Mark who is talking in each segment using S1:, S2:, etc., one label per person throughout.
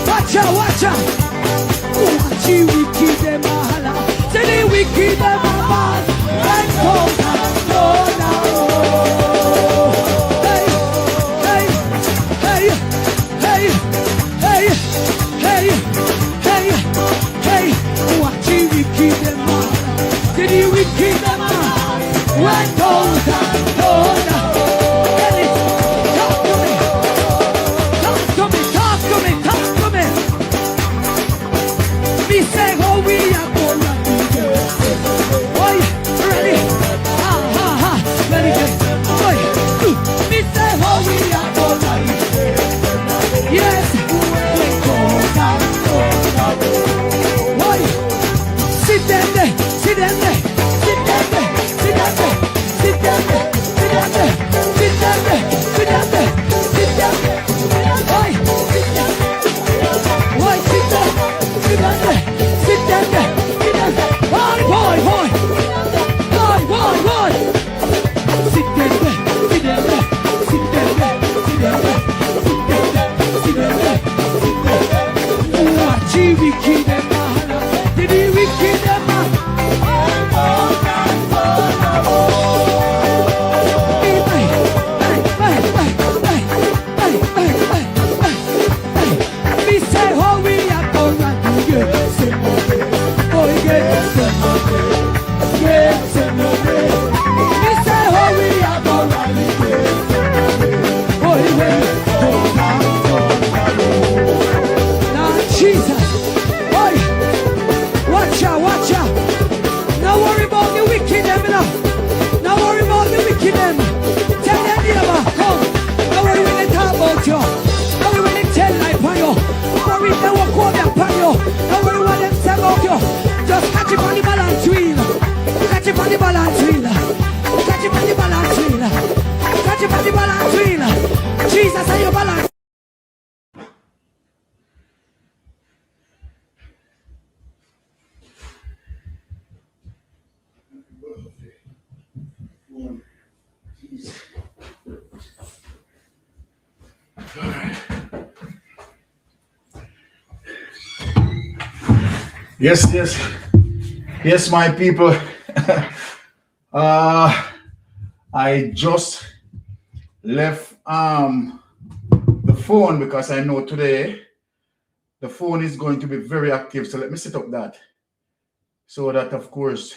S1: Watch out, watch out. Watch you, we keep them mahala. Say we keep them mahala. And come down. Hey, hey, hey, hey, hey, hey, hey, hey. Watch you, we keep them mahala. Say we keep them mahala. And come down. Say how we are gonna do it. Oi, ready? Ha ha ha. Ready? Oi, me say how we are gonna do it. Yes, we go down. Oi, sit down there, sit down there, sit down there, sit down there, sit down there, sit down there, sit down there, sit down there, sit down there. Oi, sit down there. Oi, sit down, sit down there. Sit down there, sit down there. Boy. Sit down there, sit down there, sit down there, sit down there, sit down there, sit down there. Watch you, we keep them mahala. Did we keep them mahala? We say how we are gonna do it. Jesus, boy, watch out. Now worry about the wicked them now. Now worry about the wicked them. Tell them neighbor, come. Now worry when they talk about you. Now worry when they tell life on you. Now worry when they walk over upon you. Now worry when they say about you. Just catch it on the balance wheel. Catch it on the balance wheel. Catch it on the balance wheel. Catch it on the balance wheel. Jesus, are your balance?
S2: Yes, my people. I just left the phone because I know today the phone is going to be very active. So let me set up that so that, of course,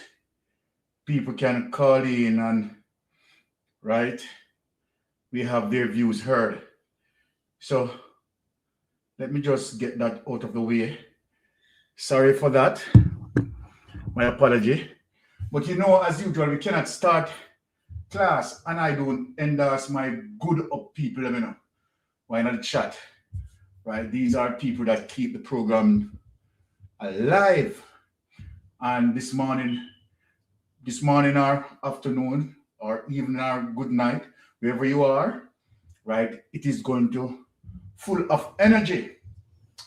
S2: people can call in and, right, we have their views heard. So let me just get that out of the way. Sorry for that. My apology. But you know, as usual, we cannot start class and I don't endorse my good up people, you know. Why not chat? Right? These are people that keep the program alive. And this morning or afternoon or evening or good night, wherever you are, right, it is going to full of energy.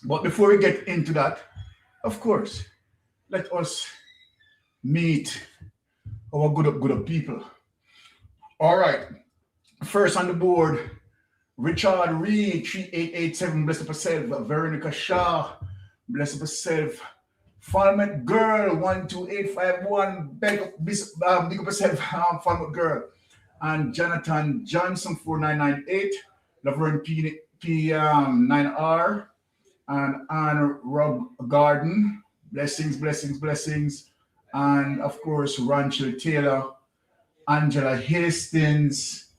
S2: But before we get into that, of course, let us meet our good up people. All right. First on the board, Richard Reed, 3887, bless up yourself. Veronica Shaw, bless up yourself. Farmet Girl, 12851, big up yourself, Farmet Girl. And Jonathan Johnson, 4998, Laverne P9R, and Anne Rob Garden, blessings. And of course, Ranchel Taylor, Angela Hastings,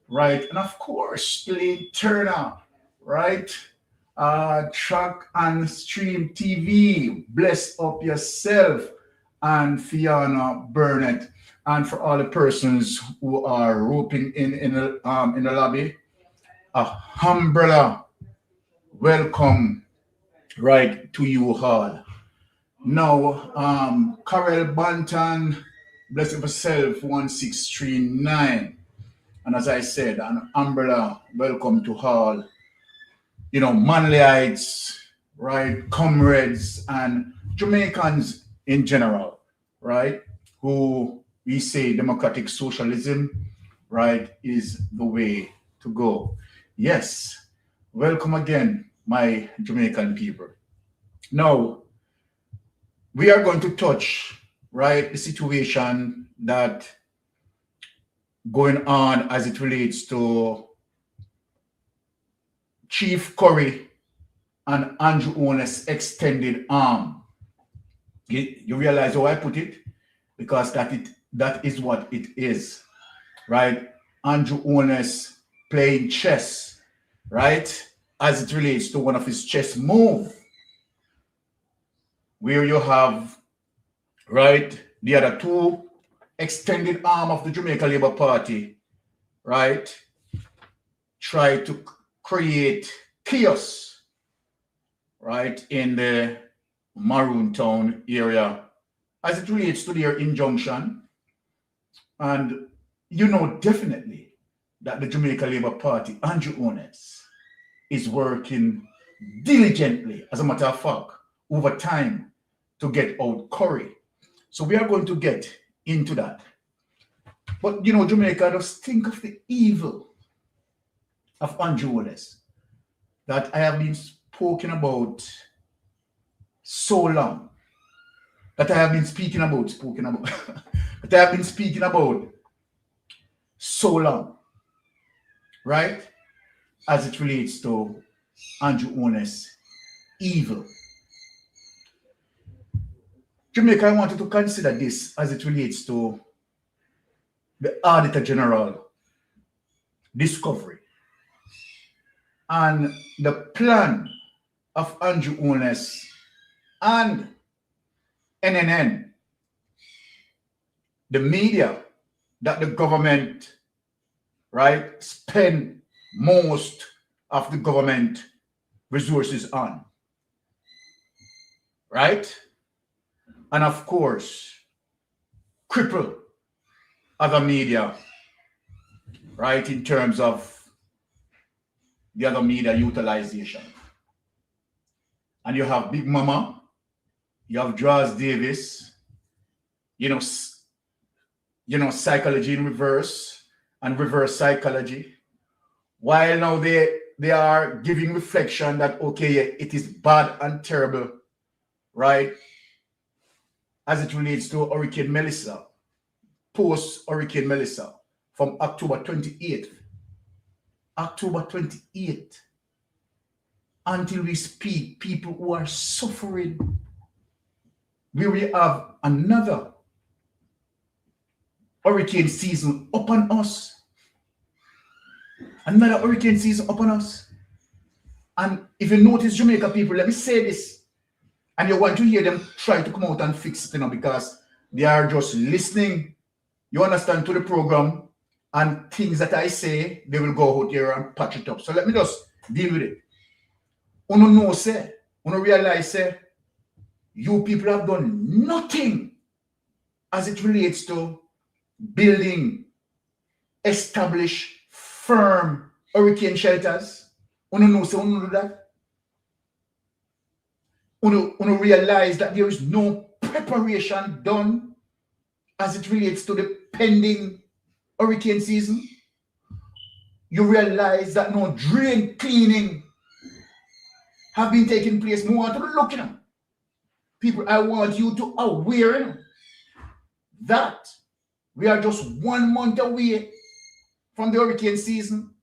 S2: right? And of course, Lee Turner, right? Track and Stream TV, bless up yourself, and Fiona Burnett. And for all the persons who are roping in the lobby, a umbrella welcome right to you all. Now, Carol Banton, bless up yourself, 1639. And as I said, an umbrella welcome to all. You know, Manleyites, right, comrades, and Jamaicans in general, right, who we say democratic socialism, right, is the way to go. Yes, welcome again, my Jamaican people. Now, we are going to touch, right, the situation that going on as it relates to Chief Curry and Andrew Owen's extended arm. You realize how I put it? Because that is what it is, right? Andrew Owen's playing chess, right? As it relates to one of his chess moves, where you have, right, the other two extended arm of the Jamaica Labour Party, right, try to create chaos, right, in the Maroon town area as it relates to their injunction. And you know definitely that the Jamaica Labour Party, Andrew Ones, is working diligently, as a matter of fact, over time to get out Curry. So we are going to get into that. But you know, Jamaica, just think of the evil of Andrew Wallace that I have been speaking about so long. That I have been speaking about that I have been speaking about so long, right? As it relates to Andrew Owen's evil. Jamaica, I wanted to consider this as it relates to the Auditor General discovery and the plan of Andrew Owen's and NNN, the media that the government, right, spend most of the government resources on, right? And of course, cripple other media, right, in terms of the other media utilization. And you have Big Mama, you have Draws Davis, you know, psychology in reverse and reverse psychology. While now they are giving reflection that, okay, it is bad and terrible, right? As it relates to Hurricane Melissa, post Hurricane Melissa from October 28th. October 28th. Until we speak, people who are suffering, where we have another hurricane season upon us. Another hurricane season upon us. And if you notice, Jamaica people, let me say this, and you want to hear them try to come out and fix it, you know, because they are just listening, you understand, to the program, and things that I say, they will go out there and patch it up. So let me just deal with it. Uno know, say, uno realize, say, you people have done nothing as it relates to building, establish firm hurricane shelters. Uno know, say, uno do that. Uno realize that there is no preparation done as it relates to the pending hurricane season. You realize that no drain cleaning have been taking place. More to look at them. People, I want you to aware that we are just 1 month away from the hurricane season,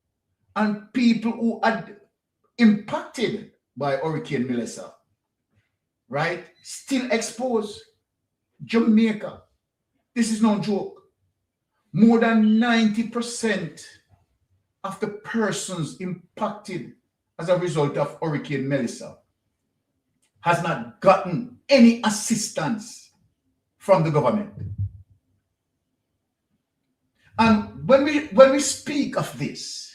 S2: and people who are impacted by Hurricane Melissa, right, still exposed. Jamaica, this is no joke. More than 90% of the persons impacted as a result of Hurricane Melissa has not gotten any assistance from the government. And when we speak of this,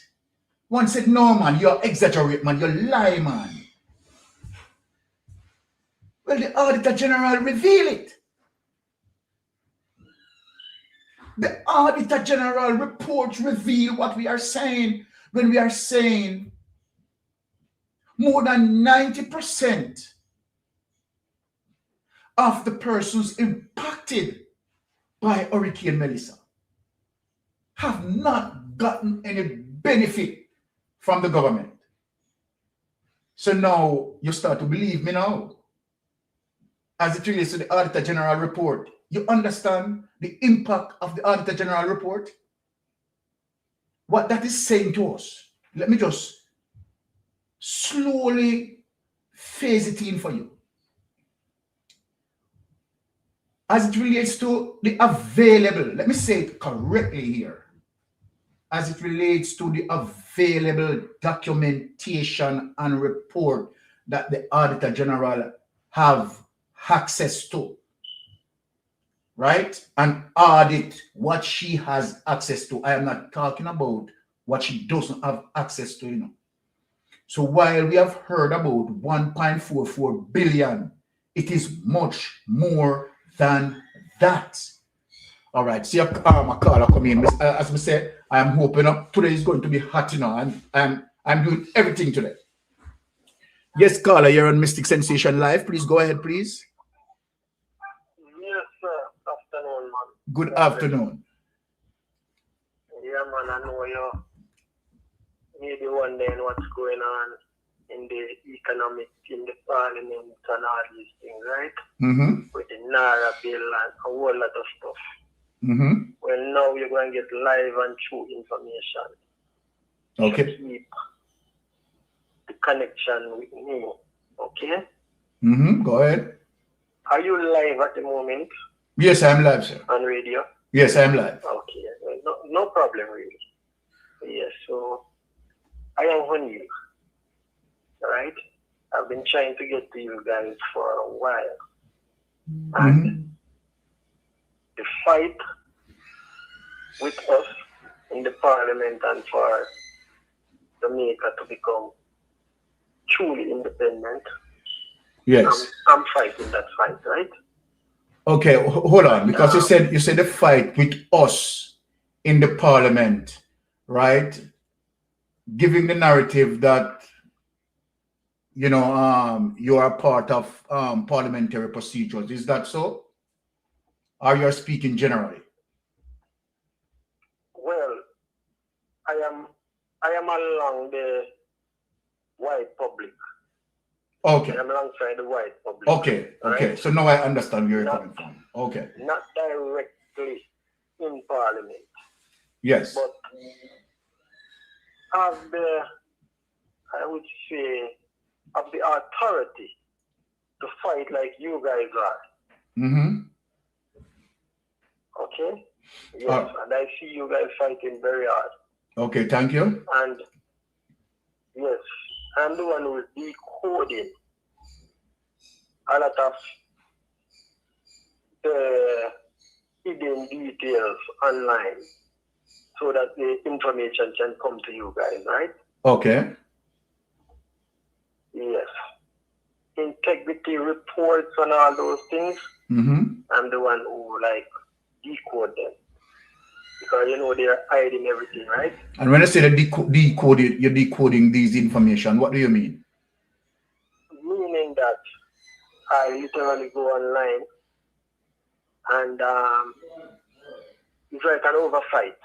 S2: one said, no man, you're exaggerating, man, you're lying, man. Well, the Auditor General revealed it. The Auditor General reports reveal what we are saying when we are saying more than 90% of the persons impacted by Hurricane Melissa have not gotten any benefit from the government. So now you start to believe me now. As it relates to the Auditor General report, you understand the impact of the Auditor General report? What that is saying to us. Let me just slowly phase it in for you. As it relates to the available, let me say it correctly here. As it relates to the available documentation and report that the Auditor General have access to, right? And audit what she has access to. I am not talking about what she doesn't have access to, you know. So while we have heard about 1.44 billion, it is much more than that. All right, see a caller come in. As we said, I am hoping up today is going to be hot, you know. I'm doing everything today. Yes, caller, you're on Mystic Sensation Live. Please go ahead, please.
S3: Yes, sir. Afternoon, man.
S2: Good afternoon.
S3: Yeah, man, I know you're maybe wondering what's going on in the economic, in the parliament and all these things, right?
S2: Mm-hmm.
S3: With the Naira bill and a whole lot of stuff.
S2: Mm-hmm.
S3: Well, now you're going to get live and true information.
S2: Okay.
S3: To keep the connection with me, okay?
S2: Mm-hmm. Go ahead.
S3: Are you live at the moment?
S2: Yes, I'm live, sir.
S3: On radio?
S2: Yes, I'm live.
S3: Okay, no problem, really. Yes, so I am on you, right? I've been trying to get to you guys for a while. And the fight with us in the parliament and for Jamaica to become truly independent.
S2: Yes.
S3: I'm fighting that fight, right?
S2: Okay, hold on, because you said the fight with us in the parliament, right? Giving the narrative that you know you are part of parliamentary procedures. Is that so? Or you're speaking generally?
S3: Well, I am along the white public.
S2: Okay.
S3: I am alongside the white public.
S2: Okay. Okay.
S3: Right?
S2: So now I understand where you're coming from. Okay.
S3: Not directly in parliament.
S2: Yes.
S3: But have the, I would say, of the authority to fight like you guys are.
S2: Mm-hmm.
S3: Okay? Yes, and I see you guys fighting very hard.
S2: Okay, thank you.
S3: And yes, I'm the one who is decoding a lot of the hidden details online so that the information can come to you guys, right?
S2: Okay.
S3: Yes. Integrity reports and all those things, I'm the one who decode them. Because you know they're hiding everything, right?
S2: And when I say that you're decoding these information, what do you mean?
S3: Meaning that I literally go online and it's like an oversight.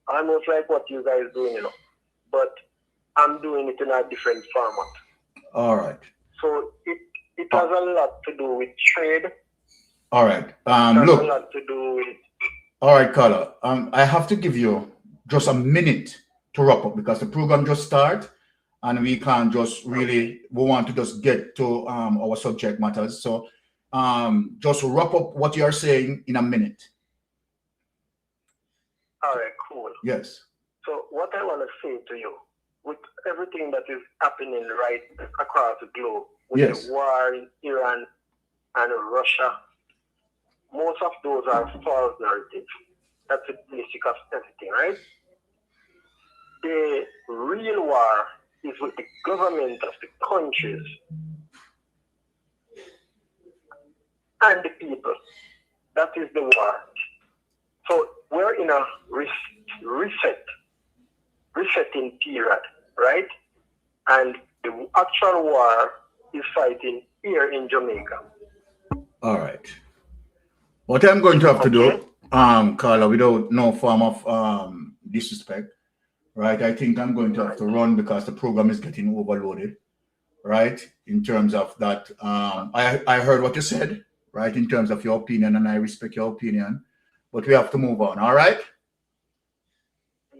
S3: Almost like what you guys doing, you know. But I'm doing it in a different format.
S2: All right.
S3: So it has a lot to do with trade.
S2: All right.
S3: It has
S2: look.
S3: a lot to do with.
S2: All right, caller. I have to give you just a minute to wrap up because the program just started and we can't just really, we want to just get to our subject matters. So just wrap up what you're saying in a minute.
S3: All right, cool.
S2: Yes.
S3: So what I want to say to you, with everything that is happening right across the globe, with the war in Iran and Russia, most of those are false narratives. That's the basic of everything, right? The real war is with the government of the countries and the people. That is the war. So we're in a resetting period, right? And the actual war is fighting here in Jamaica.
S2: All right. What I'm going to have to do, Carla, without no form of disrespect, right? I think I'm going to have to run because the program is getting overloaded, right? In terms of that, I heard what you said, right? In terms of your opinion, and I respect your opinion, but we have to move on, all right?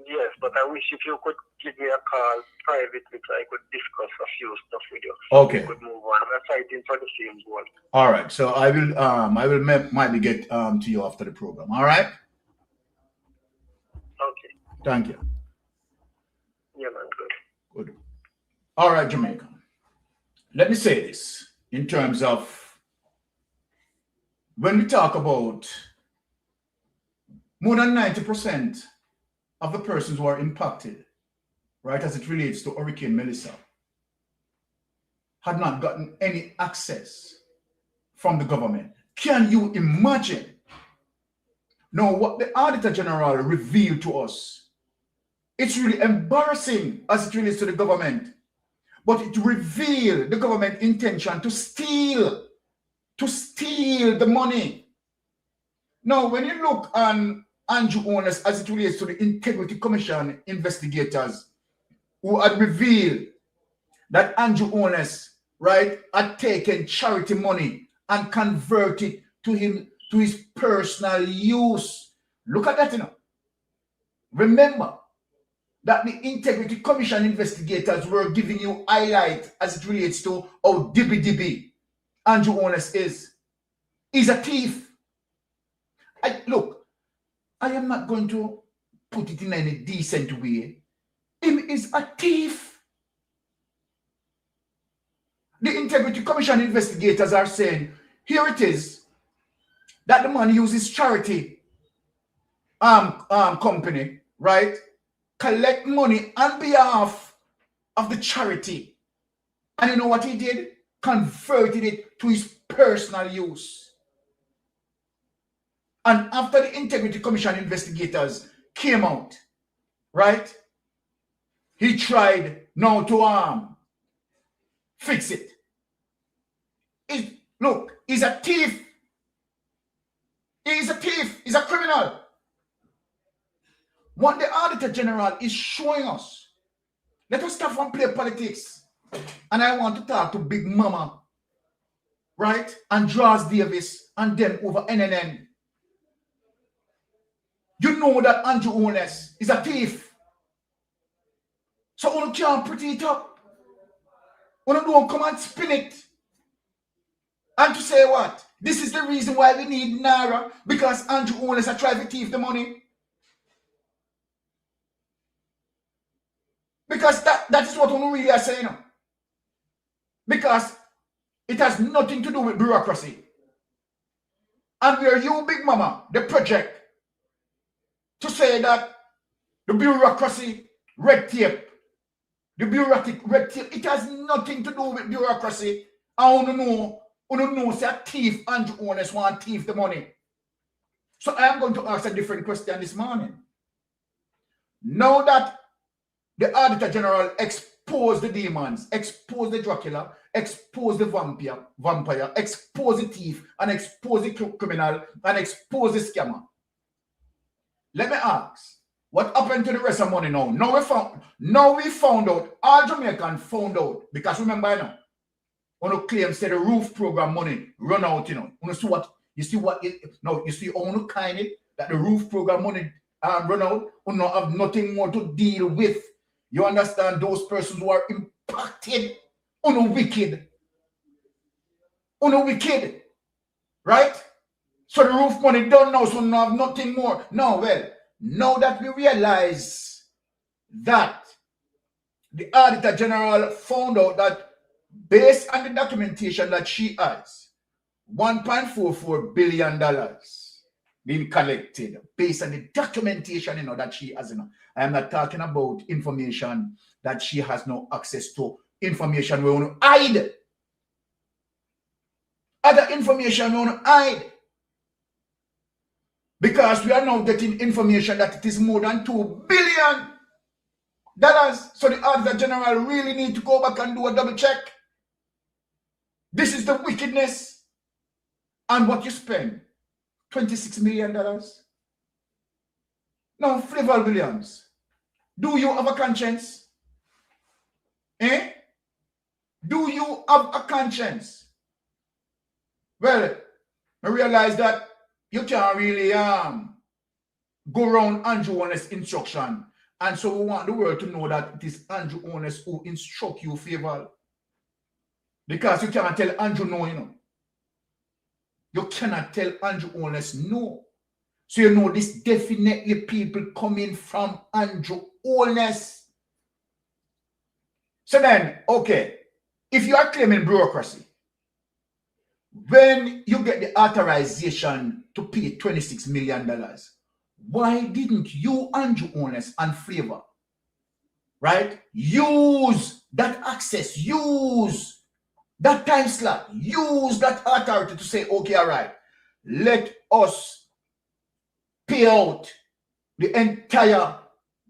S3: Yes, but I wish if you could give me a call privately so I could discuss a few stuff with you.
S2: Okay.
S3: We could move on. We're fighting for the same goal.
S2: All right. So I will maybe get to you after the program. All right.
S3: Okay.
S2: Thank you.
S3: Yeah, man. Good.
S2: Good. All right, Jamaica. Let me say this in terms of when we talk about more than 90% of the persons who are impacted, right, as it relates to Hurricane Melissa, had not gotten any access from the government. Can you imagine? Now, what the Auditor General revealed to us, it's really embarrassing as it relates to the government, but it revealed the government intention to steal the money. Now, when you look on Andrew Owners as it relates to the Integrity Commission investigators who had revealed that Andrew Owners, right, had taken charity money and converted to his personal use. Look at that, you know. Remember that the Integrity Commission investigators were giving you highlight as it relates to how dibby Andrew Owners is. He's a thief. Look, I am not going to put it in any decent way. Him is a thief. The Integrity Commission investigators are saying, here it is, that the man uses charity company, right, collect money on behalf of the charity. And you know what he did? Converted it to his personal use. And after the Integrity Commission investigators came out, right, he tried now to fix it. Look, he's a thief. He's a thief. He's a criminal. What the Auditor General is showing us, let us stop and play politics. And I want to talk to Big Mama, right, and Draws Davis and them over NNN. You know that Andrew Owners is a thief. So you can't pretty it up. You don't come and spin it. And to say what? This is the reason why we need Naira, because Andrew Owners are trying to thief the money. Because that is what we really are saying. Because it has nothing to do with bureaucracy. And where you, Big Mama, the project, to say that the bureaucracy, red tape, the bureaucratic red tape, it has nothing to do with bureaucracy. I don't know, say a thief, Andrew Owners want to thief the money. So I am going to ask a different question this morning. Now that the Auditor General exposed the demons, exposed the Dracula, exposed the vampire, exposed the thief, and exposed the criminal, and exposed the scammer, let me ask, what happened to the rest of money now? Now we found out, all Jamaicans found out, because remember now, on the claim say the roof program money run out, you know. You see how kind it that the roof program money run out, you have nothing more to deal with. You understand, those persons who are impacted wicked, right? So the roof money done now, so now have nothing more. Now that we realize that the Auditor General found out that based on the documentation that she has, $1.44 billion being collected based on the documentation, that she has. I am not talking about information that she has no access to, information we want to hide. Other information we want to hide. Because we are now getting information that it is more than $2 billion. So the Auditor General really need to go back and do a double check. This is the wickedness and what you spend $26 million? Now, Flavor Williams, do you have a conscience? Eh? Do you have a conscience? Well, I realize that you can't really go around Andrew Honest instruction. And so we want the world to know that it is Andrew Honest who instruct you, Favor. Because you cannot tell Andrew no, you know. You cannot tell Andrew Honest no. So you know this definitely people coming from Andrew Honest. So then, okay, if you are claiming bureaucracy, when you get the authorization to pay $26 million, why didn't you, Andrew Honest and Flavor, right, use that access, use that time slot, use that authority to say, okay, all right, let us pay out the entire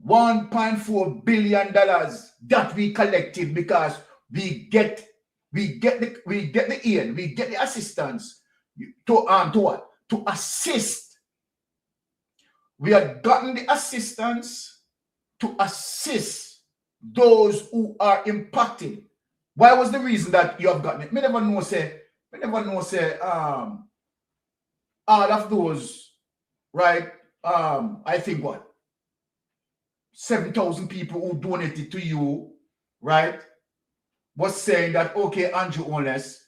S2: $1.4 billion that we collected because we get the aid, we get the assistance to what? To assist. We have gotten the assistance to assist those who are impacted. Why was the reason that you have gotten it? Me never know say all of those, right? I think what? 7,000 people who donated to you, right? Was saying that, okay, Andrew Honest,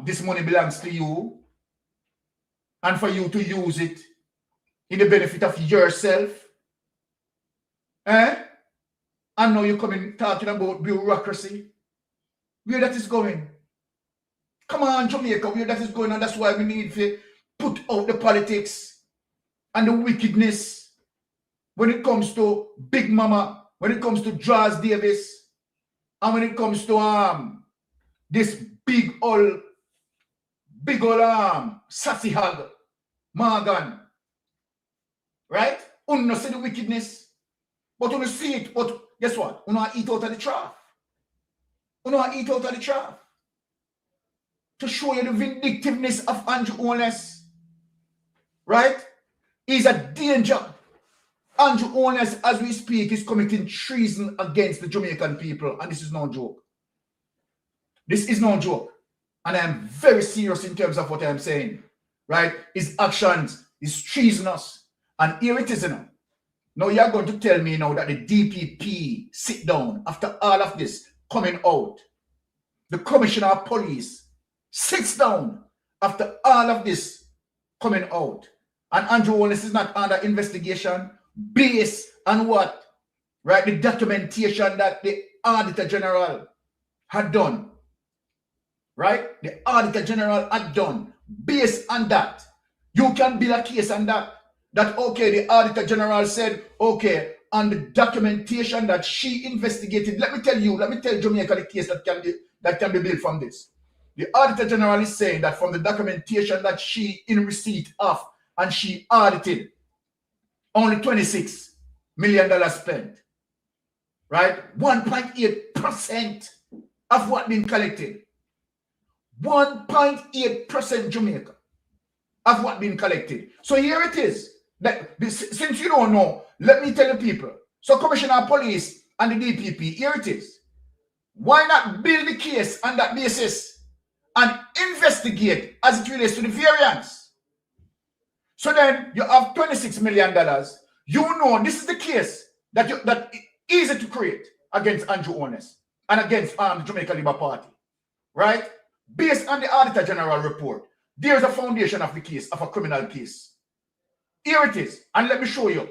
S2: this money belongs to you and for you to use it in the benefit of yourself. Eh? And now you're coming talking about bureaucracy. Where that is going? Come on, Jamaica, where that is going, and that's why we need to put out the politics and the wickedness when it comes to Big Mama, when it comes to Draws Davis, and when it comes to this big old sassy hog, Morgan. Right? Uno see the wickedness, but uno see it, but guess what? Uno eat out of the trough. Uno eat out of the trough. To show you the vindictiveness of Andrew Honest. Right? He's a danger. Andrew Honest, as we speak, is committing treason against the Jamaican people. And this is no joke. This is no joke. And I am very serious in terms of what I am saying. Right? His actions is treasonous. And here it is, you know. Now you're going to tell me now that the DPP sit down after all of this coming out. The Commissioner of Police sits down after all of this coming out. And Andrew Honest is not under investigation based on what? Right? The documentation that the Auditor General had done. Right? The Auditor General had done. Based on that, you can build a case on that. That, okay, the Auditor General said, okay, on the documentation that she investigated, let me tell Jamaica the case that can be built from this. The Auditor General is saying that from the documentation that she in receipt of and she audited, only $26 million spent. Right? 1.8% of what been collected. 1.8% Jamaica of what been collected. So here it is. Since you don't know, let me tell the people. So Commissioner of Police and the DPP, here it is. Why not build the case on that basis and investigate as it relates to the variance? So then you have $26 million. You know this is the case that easy to create against Andrew Honest and against the Jamaica Labour Party. Right? Based on the Auditor General report, there's a foundation of the case, of a criminal case. Here it is. And let me show you.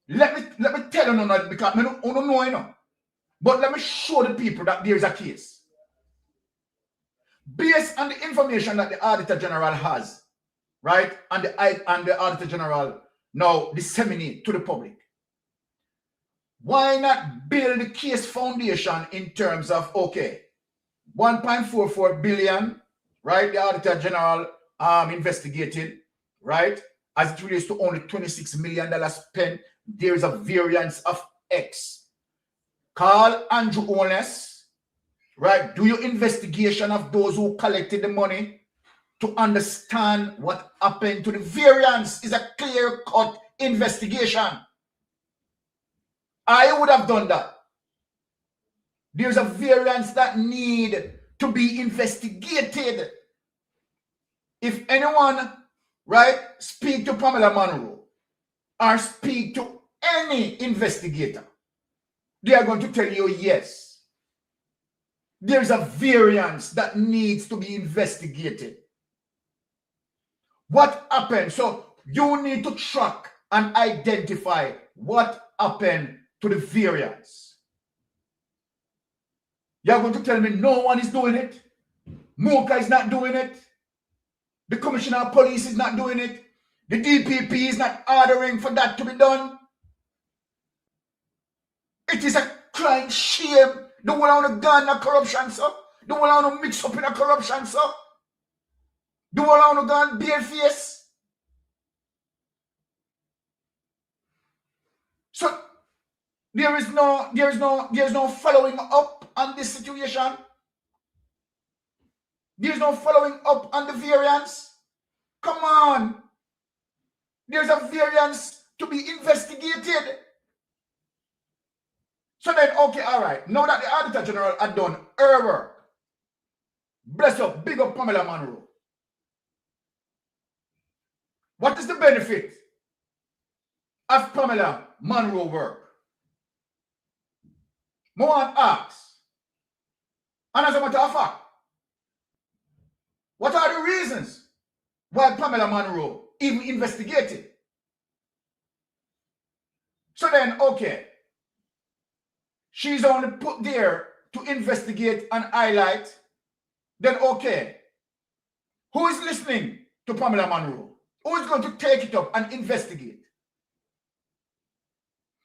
S2: Let me tell you now, because I don't know, you know. But let me show the people that there's a case. Based on the information that the Auditor General has, right? And the Auditor General now disseminate to the public. Why not build the case foundation in terms of, okay, 1.44 billion, right? The Auditor General investigated, right? As it relates to only $26 million spent, there is a variance of X. Call Andrew Honest, right? Do your investigation of those who collected the money to understand what happened to the variance is a clear-cut investigation. I would have done that. There's a variance that need to be investigated. If anyone, right, speak to Pamela Monroe or speak to any investigator, they are going to tell you yes. There's a variance that needs to be investigated. What happened? So you need to track and identify what happened to the variance. You're going to tell me no one is doing it? Mocha is not doing it? The Commissioner of Police is not doing it? The DPP is not ordering for that to be done? It is a crying shame. The one on the gun a corruption, sir. The one on the mix up in a corruption, sir. The one on the gun bare face. So there is no following up on this situation. There's no following up on the variance. Come on. There's a variance to be investigated. So then, okay, all right. Now that the Auditor General had done her work, bless up, big up Pamela Monroe. What is the benefit of Pamela Monroe work? I want to ask. And as a matter of fact, what are the reasons why Pamela Monroe even investigated? So then, okay, she's only put there to investigate and highlight. Then, okay, who is listening to Pamela Monroe? Who is going to take it up and investigate?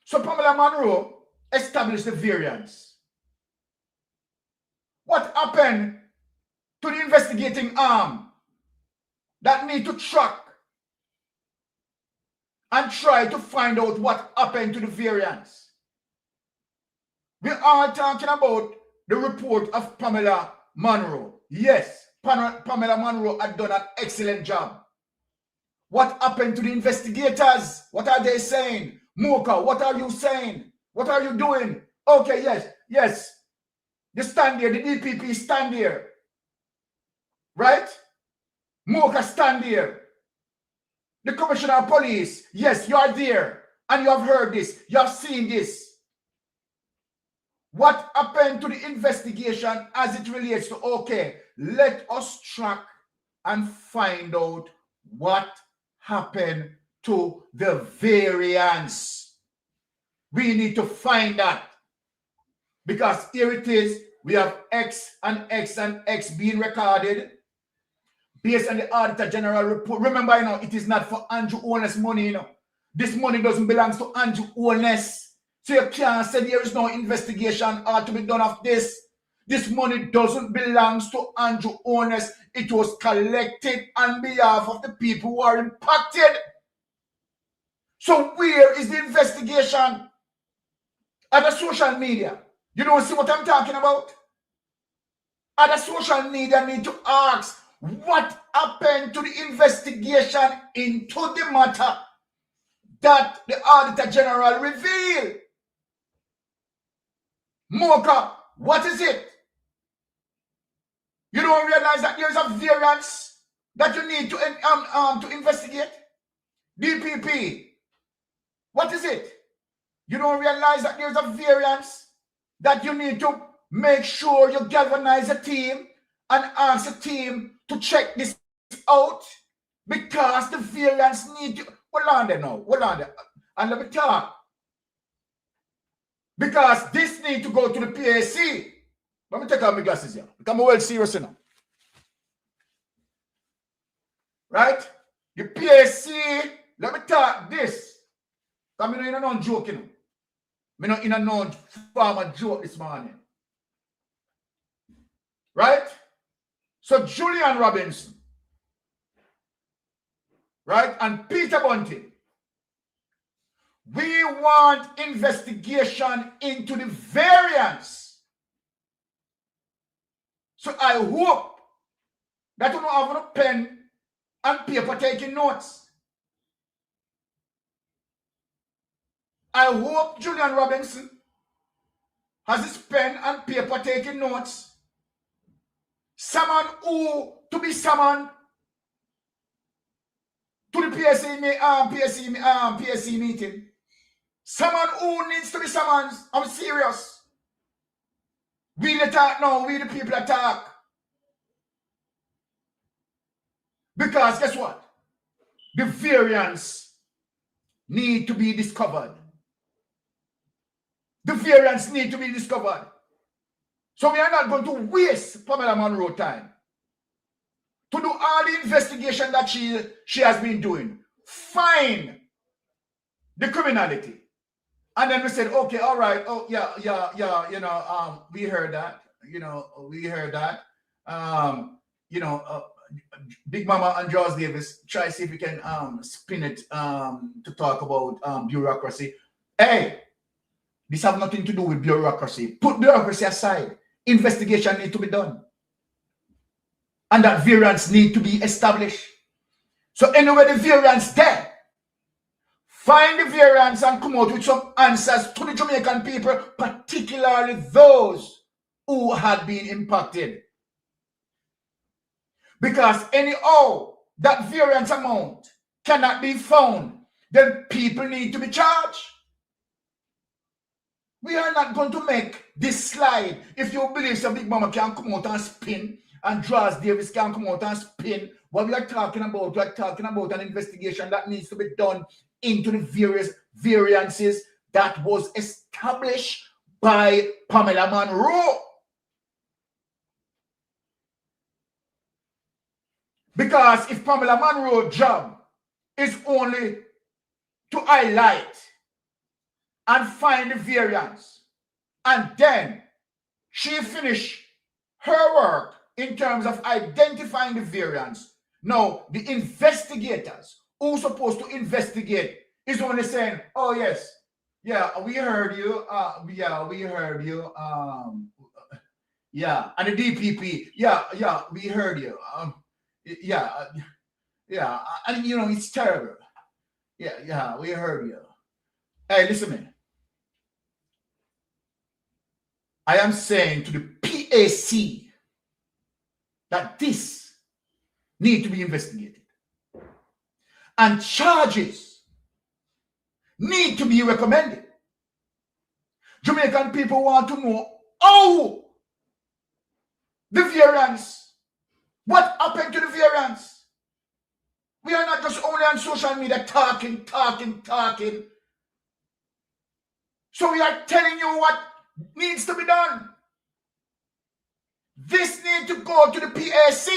S2: So Pamela Monroe established the variance. What happened to the investigating arm that need to track and try to find out what happened to the variance? We are talking about the report of Pamela Monroe. Yes, Pamela Monroe had done an excellent job. What happened to the investigators? What are they saying? Mocha, what are you saying? What are you doing? Okay, yes. The stand there, the DPP stand there. Right? Mocha stand there. The Commissioner of Police, yes, you are there. And you have heard this. You have seen this. What happened to the investigation as it relates to, okay, let us track and find out what happened to the variance. We need to find that. Because here it is, we have X and X and X being recorded based on the Auditor General report. Remember, it is not for Andrew Holness money, This money doesn't belong to Andrew Holness. So you can't say there is no investigation or to be done of this. This money doesn't belong to Andrew Holness. It was collected on behalf of the people who are impacted. So where is the investigation? Other social media. You don't see what I'm talking about? Other social media need to ask, what happened to the investigation into the matter that the Auditor General revealed? Mocha, what is it? You don't realize that there's a variance that you need to investigate? DPP, what is it? You don't realize that there's a variance that you need to make sure you galvanize a team and ask a team to check this out because the variance need to... Hold on there now. Hold on there. And let me talk. Because this need to go to the PAC. Let me take out my glasses here. Because I'm well serious now. Right? The PAC, let me talk this. Because I'm not in a joking. I'm not in a non-farmer joke this morning. Right? So Julian Robinson, right, and Peter Bunting, we want investigation into the variance. So I hope that you don't have a pen and paper taking notes. I hope Julian Robinson has his pen and paper taking notes. Someone who to be summoned to the PSC meeting. Someone who needs to be summoned. I'm serious. We the talk now, we the people that talk. Because guess what? The variants need to be discovered. The variants need to be discovered. So we are not going to waste Pamela Monroe time to do all the investigation that she has been doing. Find the criminality. And then we said, okay, all right, oh yeah, we heard that, Big Mama and Jaws Davis, try to see if we can spin it to talk about bureaucracy. Hey, this have nothing to do with bureaucracy. Put bureaucracy aside. Investigation need to be done. And that variance need to be established. So anyway, the variance there, find the variance and come out with some answers to the Jamaican people, particularly those who had been impacted. Because anyhow, that variance amount cannot be found, then people need to be charged. We are not going to make this slide. If you believe some Big Mama can come out and spin, and Draws Davis can come out and spin, what we are talking about an investigation that needs to be done into the various variances that was established by Pamela Monroe. Because if Pamela Monroe's job is only to highlight and find the variance, and then she finish her work in terms of identifying the variance. Now, the investigators who are supposed to investigate is only saying, oh yes, yeah, we heard you, we heard you, and the DPP, we heard you, and it's terrible. We heard you. Hey, listen, man. I am saying to the PAC that this need to be investigated. And charges need to be recommended. Jamaican people want to know how the variance, what happened to the variance. We are not just only on social media talking. So we are telling you what needs to be done. This needs to go to the PAC.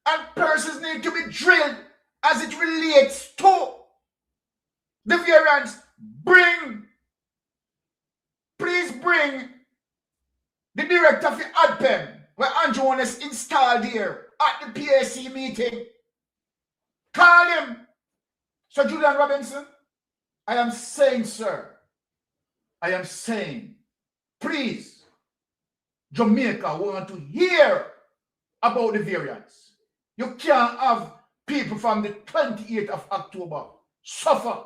S2: And persons need to be drilled as it relates to the variance. Please bring the director of the ADPEM, where Andrew was installed here at the PAC meeting. Call him. So Julian Robinson, I am saying, sir, please, Jamaica want to hear about the variance. You can't have people from the 28th of October suffer,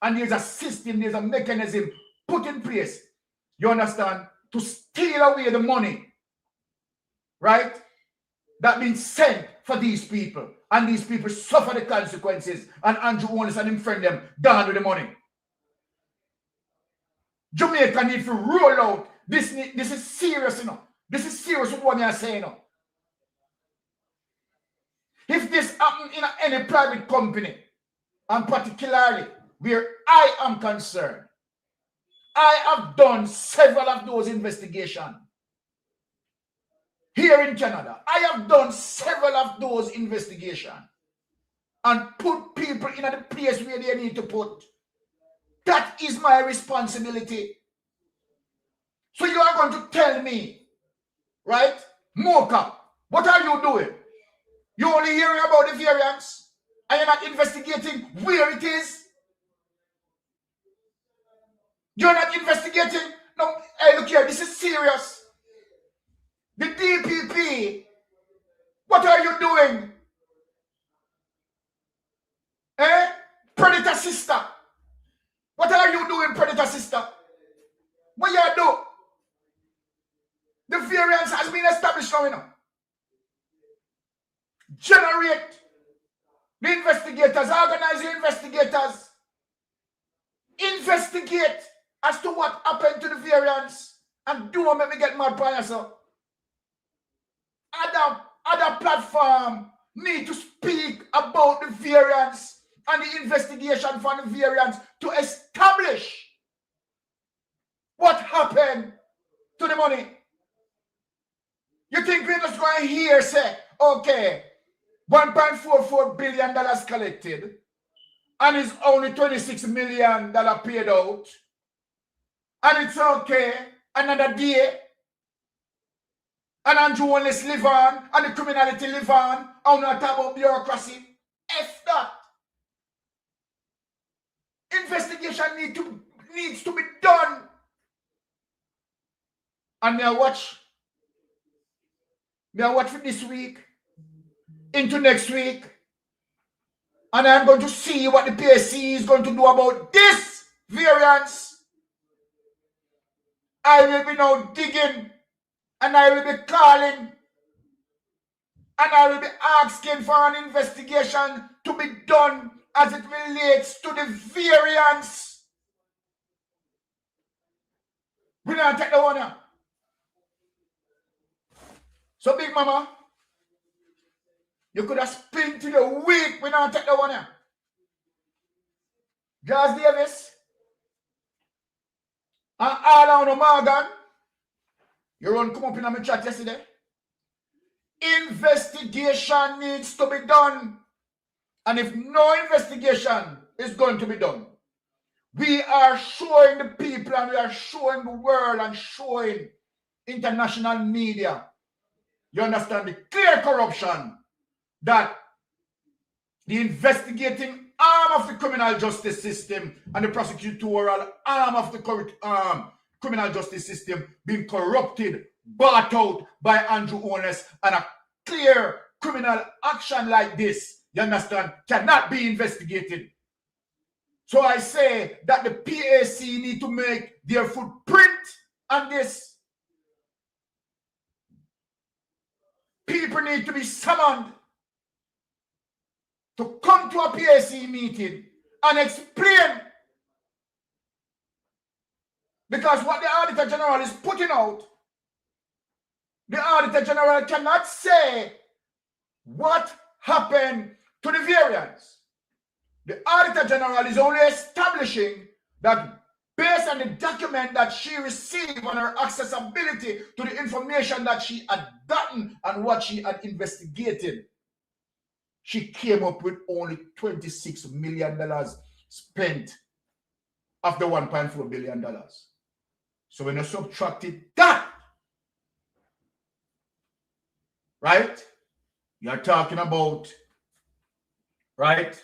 S2: and there's a system, there's a mechanism put in place, you understand, to steal away the money, right, that been sent for these people, and these people suffer the consequences, and Andrew Wallace and him friend them down with the money. Jamaica need to roll out this is serious, This is serious with what I say, If this happen in any private company, and particularly where I am concerned, I have done several of those investigations. Here in Canada, I have done several of those investigations and put people in the place where they need to put. That is my responsibility. So you are going to tell me, right, Mocha, what are you doing? You're only hearing about the variance and you're not investigating where it is. You're not investigating. No, hey, look here, this is serious. The DPP, what are you doing? Predator sister. What are you doing, predator sister? What you do? The variance has been established now, you know. Generate the investigators, organize the investigators. Investigate as to what happened to the variance and don't make me get mad by yourself. Other platform need to speak about the variance and the investigation for the variance to establish what happened to the money. You think we're just going to hear say, okay, $1.44 billion collected and it's only $26 million paid out, and it's okay, another day, and Andrew Wallace live on, and the criminality live on, I'm not talking about bureaucracy. F that. Investigation needs to be done. And now watch for this week, into next week, and I'm going to see what the PSC is going to do about this variance. I will be now digging, and I will be calling, and I will be asking for an investigation to be done as it relates to the variance. We don't take the one now. So, Big Mama, you could have spent to the week when I take the one here. Jazz Davis and all on Morgan, you run come up in my chat yesterday. Investigation needs to be done. And if no investigation is going to be done, we are showing the people and we are showing the world and showing international media, you understand, the clear corruption that the investigating arm of the criminal justice system and the prosecutorial arm of the criminal justice system being corrupted, bought out by Andrew Wallace, and a clear criminal action like this, you understand, cannot be investigated. So I say that the PAC need to make their footprint on this. People need to be summoned to come to a PAC meeting and explain, because what the Auditor General is putting out, the Auditor General cannot say what happened to the variance. The Auditor General is only establishing that based on the document that she received on her accessibility to the information that she had gotten and what she had investigated, she came up with only $26 million spent of the $1.4 billion. So when you subtracted that, right, you're talking about, right,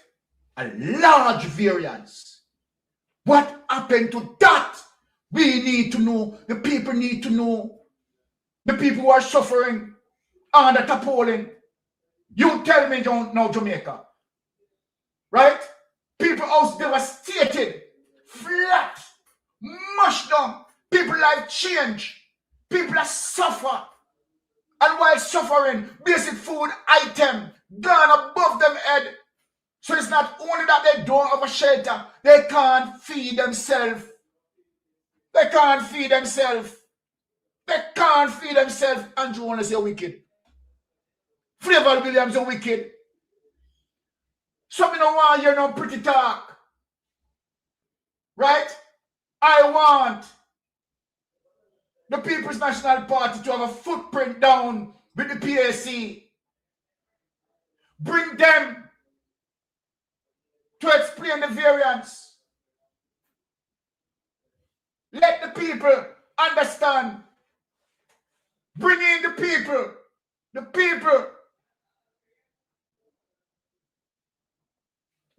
S2: a large variance. What happened to that? We need to know. The people need to know. The people who are suffering under tarpaulin. You tell me don't know Jamaica. Right? People house devastated, flat, mushed down. People life change. People that suffer. And while suffering, basic food item gone above them head. So it's not only that they don't have a shelter, they can't feed themselves. They can't feed themselves. They can't feed themselves. Andrew Wallace, you're wicked. Flavor Williams, you're wicked. Some don't want you know pretty talk. Right? I want the People's National Party to have a footprint down with the PAC. Bring them to explain the variance. Let the people understand. Bring in the people. The people.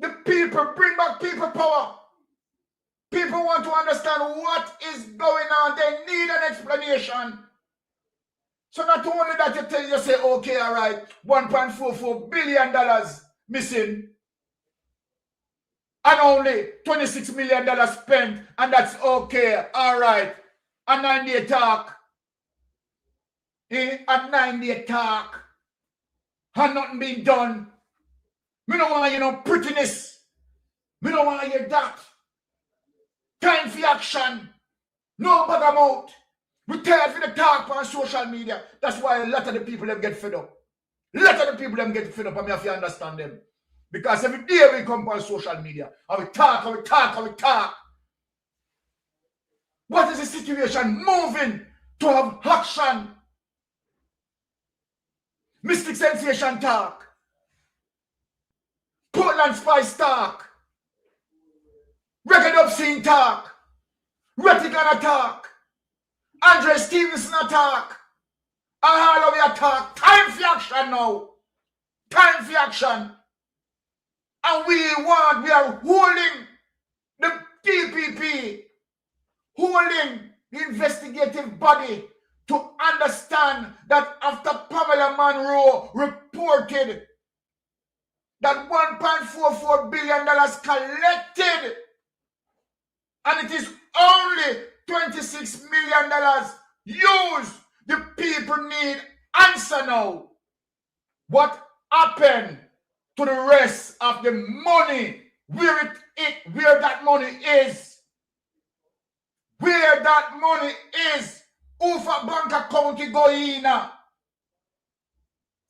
S2: The people. Bring back people power. People want to understand what is going on. They need an explanation. So not only that you say, okay, all right, $1.44 billion missing, and only $26 million spent, and that's okay, all right. A 9-day talk. A 9-day talk. And nothing being done. We don't want you prettiness. We don't want to hear that. Time for action. No bag out. We tired for the talk on social media. That's why a lot of the people them get fed up. A lot of the people them get fed up, and me have to understand them. Because every day we come on social media, and we talk, and we talk, and we talk. What is the situation moving to have action? Mystic Sensation talk. Portland Spice talk. Record Obscene talk. Retigana talk. Andre Stevenson talk. All of you talk. Time for action now. Time for action. And we are holding the DPP, holding the investigative body to understand that after Pamela Monroe reported that $1.44 billion collected, and it is only $26 million used, the people need answer now. What happened to the rest of the money? Where that money is? Where that money is? Who for bank account it go in?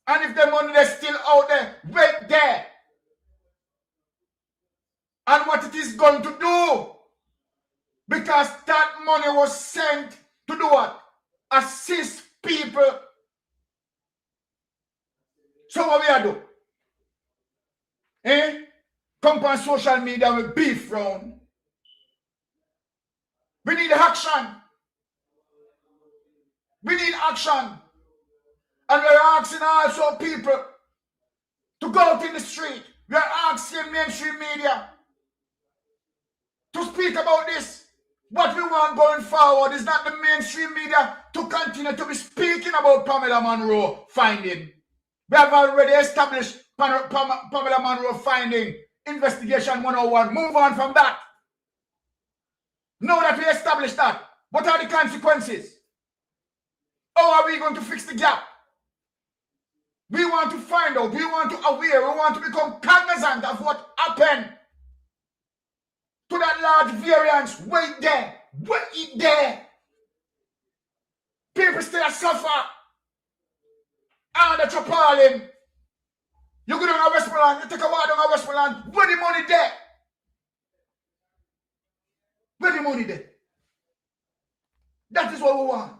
S2: And if the money is still out there, wait there. And what it is going to do? Because that money was sent to do what? Assist people. So what we are doing? Come on social media with beef round. We need action. We need action. And we're asking also people to go out in the street. We're asking mainstream media to speak about this. What we want going forward is not the mainstream media to continue to be speaking about Pamela Monroe finding. We have already established Pamela Monroe finding, investigation 101. Move on from that. Now that we established that, what are the consequences? How are we going to fix the gap? We want to find out, we want to aware, we want to become cognizant of what happened to that large variance. Wait there. Wait there. People still suffer. And that's appalling. You go down to Westmoreland, you take a walk down to Westmoreland, where the money there? Where the money there? That is what we want.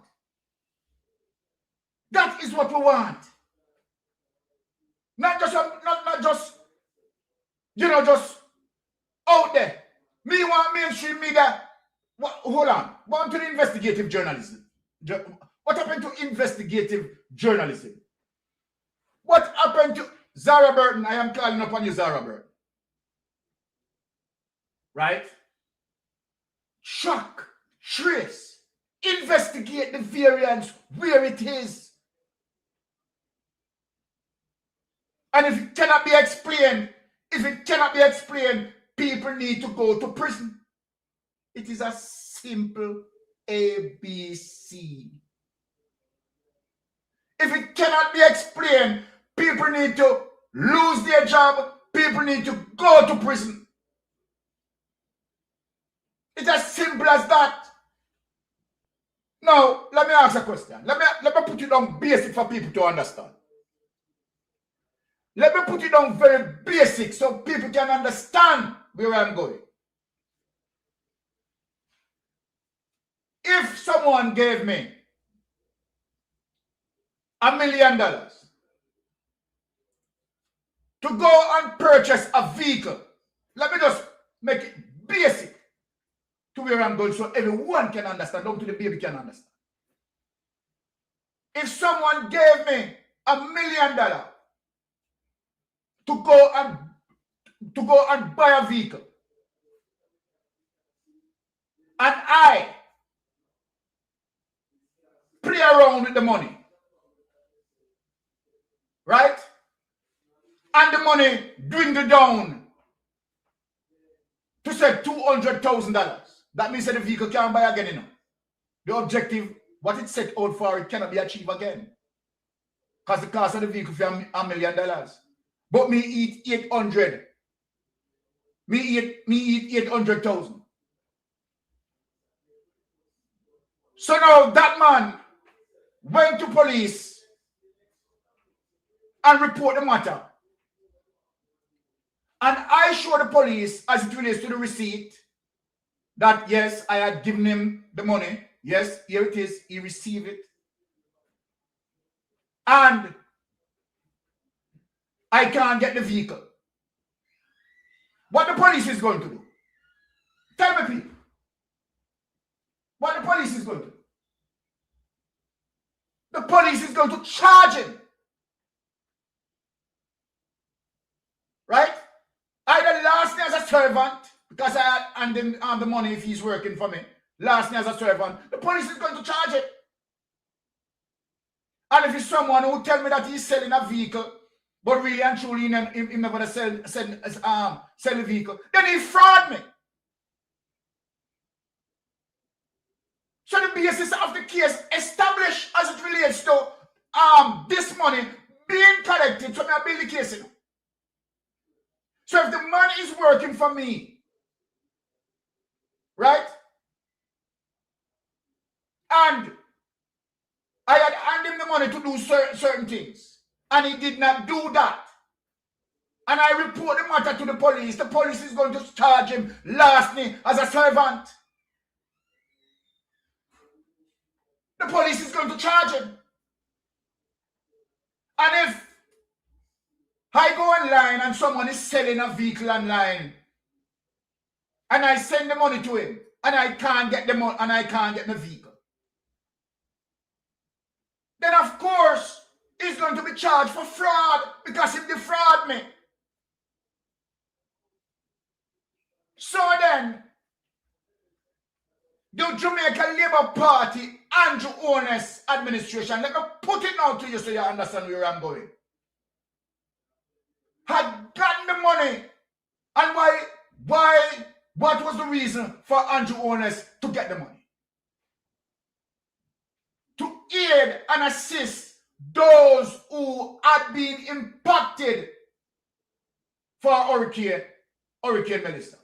S2: That is what we want. Not just just out there. Me want mainstream media. Hold on. Want to the investigative journalism. What happened to investigative journalism? What happened to Zara Burton? I am calling upon you, Zara Burton. Right? Track, trace, investigate the variance where it is. And if it cannot be explained, people need to go to prison. It is a simple ABC. If it cannot be explained, people need to lose their job. People need to go to prison. It's as simple as that. Now, let me ask a question. Let me put it down basic for people to understand. Let me put it down very basic so people can understand where I'm going. If someone gave me $1 million to go and purchase a vehicle, let me just make it basic to where I'm going so everyone can understand, down to the baby can understand. If someone gave me $1 million to go and buy a vehicle, and I play around with the money, right? And the money dwindled down to say $200,000. That means that the vehicle can't buy again, you know. The objective, what it set out for, it cannot be achieved again. Because the cost of the vehicle for $1 million. But me eat 800. Me eat 800,000. So now that man went to police and report the matter. And I show the police, as it relates to the receipt, that yes, I had given him the money. Yes, here it is. He received it. And I can't get the vehicle. What the police is going to do? Tell me, people. What the police is going to do? The police is going to charge him. Right? Either last me as a servant, because I had handed him the money if he's working for me. Last me as a servant. The police is going to charge him. And if it's someone who tell me that he's selling a vehicle, but really and truly he's never going to sell the vehicle, then he fraud me. So the basis of the case established as it relates to this money being collected, so I build the case in. So if the man is working for me, right? And I had handed him the money to do certain things, and he did not do that. And I report the matter to the police is going to charge him lastly as a servant. The police is going to charge him. And if I go online and someone is selling a vehicle online, and I send the money to him, and I can't get the money, and I can't get the vehicle, then of course he's going to be charged for fraud because he defrauded me. So then, the Jamaica Labour Party, Andrew Honest administration, let me put it now to you so you understand where I'm going, had gotten the money. And what was the reason for Andrew Honest to get the money? To aid and assist those who had been impacted for Hurricane Melissa.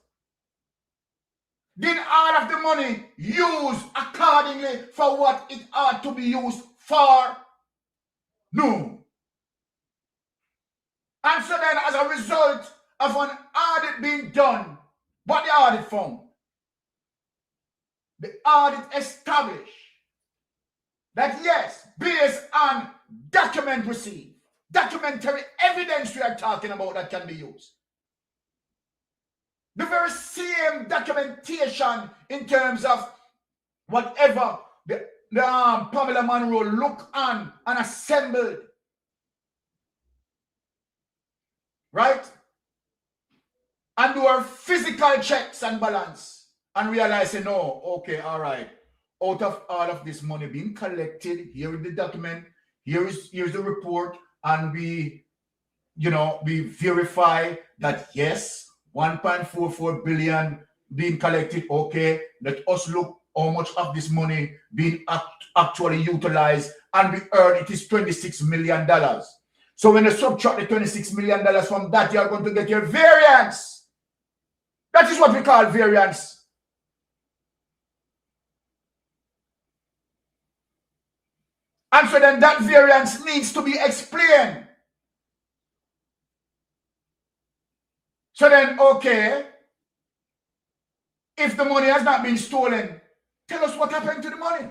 S2: Did all of the money used accordingly for what it ought to be used for? No. And so then, as a result of an audit being done, what the audit found? The audit established that yes, based on document received, documentary evidence we are talking about that can be used. The very same documentation in terms of whatever the Pamela Monroe looked on and assembled. Right? And do our physical checks and balance and realize, no, okay, all right. Out of all of this money being collected, here is the document, here's the report, and we verify that yes, 1.44 billion being collected. Okay, let us look how much of this money being actually utilized, and we earn it is $26 million. So when you subtract the $26 million from that, you are going to get your variance. That is what we call variance. And so then that variance needs to be explained. So then, okay, if the money has not been stolen, tell us what happened to the money.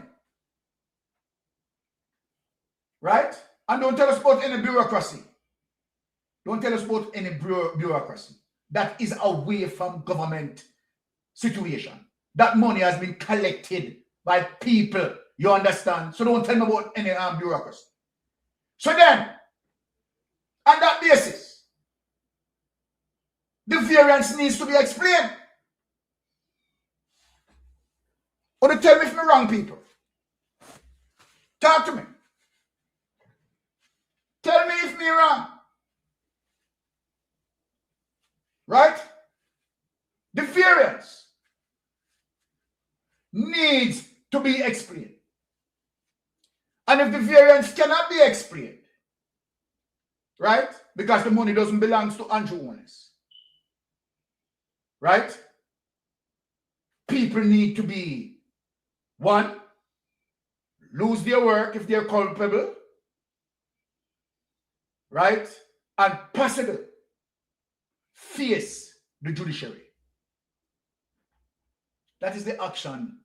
S2: Right? And don't tell us about any bureaucracy. Don't tell us about any bureaucracy. That is away from government situation. That money has been collected by people. You understand? So don't tell me about any bureaucracy. So then, on that basis, the variance needs to be explained. Or to tell me if I'm wrong, people. Talk to me. Tell me if me wrong. Right? The variance needs to be explained. And if the variance cannot be explained, right? Because the money doesn't belong to Andrew owners, right? People need to be, one, lose their work if they're culpable, right? And possible face the judiciary. That is the action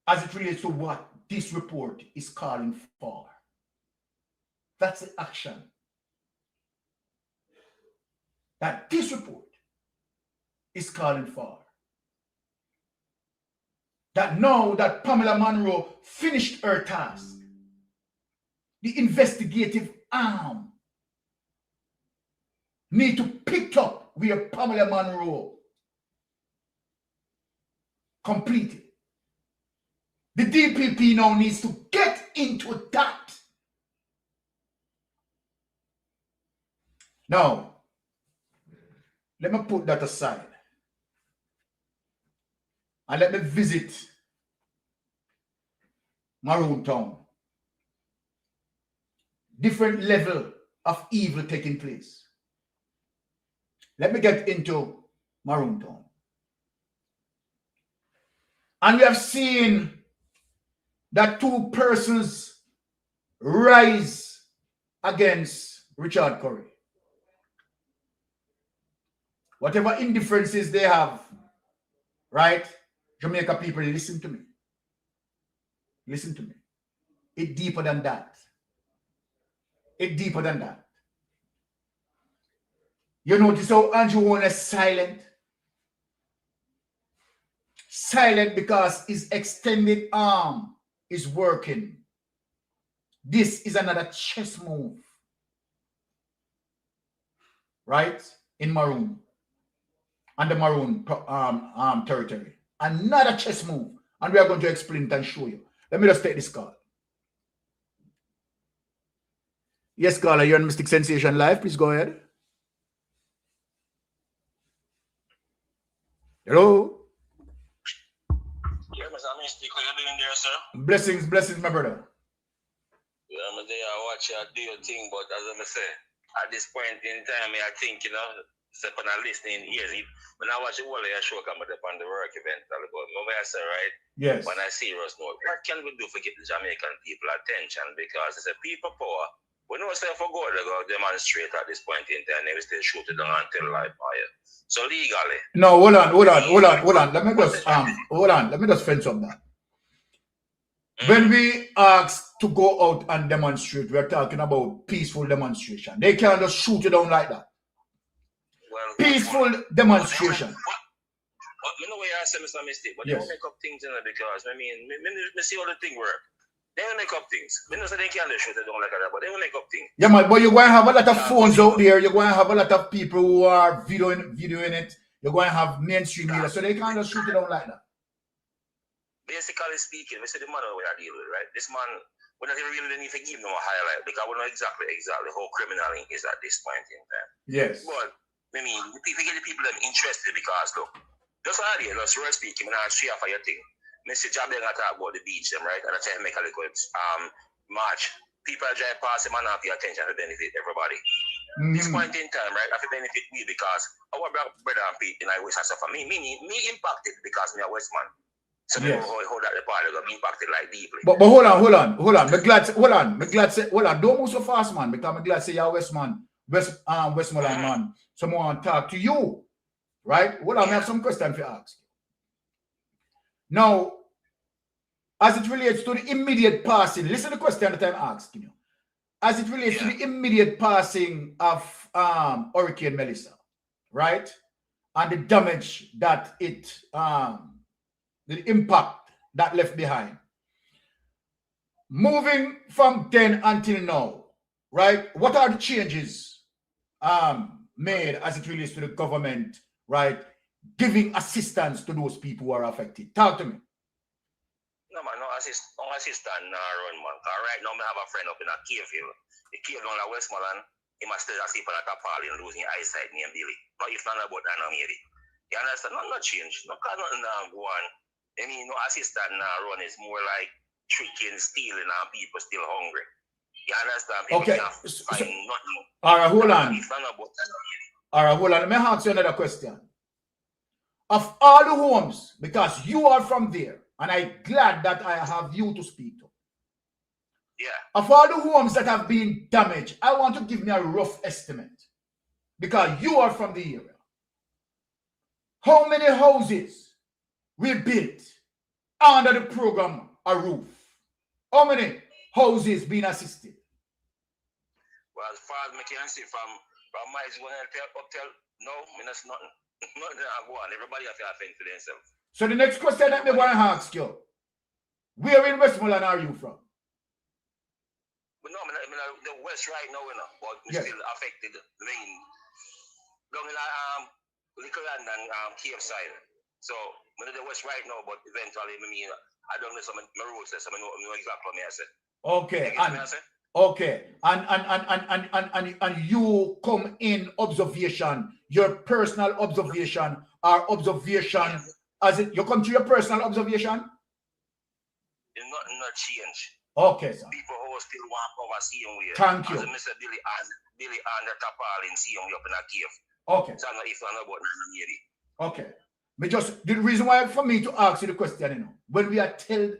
S2: as it relates to what this report is calling for. That's the action that this report is calling for. That now that Pamela Monroe finished her task, the investigative arm need to pick up where Pamela Monroe completed. The DPP now needs to get into that. Now, let me put that aside and let me visit Maroon Town. Different level of evil taking place. Let me get into Maroon Town. And we have seen that two persons rise against Richard Curry. Whatever indifferences they have, right? Jamaica people, listen to me. Listen to me. It's deeper than that. It's deeper than that. You notice how Andrew Warner is silent? Silent because his extended arm is working. This is another chess move. Right? In Maroon. And the Maroon territory. Another chess move. And we are going to explain it and show you. Let me just take this call. Yes, caller, you're on Mystic Sensation Live. Please go ahead. Hello?
S4: Yeah, Mr. Mystic, how you doing there, sir?
S2: Blessings, blessings, my brother.
S4: Yeah, I'm there, I watch you do your thing, but as I say, at this point in time, I think, step on a listening ears. When I watch the whole show come up on the work event, remember I said, right?
S2: Yes.
S4: When I see Ross note, what can we do for get the Jamaican people attention? Because it's a people power. We know say for God they go demonstrate at this point in time, they will still shoot it down until live fire. So legally.
S2: No, hold on. Let me just fence up that. When we ask to go out and demonstrate, we're talking about peaceful demonstration. They can't just shoot it down like that.
S4: Well,
S2: peaceful demonstration.
S4: But you know where I say Mr. Mystic, but
S2: yes.
S4: They don't make up things, because me see how the thing work. They will make up things. We know so they can't shoot it down like that, but they will make up things.
S2: Yeah, man, but you're going to have a lot of phones out there. You're going to have a lot of people who are videoing it. You're going to have mainstream media, so they can't just shoot it down like that.
S4: Basically speaking, we see the man we are dealing with, right? This man, we don't really need to give him a highlight because we know exactly how criminal he is at this point in time.
S2: Yes.
S4: But, people get the people them interested because, look, just earlier, just we're speaking, and I'll share for your thing. Mr. Jabeng talk about the beach, them, right? And I try to make a little march. People are drive past him and not pay attention to benefit everybody. This point in time, right, I have to benefit me because our brother and Pete in I West and stuff. Me impacted because me a Westman. So yes. Hold that the party got impacted like deeply.
S2: But hold on. Hold on. Don't move so fast, man. Because I'm glad say you're Westman. Westmoreland man. Someone want to talk to you. Right? Hold on, I have some questions to ask. Now, as it relates to the immediate passing, listen to the question that I'm asking you. As it relates to the immediate passing of Hurricane Melissa, right? And the damage that the impact that left behind. Moving from then until now, right? What are the changes made as it relates to the government, right? Giving assistance to those people who are affected? Talk to me.
S4: No man, no assistant run man. Cause right now I have a friend up in a cave here. The cave down at Westmoreland, he must still sleep on a tapal and losing eyesight named Billy. No, if not about that, no maybe. You understand? No change. No, cause nothing go on. I mean, no assistant run is more like tricking, stealing, and people still hungry. You understand? People
S2: Okay.
S4: can't find nothing.
S2: All right, hold on.
S4: If not about that, no maybe.
S2: All right, hold on. Let me ask you another question. Of all the homes, because you are from there, and I'm glad that I have you to speak to.
S4: Yeah.
S2: Of all the homes that have been damaged, I want to give me a rough estimate. Because you are from the area. How many houses were built under the program A Roof? How many houses being assisted?
S4: Well, as far as I can see from my hotel, no, I mean, that's nothing. Nothing I go on. Everybody has to fend for themselves.
S2: So the next question that I want to ask you, where in Westmoreland are you from?
S4: But no, I mean the West right now, you know, but
S2: yes.
S4: Still affected. I mean, down in Little Land and Cape side. So, I'm in the West right now, but eventually, I mean, I don't know some Maroon says, I know exactly what I say.
S2: Okay, and you come in observation, your personal observation, or observation, as it you come to your personal observation?
S4: Not change.
S2: Okay, sir.
S4: People who still walk over see him with.
S2: Thank you.
S4: As Mr. Billy and the tapal and see him up in a cave.
S2: Okay.
S4: So if I know about
S2: okay. But just the reason why for me to ask you the question, you know, when we are tell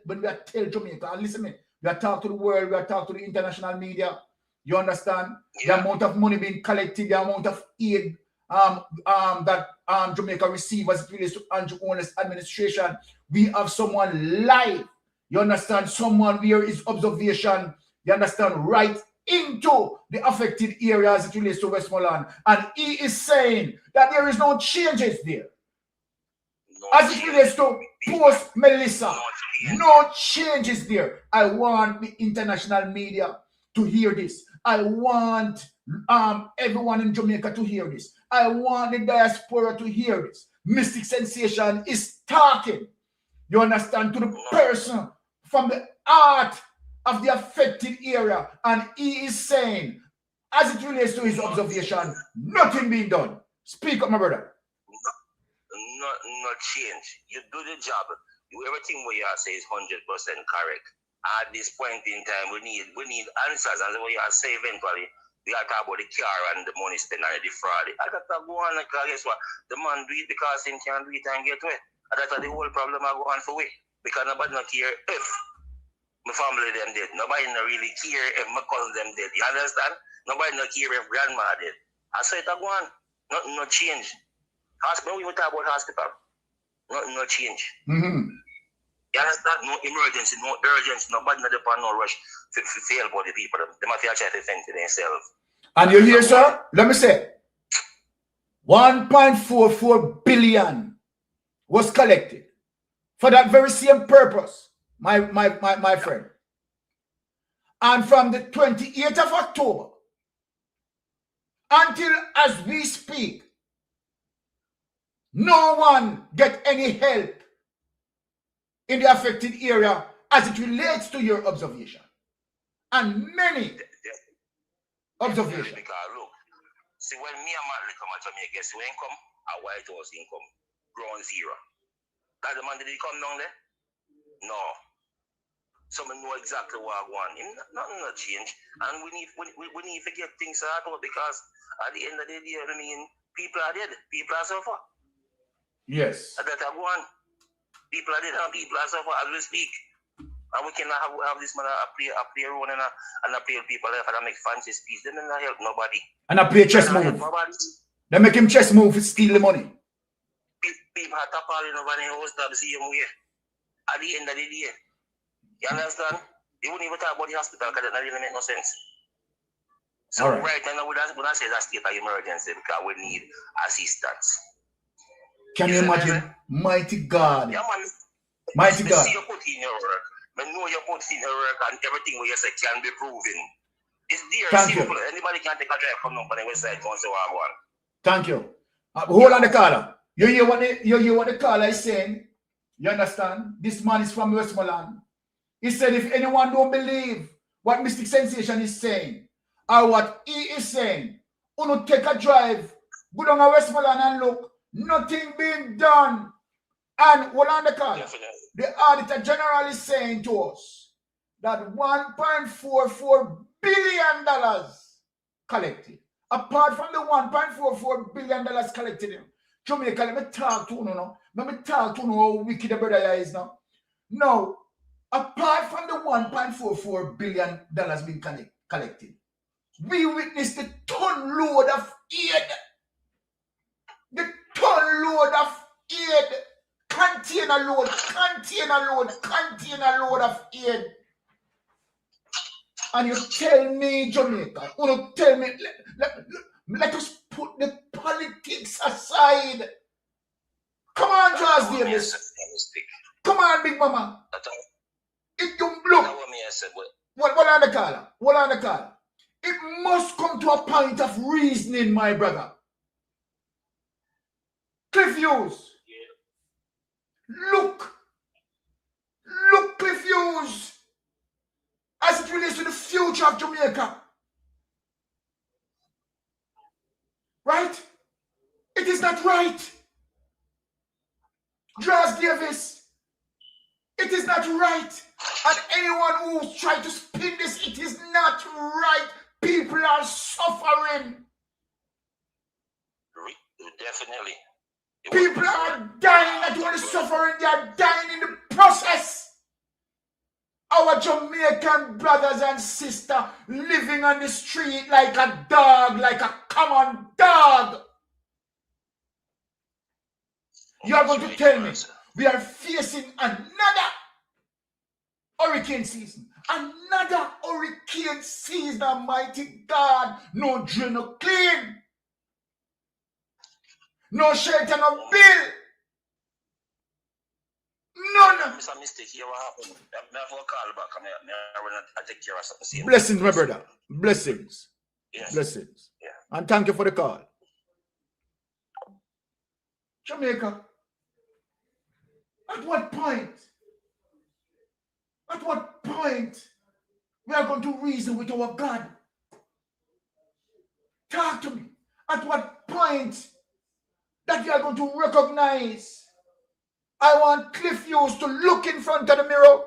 S2: Jamaica, and listen me, we are talking to the world, we are talking to the international media. You understand? Yeah. The amount of money being collected, the amount of aid that Jamaica receives as it relates to Andrew Holness administration. We have someone live. You understand? Someone where his observation, you understand, right into the affected area as it relates to Westmoreland. And he is saying that there is no changes there. As it relates to post Melissa, no changes there. I want the international media to hear this. I want everyone in Jamaica to hear this. I want the diaspora to hear this. Mystic Sensation is talking, you understand, to the person from the heart of the affected area, and he is saying, as it relates to his observation, nothing being done. Speak up, my brother.
S4: Not change. You do the job. Everything what you say is 100% correct. At this point in time, we need answers, and what you say eventually, we are talking about the car and the money spent on the fraud. I got to go on, because guess what? The man do it because he can't do it and get away. And that's the whole problem I go on for way. Because nobody not care if my family them dead. Nobody not really care if my cousin them dead. You understand? Nobody not care if grandma dead. I say it I go on. Nothing no change. Hospital, we talk about hospital. Nothing no change. You understand? No emergency, no urgency, nobody not depend no rush to fail about the people. They might try to defend themselves.
S2: And you hear, sir? Let me say 1.44 billion was collected for that very same purpose, my friend. And from the 28th of October until as we speak, no one get any help in the affected area as it relates to your observation. And many observations.
S4: Because look, see when me and Matt come at Jamaica, guess who income? A White House income. Ground zero. That the man did he come down there? No. Someone know exactly what I want. Nothing not change. And we need to get things out because at the end of the day, I mean, people are dead. People are suffering.
S2: Yes.
S4: That I go on. People are dead and people are suffering as we speak. And we cannot have this man play role and play people left and make fancy speech. They don't help nobody.
S2: And I play chess move. They make him chess move to steal the money.
S4: People have to call in over the house to see him here. At the end of the day. You understand? They wouldn't even talk about the hospital because that really make no sense. So right now, when I say that state of emergency because we need assistance.
S2: Can you imagine? Mighty God.
S4: Yeah, man.
S2: Mighty God.
S4: See you put in your work. I know you put in your work and everything what you say can be proven. It's there. Simple. Anybody can take a drive from the website and say what I want.
S2: Thank you. Hold on the caller. You hear what the caller is saying? You understand? This man is from Westmoreland. He said, if anyone don't believe what Mystic Sensation is saying, or what he is saying, uno take a drive, go down to Westmoreland and look, nothing being done. And what on the call? The Auditor General is saying to us that $1.44 billion collected. Apart from the $1.44 billion collected, Jamaica, let me talk to you now. Let me talk to you how wicked the brother is now. Now, apart from the $1.44 billion being collected, we witnessed the ton load of aid. The ton load of aid. Container load of aid. And you tell me, Jamaica, you tell me, let us put the politics aside. Come on, Charles Davis. Come on, Big Mama. It don't look. What on the call? What on the call? It must come to a point of reasoning, my brother. Cliff Hughes. Look, Cliff Hughes, as it relates to the future of Jamaica. Right? It is not right. Charles Davis, it is not right. And anyone who's trying to spin this, it is not right. People are suffering.
S4: Definitely.
S2: People are dying, not only suffering, they are dying in the process. Our Jamaican brothers and sisters living on the street like a dog, like a common dog. You are going to tell me we are facing another hurricane season. Another hurricane season, Almighty God. No drain, no clean. No shelter, no bill. None.
S4: It's a mistake here. What happened? I have a call back. I take care of something.
S2: Blessings, my brother. Blessings.
S4: Yes.
S2: Blessings.
S4: Yeah.
S2: And thank you for the call. Jamaica. At what point? At what point we are going to reason with our God? Talk to me. At what point that you are going to recognize? I want Cliff Hughes to look in front of the mirror.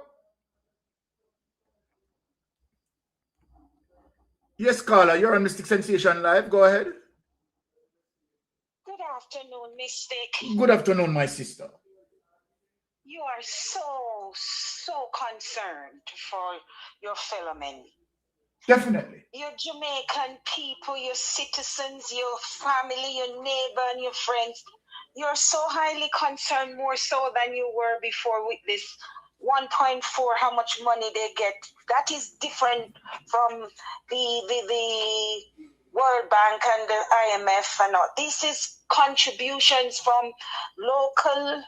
S2: Yes, Carla, you're on Mystic Sensation Live. Go ahead.
S5: Good afternoon, Mystic.
S2: Good afternoon, my sister.
S5: You are so concerned for your fellow men.
S2: Definitely.
S5: Your Jamaican people, your citizens, your family, your neighbor, and your friends. You're so highly concerned, more so than you were before, with this 1.4, how much money they get. That is different from the World Bank and the IMF and all. This is contributions from local,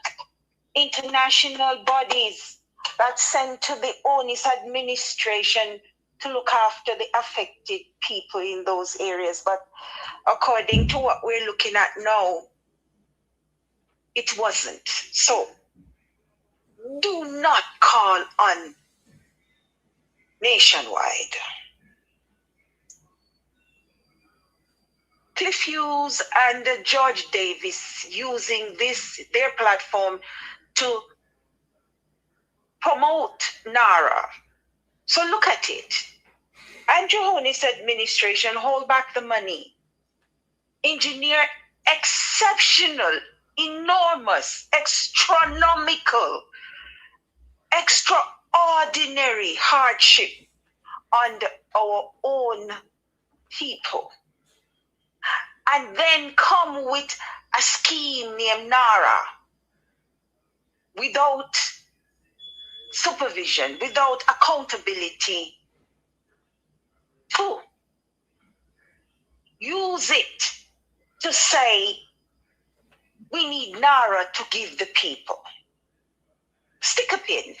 S5: international bodies that sent to the ONIS administration to look after the affected people in those areas. But according to what we're looking at now, it wasn't. So do not call on Nationwide. Cliff Hughes and George Davis using their platform to promote NARA. So look at it. Andrew Honey's administration hold back the money. Engineer exceptional, enormous, astronomical, extraordinary hardship on our own people. And then come with a scheme named NARA without supervision, without accountability, to use it to say we need NARA to give the people. Stick a pin.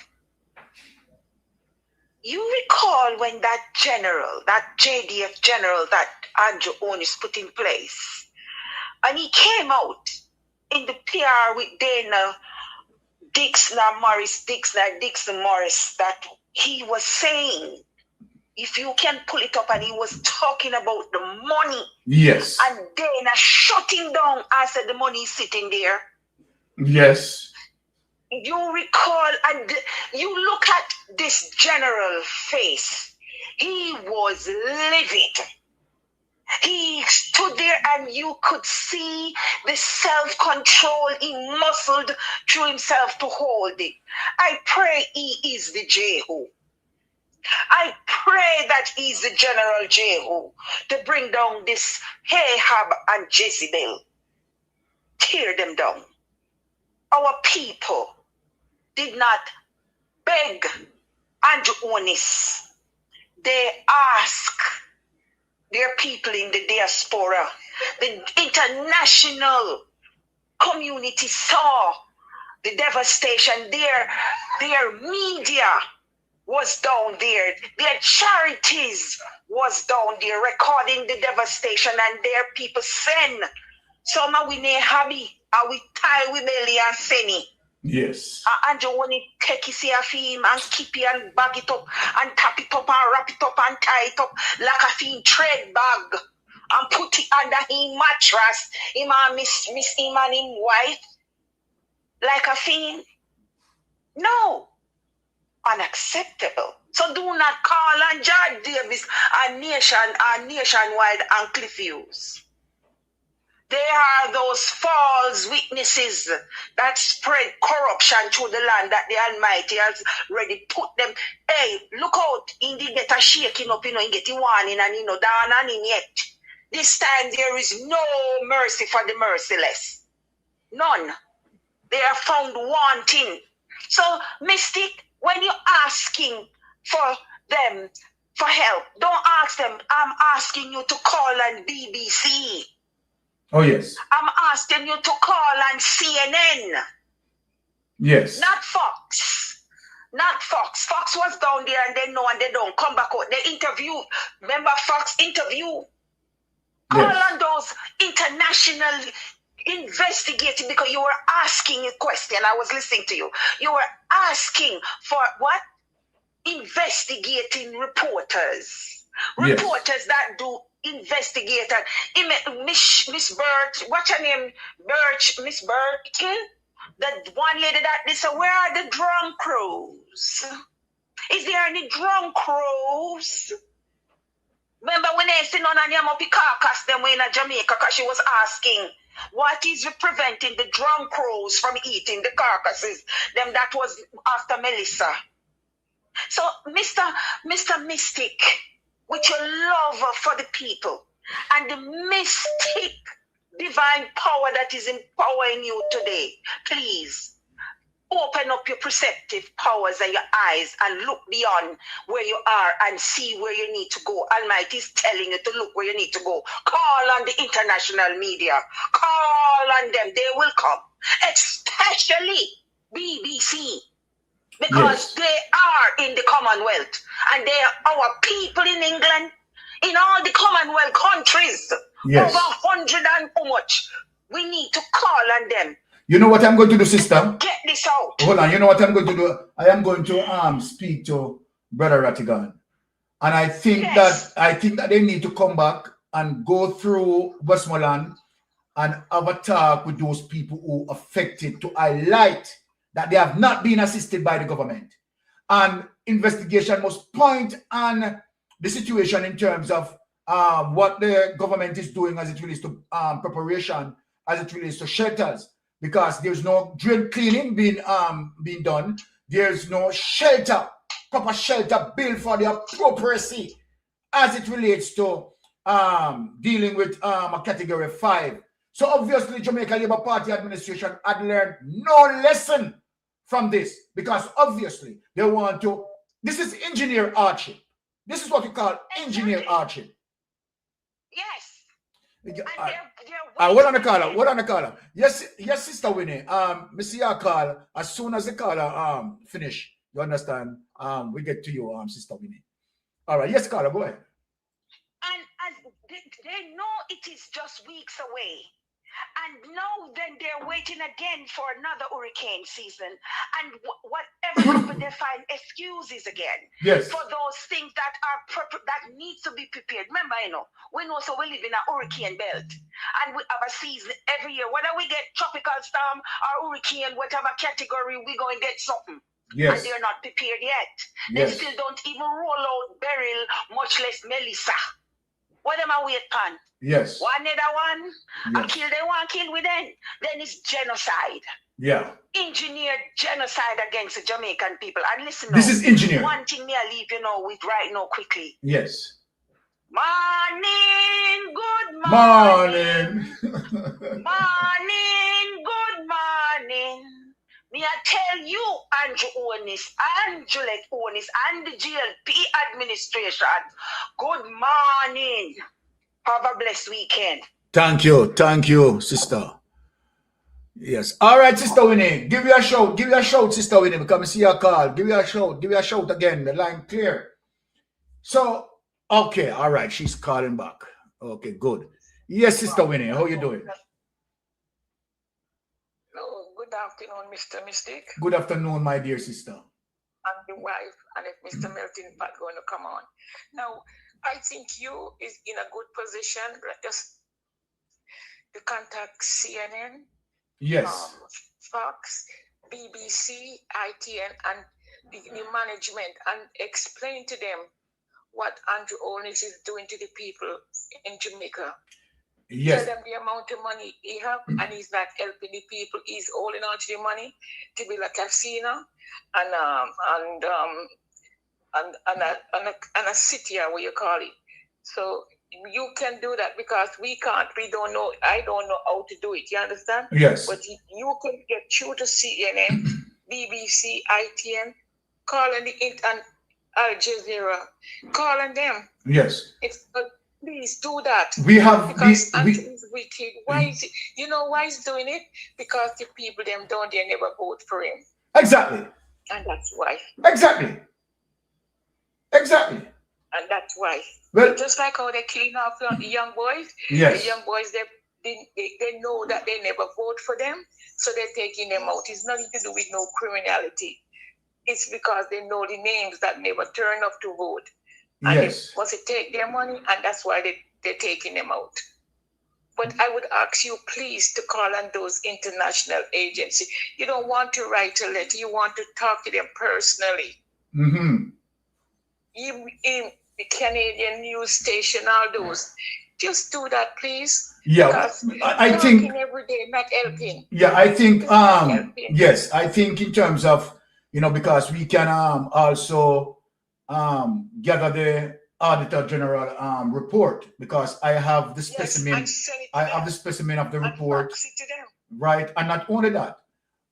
S5: You recall when that general, that JDF general that Andrew Onis put in place, and he came out in the PR with Dana Dixon Morris, that he was saying, if you can pull it up, and he was talking about the money.
S2: Yes.
S5: And then shutting down as the money is sitting there.
S2: Yes.
S5: You recall, and you look at this general face. He was livid. He stood there and you could see the self-control he muscled through himself to hold it. I pray he is the Jehu. I pray that he's the General Jehu to bring down this Ahab and Jezebel. Tear them down. Our people did not beg Andrew Onis. They asked their people in the diaspora. The international community saw the devastation. Their media was down there. Their charities was down there recording the devastation, and their people send. Some are we ne happy, are we tie we belly and send.
S2: Yes.
S5: And you want to take it a film and keep it and bag it up and tap it up and wrap it up and tie it up like a film trade bag and put it under his mattress. Him and miss him and his wife like a film. No. Unacceptable. So do not call on George Davis a nationwide and Cliffuse. They are those false witnesses that spread corruption through the land that the Almighty has already put them. Hey, look out, indeed get a shaking up, and get a warning, and down and in yet. This time there is no mercy for the merciless. None. They are found wanting. So, Mystic, when you're asking for them for help, don't ask them, I'm asking you to call on BBC.
S2: Oh, yes.
S5: I'm asking you to call on CNN.
S2: Yes.
S5: Not Fox. Not Fox. Fox was down there and they know and they don't come back out. They interview. Remember Fox interview? Call on those international investigating, because you were asking a question. I was listening to you. You were asking for what? Investigating reporters.
S2: Yes.
S5: Reporters that do investigate. And Miss Birch, what's her name? Miss Birch, the one lady that they said, where are the drunk crows? Is there any drunk crows? Remember when they said on Yamopi carcass them way in Jamaica, because she was asking, what is preventing the drunk crows from eating the carcasses? Them that was after Melissa. So, Mr. Mystic, with your love for the people and the mystic divine power that is empowering you today, please open up your perceptive powers and your eyes and look beyond where you are and see where you need to go. Almighty is telling you to look where you need to go. Call on the international media. Call on them. They will come. Especially BBC. Because they are in the Commonwealth. And they are our people in England. In all the Commonwealth countries.
S2: Yes.
S5: Over 100 and how much. We need to call on them.
S2: You know what I'm going to do, sister?
S5: Get this out.
S2: Hold on. You know what I'm going to do? I am going to speak to Brother Rattigan. And I think that they need to come back and go through Westmoreland and have a talk with those people who are affected to highlight that they have not been assisted by the government. And investigation must point on the situation in terms of what the government is doing as it relates to preparation, as it relates to shelters. Because there's no drain cleaning being done. There's no shelter, proper shelter built for the appropriacy as it relates to dealing with a category 5. So obviously Jamaica Labour Party administration had learned no lesson from this, because obviously they want to, this is engineer hardship. This is what we call engineer hardship.
S5: Yes.
S2: What on the caller? Yes, Sister Winnie. Me see your call. As soon as the caller finish, you understand? We get to you, Sister Winnie. All right, yes, caller, go ahead.
S5: And they know it is just weeks away. And now then they're waiting again for another hurricane season. And whatever people they find excuses again.
S2: Yes.
S5: For those things that are that needs to be prepared. Remember, we know so we live in a hurricane belt, and we have a season every year. Whether we get tropical storm or hurricane, whatever category, we go and get something.
S2: Yes.
S5: And they're not prepared yet.
S2: Yes.
S5: They still don't even roll out Beryl, much less Melissa. What am I wait on?
S2: Yes.
S5: One another one,
S2: Yes.
S5: I kill them, one kill with them. Then it's genocide.
S2: Yeah.
S5: Engineered genocide against the Jamaican people. And listen,
S2: This is engineered.
S5: One thing me I leave with right now quickly.
S2: Yes.
S5: Morning, good morning.
S2: Morning.
S5: Morning, good morning. Me I tell you, Andrew Onis, Angelique Onis, and the GLP administration, good morning. Have a blessed weekend.
S2: Thank you, sister. Yes. All right, Sister Winnie. Give you a shout, Sister Winnie, because I see your call. Give you a shout again. The line clear. So, okay, all right. She's calling back. Okay, good. Yes, Sister Winnie, how you doing?
S6: Hello, good afternoon, Mr. Mystic.
S2: Good afternoon, my dear sister.
S6: And the wife, and if Mr. Melton Pat going to come on. Now, I think you is in a good position just to contact CNN,
S2: Yes.
S6: Fox, BBC, ITN, and the management, and explain to them what Andrew Onis is doing to the people in Jamaica.
S2: Yes.
S6: Tell them the amount of money he have, and he's not helping the people. He's holding on to the money to build a casino and a city, what you call it. So you can do that because we don't know. I don't know how to do it. You understand?
S2: Yes.
S6: But you can get through to CNN, BBC, ITN, calling the and Al Jazeera, calling them.
S2: Yes.
S6: Please do that.
S2: We have
S6: because
S2: this.
S6: Is wicked. Why is it? You know why he's doing it? Because the people they never vote for him.
S2: Exactly.
S6: And that's why.
S2: Exactly.
S6: And that's why.
S2: Well,
S6: just like how they clean off the young boys.
S2: Yes.
S6: The young boys they know that they never vote for them, so they're taking them out. It's nothing to do with no criminality. It's because they know the names that never turn up to vote. And
S2: yes.
S6: They want to take their money, and that's why they're taking them out. But I would ask you, please, to call on those international agencies. You don't want to write a letter. You want to talk to them personally.
S2: Mm-hmm.
S6: In the Canadian news station, all those. Just do that, please.
S2: Yeah,
S6: because
S2: I think
S6: every day not helping.
S2: Yeah, I think yes, I think in terms of because we can also gather the Auditor General report, because I have the specimen.
S6: Yes,
S2: I have the specimen of the report,
S6: to them.
S2: right? And not only that,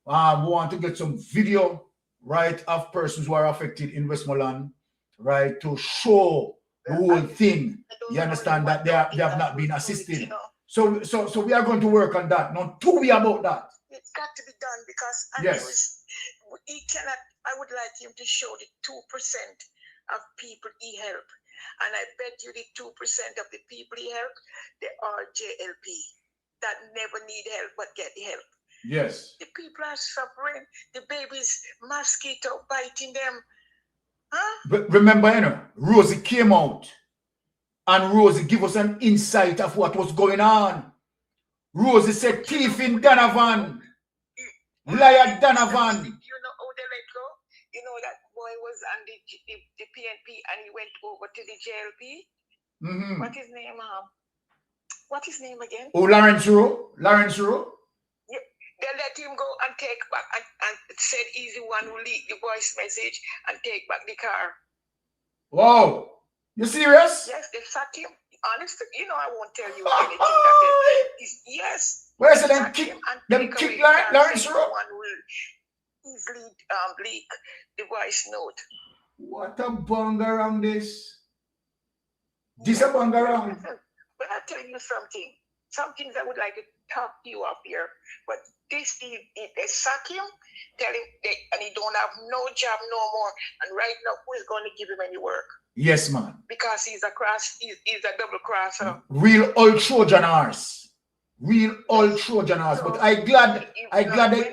S2: we want to get some video, right, of persons who are affected in Westmoreland, right, to show the whole thing. You understand that they have not been assisted. So we are going to work on that. Not to be about that.
S6: It's got to be done because
S2: yes.
S6: He cannot. I would like him to show the 2% of people he helped, and I bet you the 2% of the people he helped, they are JLP that never need help but get the help.
S2: Yes.
S6: The people are suffering. The babies, mosquito biting them. Huh?
S2: But remember, Rosie came out, and Rosie gave us an insight of what was going on. Rosie said, thief in Donovan. Liar Donovan.
S6: You know how they let go? You know that boy was on the PNP and he went over to the JLP?
S2: Mm-hmm.
S6: What is his name again?
S2: Oh, Lawrence Rowe.
S6: Yeah, they let him go and take back and said he's the one who leaked the voice message and take back the car.
S2: Wow. You serious?
S6: Yes, they sacked him. Honestly, I won't tell you anything that yes.
S2: Where's the them kick Lawrence Rowe?
S6: One will easily leak the voice note.
S2: What a bungarang this. This a bungarang.
S6: But I'll tell you something. Some things I would like to talk to you up here. But this, they sack him, tell him, and he don't have no job no more. And right now, who is going to give him any work?
S2: Yes, man.
S6: Because he's a double crosser.
S2: Real old Trojan horse. But I glad
S6: When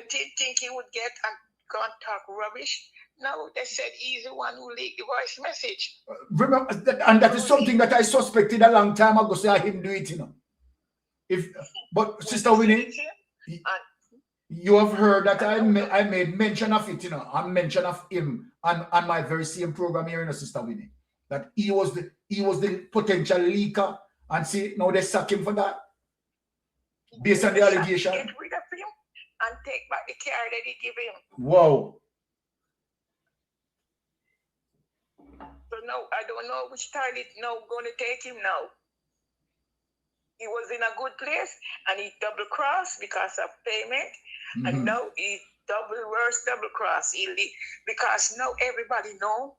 S6: he think he would get and go and talk rubbish, No, they said he's the one who leaked the voice message.
S2: Remember, and that is something that I suspected a long time ago. Say him do it, you know. But Sister Winnie, you have heard that I made mention of it, you know. I mention of him on my very same program here, you know, Sister Winnie, that he was the potential leaker, and see now they sack him for that based on the allegation.
S6: Get rid of him and take back the car that he gave him.
S2: Wow.
S6: So no, I don't know which target now going to take him now. He was in a good place and he double crossed because of payment, and now he double cross. Because now everybody know,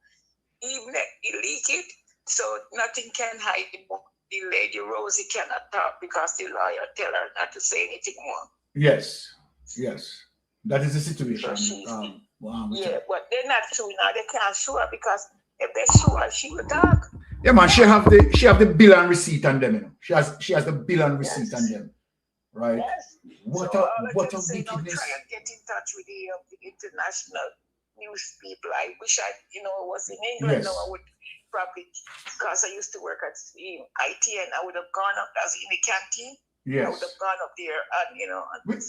S6: even if he leak it, so nothing can hide him. The lady Rosie cannot talk because the lawyer tell her not to say anything more.
S2: Yes, that is the situation.
S6: So yeah, but they're not suing now. They can't sue her because if they sue her, she will talk.
S2: Yeah, man, she have the bill and receipt on them, you know. She has the bill and receipt on them, right?
S6: Yes.
S2: What
S6: so
S2: a wickedness!
S6: Try and get in touch with the international news people. I wish I, was in England.
S2: Yes.
S6: Now I would probably, because I used to work at ITN, I would have gone up as in the canteen.
S2: Yes.
S6: I would have gone up there and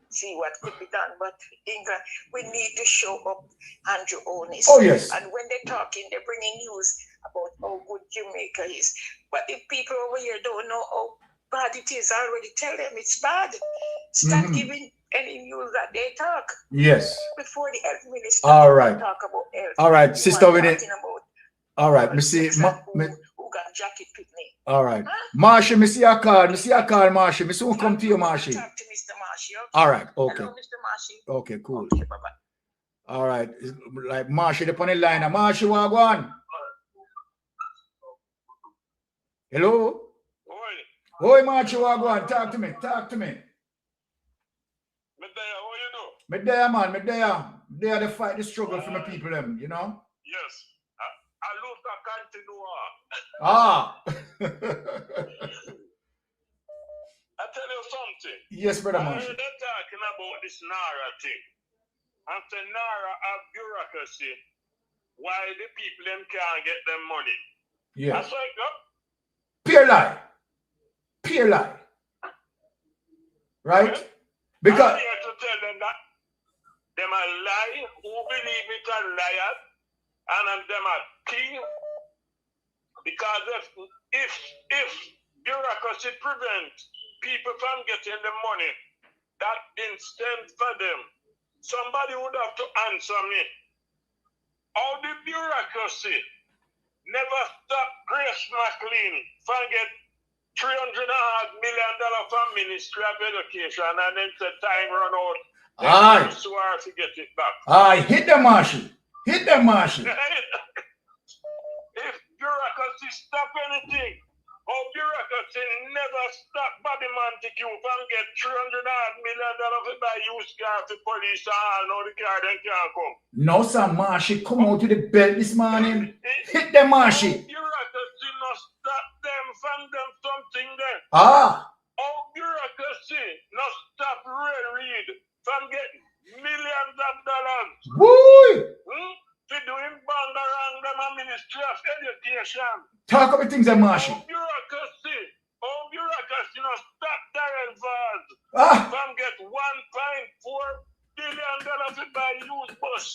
S6: see what could be done. But England, we need to show up Andrew Onis.
S2: Oh yes.
S6: And when they're talking, they're bringing news about how good Jamaica is. But if people over here don't know how bad it is, I already tell them it's bad. Start giving any news that they talk.
S2: Yes.
S6: Before the health minister talk about health.
S2: All right, Sister Winnie.
S6: All
S2: right, me see.
S6: Who got jacket picnic?
S2: All right, Marsha, me see a call, Marsha. Me soon come to you, Marsha.
S6: Talk to Mr. Marsha. Okay?
S2: All right, okay.
S6: Hello, Mr. Marsha.
S2: Okay, cool.
S6: Okay, bye-bye.
S2: All right, like Marsha, the on the line. Marsha, what go on? Hello. Oi, Marsha, what go on? Talk to me. Me there, man. Me there to fight the struggle for my people, them. You know.
S7: Yes. I lose the continua. I tell you something.
S2: Yes, brother
S7: I
S2: Marshall.
S7: heard them talking about this Nara thing. And say Nara have bureaucracy. Why the people them can't get them money?
S2: Yeah.
S7: That's like
S2: Pure lie. Right?
S7: Yeah.
S2: Because
S7: I'm here to tell them that them a lie, who believe it are liars, and them a thief. Because if bureaucracy prevent people from getting the money, that instant for them. Somebody would have to answer me. How the bureaucracy never stop Grace McLean from get $300 million from Ministry of Education, and then the time run out.
S2: Aye.
S7: So hard to get it back.
S2: Aye, hit them, Marshall.
S7: If bureaucracy stop anything, how bureaucracy never stop Bobby Montague from get $300 million to buy used car to police and all. Now the car then can't come.
S2: No, sir, Marshall, come out to the belt this morning. Hit them, Marshall.
S7: Bureaucracy not stop them from them something there.
S2: Ah.
S7: How bureaucracy not stop Ray Reid from getting millions of dollars.
S2: Woo!
S7: To do him bang around them a Ministry of Education.
S2: Talk about things, Marshall.
S7: How bureaucracy not stop Darren Vaz from get $1.4 billion to buy used bus.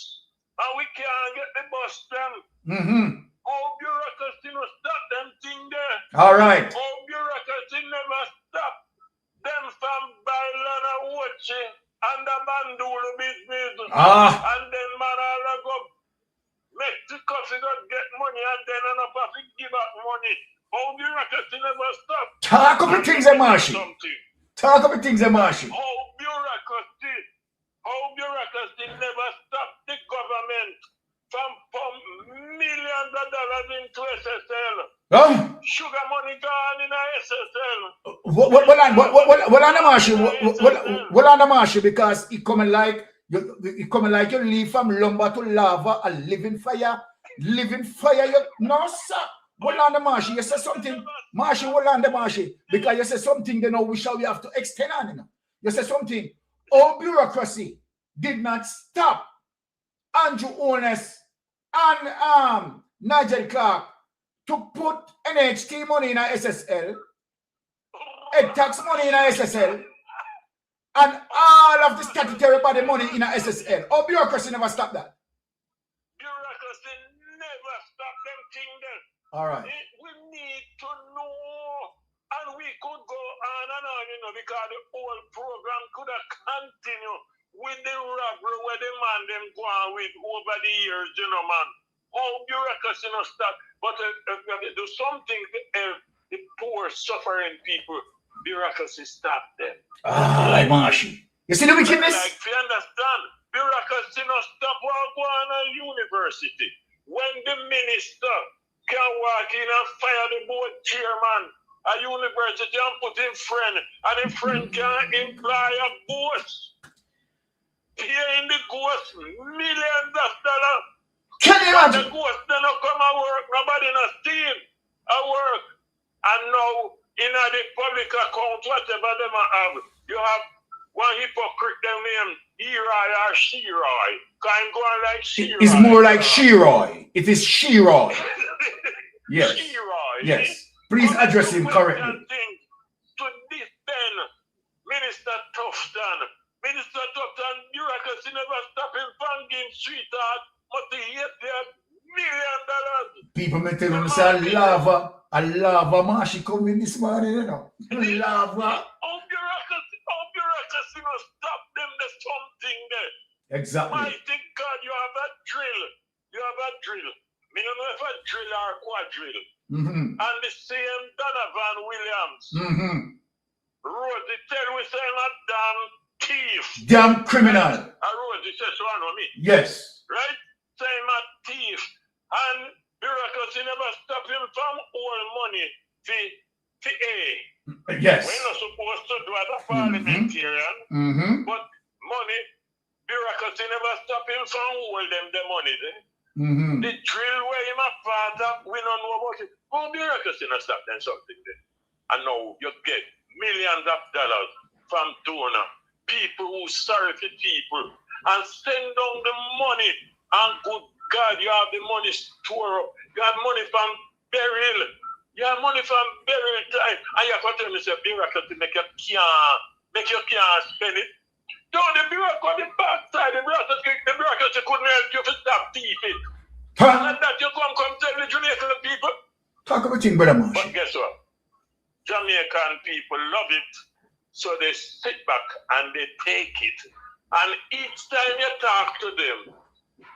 S7: And we can't get the bus them. How bureaucracy not stop them thing there.
S2: All right.
S7: How bureaucracy never stop them from buying land of watching and the Bandulu business. And then man all go make the coffee got get money and then enough of it give out money. How bureaucracy never stop.
S2: Talk about things, Marshall. Talk about things, Marshall.
S7: How bureaucracy never stop the government from pump millions of dollars into SSL. Sugar money gone in a SSL.
S2: What on the Marshall? What on the Marshall? Because it coming like you leave from lumber to lava, a living fire. No, sir. What on the Marshall? You say something, Marshall. What on the Marshall? Because you say something, then we have to extend on. You say something. All bureaucracy did not stop Andrew Ones and Nigel Clark to put NHT money in a SSL, tax money in a SSL, and all of the statutory body money in a SSL. Or bureaucracy never stop that?
S7: Bureaucracy never stop them thing there.
S2: All right.
S7: We need to know, and we could go on and on, you know, because the whole program could have continued with the robbery where the man them go on with over the years, you know, man. Oh, bureaucracy no stop. But if we do something to help the poor suffering people, bureaucracy stop them.
S2: Ah, Marshy. You see the wickedness?
S7: Like, if you understand, bureaucracy no stop while going on a university. When the minister can walk in and fire the board chairman at university and put him friend, and the friend can employ a boss. Paying the ghost millions of dollars.
S2: Can you imagine?
S7: The ghost they not come and work, nobody not steal at work. And now, in the public account, whatever them have, you have one hypocrite them named Eroy or Sheroy. Can go on like Sheroy.
S2: It's more like Sheroy. It is Sheroy. Yes.
S7: Sheroy.
S2: Yes. Please address him correctly.
S7: To this then, Minister Tufton, bureaucracy never stop him from giving sweetheart, but he hate their $1 million.
S2: People may tell him, say, a lava Marshy coming this morning, you know. Lava.
S7: Oh, bureaucracy must stop them. There's something there.
S2: Exactly.
S7: Mighty God, you have a drill. Me don't know if a drill or a quadrill. And the same Donovan Williams. Rosie tell we say I'm a damn thief.
S2: Damn criminal.
S7: Rosie says so, I know me.
S2: Yes.
S7: Right? Say I'm a thief. And bureaucracy never stop him from all money for A.
S2: Yes.
S7: We're not supposed to do as a parliamentarian, but money, bureaucracy never stop him from hold them the money. The drill where him a part of, we don't know about it. But bureaucracy not stop them something there. And now you get millions of dollars from donor, people who serve the people, and send down the money. And good God, you have the money stored up. You have money from burial. You have money from burial time. And you have to tell me, say, bureaucracy make you can't spend it. Don't the bureaucracy, the backside, the bureaucracy couldn't help you to stop thieving. And that you come tell the Jamaican people.
S2: Talk about it, brother Marshy.
S7: But guess what? Jamaican people love it. So they sit back and they take it. And each time you talk to them,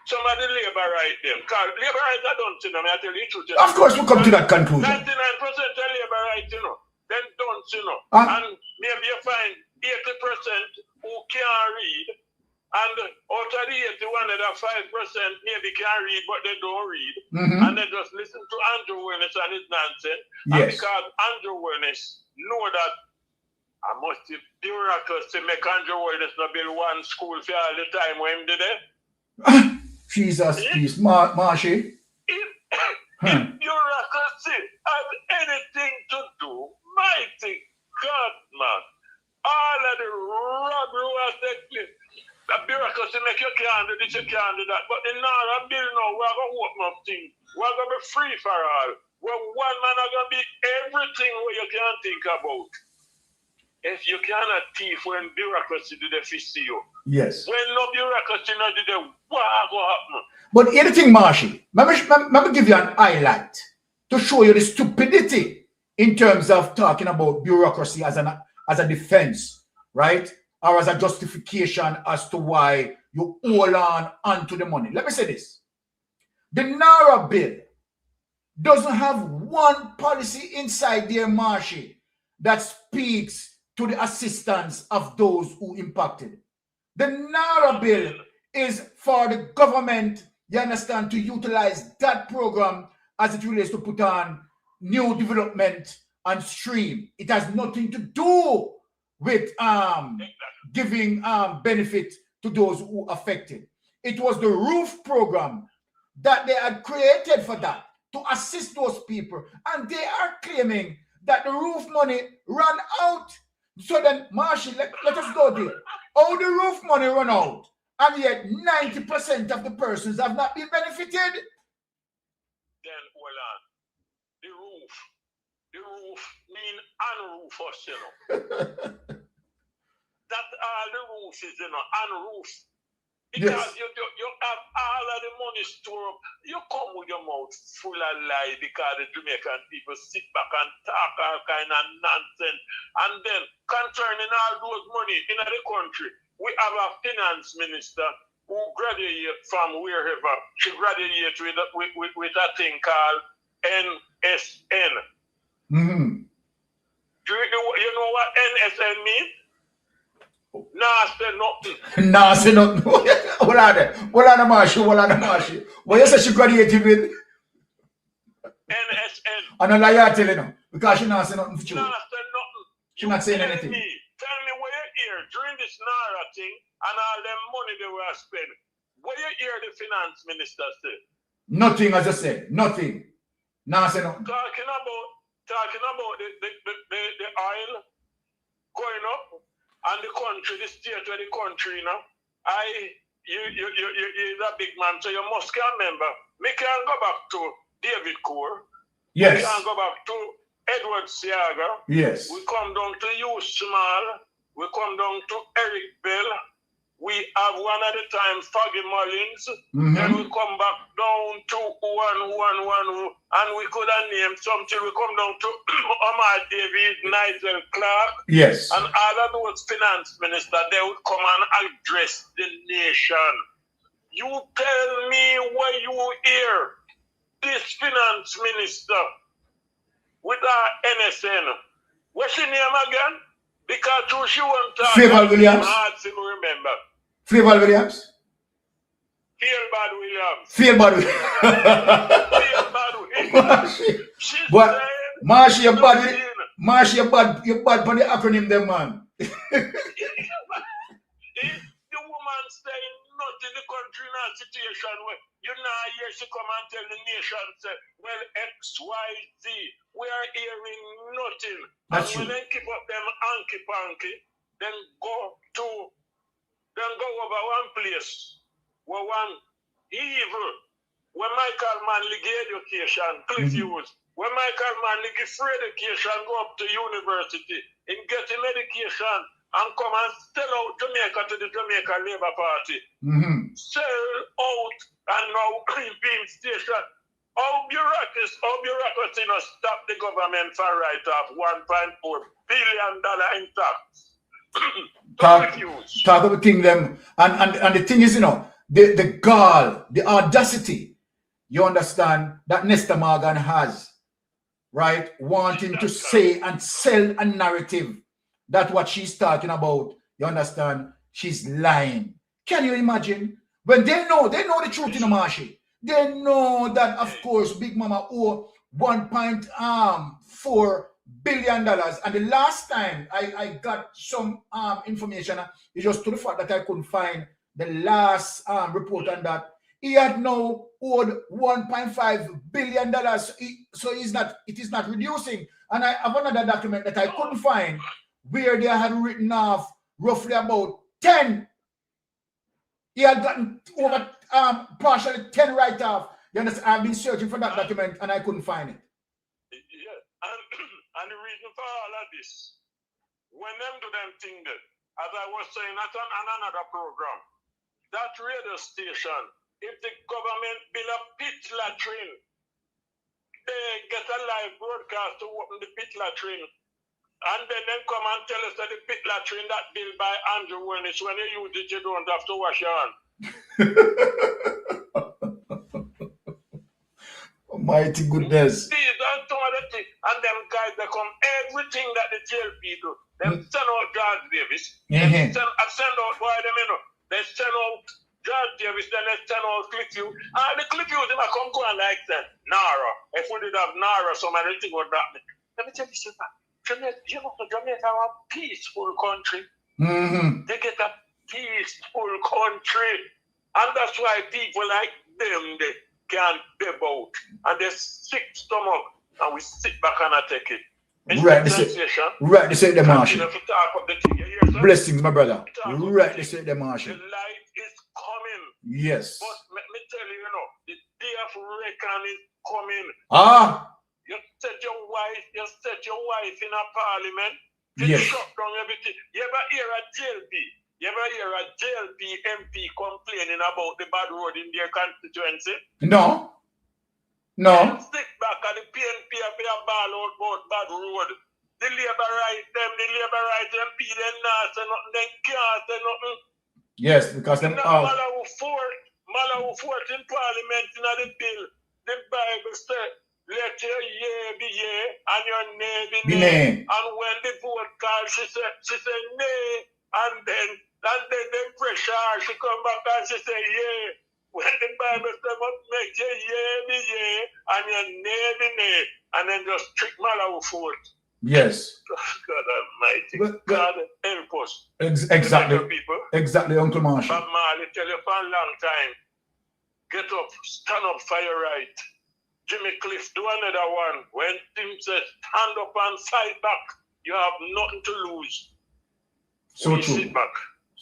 S7: some of the labor right them. Because labor rights are done to them, I tell you the truth.
S2: Of course, we'll come to that conclusion.
S7: 99% of labor rights, you know, then don't, you know. And maybe you find 80% who can't read, and out of the 81, the 5% maybe can read, but they don't read. And they just listen to Andrew Willis and his nonsense.
S2: Yes.
S7: And because Andrew Willis know that I must be bureaucracy make Andrew Willis not build one school for all the time when him did it.
S2: Jesus, please, Marshy.
S7: If bureaucracy has anything to do, mighty God, man, all of the robbery was taking place. The bureaucracy make you can't do this, you can't do that. But the Nara bill now, we're going to open up things. We're going to be free for all. Where one man is going to be everything where you can think about. If you cannot thief when bureaucracy did the you.
S2: Yes.
S7: When no bureaucracy not did the what will happen?
S2: But anything, Marshy, let me give you an highlight to show you the stupidity in terms of talking about bureaucracy as a defense, right? Or as a justification as to why you hold on to the money. Let me say this. The Nara bill doesn't have one policy inside there, Marshy, that speaks to the assistance of those who impacted. The Nara bill is for the government, you understand, to utilize that program as it relates to put on new development and stream. It has nothing to do with giving benefit to those who affected. It was the roof program that they had created for that, to assist those people. And they are claiming that the roof money ran out. So then, Marshy, let us go there. How the roof money run out? and yet 90% of the persons have not been benefited.
S7: Then hold on. The roof mean unroofers, you know. That all the roofs is, you know, unroofs. Because
S2: Yes.
S7: you have all of the money stored up. You come with your mouth full of lies because the Jamaican people sit back and talk all kind of nonsense. And then concerning all those money in the country, we have a finance minister who graduated from wherever. She graduated with a thing called NSN.
S2: Mm-hmm.
S7: You know what NSN means? Nah, say nothing.
S2: Nah, say nothing. Hold on there. Hold on the Marshy. What you say she graduated with?
S7: NSN.
S2: And a liar telling them. Because she not say nothing for you.
S7: Nah, say nothing.
S2: She not saying anything.
S7: Tell me what you hear during this Nara thing and all them money they were spent. What you hear the finance minister say?
S2: Nothing, as I said. Nothing. Nah, say nothing.
S7: Talking about the oil going up and the country, the state of the country, you know. You're a big man, so you must remember. Me can go back to David Core.
S2: Yes.
S7: We can go back to Edward Seaga.
S2: Yes.
S7: We come down to you Small. We come down to Eric Bell. We have one at a time, Foggy Mullins.
S2: Mm-hmm.
S7: Then we come back down to one, and we could have named something. We come down to Omar David, Nigel Clark.
S2: Yes.
S7: And all of those finance ministers, they would come and address the nation. You tell me what you hear. This finance minister with our NSN. What's her name again? Because she won't talk.
S2: Favour Williams.
S7: Hard to remember.
S2: Favour Williams.
S7: Fearbad Williams.
S2: Favour Williams.
S7: Fearbad Williams. She's
S2: But
S7: saying,
S2: Marshy, you're bad. Marshy, you're bad for the acronym them, man.
S7: the woman saying nothing the country in a situation where you now hear she come and tell the nation, say, well, X, Y, Z, we are hearing nothing.
S2: That's
S7: and when
S2: true.
S7: they keep up them hanky-panky, then go over one place where one evil, where Michael Manley get education, Cliff Hughes, where Michael Manley get free education, go up to university and get him education and come and sell out Jamaica to the Jamaica Labour Party.
S2: Mm-hmm.
S7: Sell out and now Green Beam Station. How bureaucracy not stop the government from write off $1.4 billion in tax.
S2: Talk about thing them and the thing is, you know, the gall, the audacity, you understand, that Nesta Morgan has, right? Wanting to say and sell a narrative that what she's talking about, you understand, she's lying. Can you imagine? When they know the truth in the Marshy. They know that, of course, Big Mama owe $1.4 billion. And the last time I got some information, it's just to the fact that I couldn't find the last report on that. He had now owed $1.5 billion. So it is not reducing. And I have another document that I couldn't find where they had written off roughly about 10. He had gotten over partially 10 write-off. You understand? I've been searching for that document and I couldn't find it.
S7: Yeah, and the reason for all of this, when them do them thing there, as I was saying on another program, that radio station, if the government build a pit latrine, they get a live broadcast to open the pit latrine. And then come and tell us that the pit latrine that built by Andrew Wernish, when you use it, you don't have to wash your hands.
S2: Almighty goodness.
S7: These are some of the things. And them guys, they come, everything that the JLP do, them send out George Davis.
S2: Mm-hmm.
S7: Send out, why them, you know, they send out George Davis, then they send out Cliff Hughes. And the Cliff Hughes, they might come go and like that. Nara. If we did have Nara, some of the things would happen. Let me tell you something. Jamaica are a peaceful country.
S2: Mm-hmm.
S7: They get a peaceful country. And that's why people like them, they can't beb out. And they sick stomach. And we sit back and I take it.
S2: Right, they say the Marshall. Blessings, my brother. Right, they say the Marshall.
S7: The light is
S2: Yes.
S7: But let me tell you, the day of reckoning is coming. You set your wife in a parliament.
S2: Yes.
S7: Shut down everything. You ever hear a JLP? You ever hear a JLP MP complaining about the bad road in their constituency?
S2: No.
S7: Stick back at the PNP up here ball out about bad road. The Labour right MP, then not say nothing, then can't say nothing.
S2: Yes, because them
S7: Malawi fought in parliament in the bill. The Bible said, let your yea be yea and your nay be nay. And when the vote called, she said nay, and then they pressure her, she come back and she said yea. When the Bible said, make your yea be yea and your nay be nay, and then just trick Malawi vote.
S2: Yes.
S7: God Almighty. God help us.
S2: Exactly.
S7: People.
S2: Exactly, Uncle Marshall.
S7: But Marley tell you for a long time, get up, stand up for your right. Jimmy Cliff, do another one. When Tim says, stand up and fight back, you have nothing to lose.
S2: So true.
S7: Sit back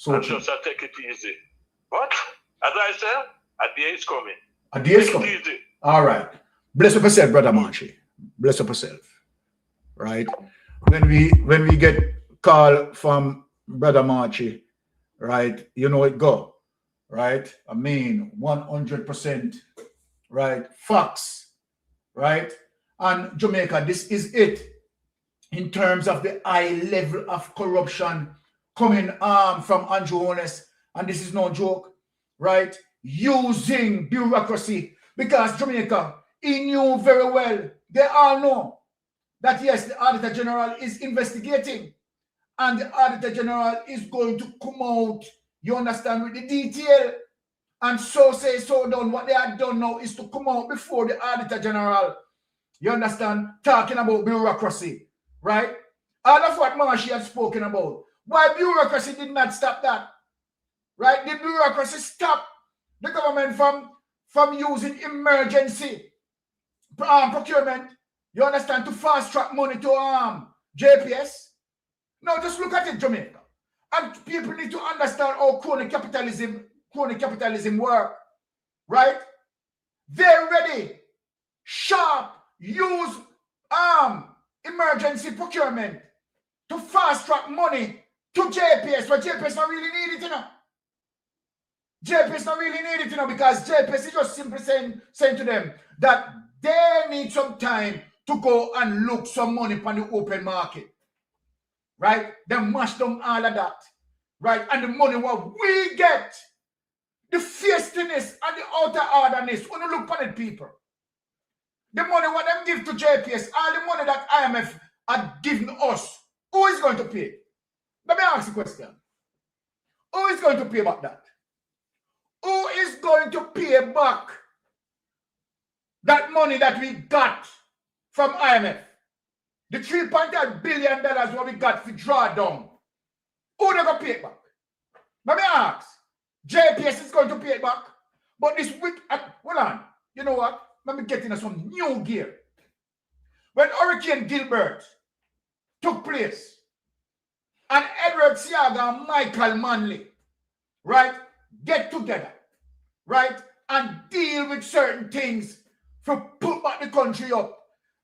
S7: and just take it easy. But, as I said, a day is coming.
S2: A day is coming.
S7: Easy.
S2: All right. Bless up yourself, Brother Marchie. Bless up yourself. Right? When we get call from Brother Marchie, right? You know it go. Right? I mean, 100%. Right? Facts. Right? And Jamaica, this is it in terms of the high level of corruption coming from Andrew Honest. And this is no joke. Right? Using bureaucracy. Because Jamaica, he knew very well, they all know that yes, the Auditor General is investigating and the Auditor General is going to come out, you understand, with the detail. And so say, so done. What they have done now is to come out before the Auditor General, you understand, talking about bureaucracy, right? All of what Marshy had spoken about. Why bureaucracy did not stop that, right? The bureaucracy stopped the government from using emergency procurement, you understand, to fast track money to JPS. Now just look at it, Jamaica. And people need to understand how crony capitalism work, right? They're ready, sharp, use emergency procurement to fast track money to JPS, but JPS not really need it, you know. JPS not really need it, you know, because JPS is just simply saying to them that they need some time to go and look some money on the open market. Right? They mash down all of that. Right? And the money what we get, the fierceness and the outer orderness, when you look on it, people. The money what them give to JPS, all the money that IMF are giving us, who is going to pay? Let me ask you a question. Who is going to pay back that? Who is going to pay back that money that we got from IMF? The $3.8 billion what we got for drawdown. Who they going to pay it back? Let me ask. JPS is going to pay it back. But this week, hold on. You know what? Let me get into some new gear. When Hurricane Gilbert took place, and Edward Seaga and Michael Manley, right, get together, right, and deal with certain things to put back the country up.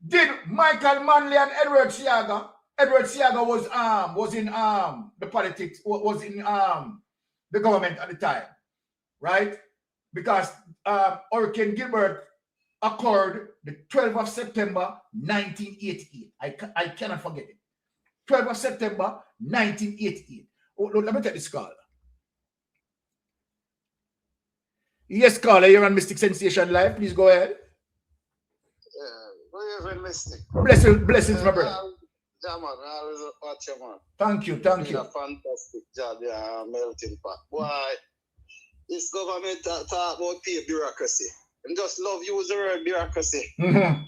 S2: Did Michael Manley and Edward Seaga was in the politics, was in the government at the time, right? Because Hurricane Gilbert occurred the 12th of September 1988. I cannot forget it. 12th of September 1988. Oh, let me take this call. Yes, caller, you're on Mystic Sensation Live. Please go ahead.
S8: Good evening, Mystic.
S2: Blessings, my brother.
S8: Yeah, man, I always watch you, man.
S2: Thank you.
S8: A fantastic job, yeah, melting pot. Why? This government talk about pay bureaucracy. And just love use the word bureaucracy.
S2: Mm-hmm.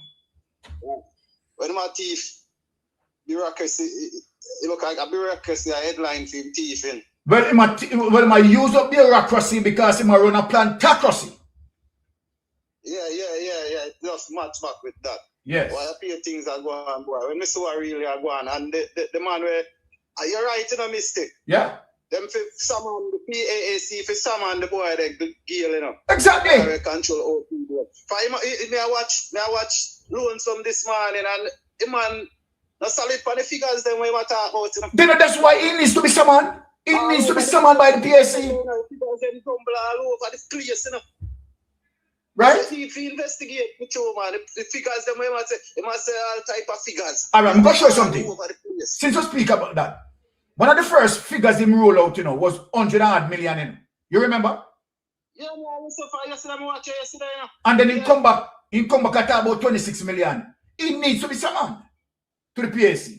S8: When my thief, bureaucracy, it look like a bureaucracy, a headline for him thieving.
S2: Well, my use of bureaucracy because he run a plantocracy.
S8: Yeah. It just match back with that.
S2: Yes.
S8: Why appear things are going on, boy. When we saw really are going, and the man where, are you right in a mistake?
S2: Yeah.
S8: Them for summon the PAAC for summon the boy the Gale, you know.
S2: Exactly.
S8: Control all people. I watch Lonesome this morning and the man no solid for the figures then we talk about, you know.
S2: Then that's why he needs to be summoned. He needs to be summoned by the PAC. Right?
S8: So if you investigate with you, man, the figures them we must say all type of figures.
S2: Alright, I'm gonna show you something. Since you speak about that, one of the first figures him roll out, you know, was 100 million in. You remember?
S8: Yeah, man, so far yesterday, I watched yesterday.
S2: And then he come back at about 26 million. He needs to be summoned to the PAC.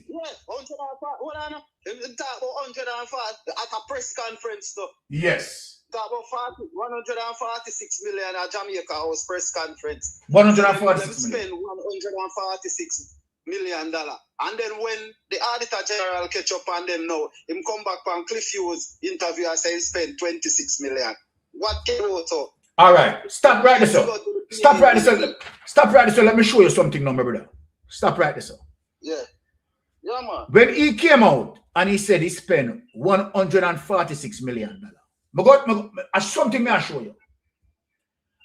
S8: Yeah, 140. What I know? Talk about 140 at a press conference, though.
S2: Yes.
S8: Talk about 146 million at Jamaica House press conference.
S2: 146
S8: million. Spend $146 million. And then when the auditor general catch up on them now, him come back from Cliff Hughes interview and say he spent 26 million. What came out of?
S2: All right, stop right this up. Stop right this up. Stop right this up. Let me show you something now, my brother. Stop right this up.
S8: Yeah. Yeah, man.
S2: When he came out and he said he spent $146 million. Something I show you.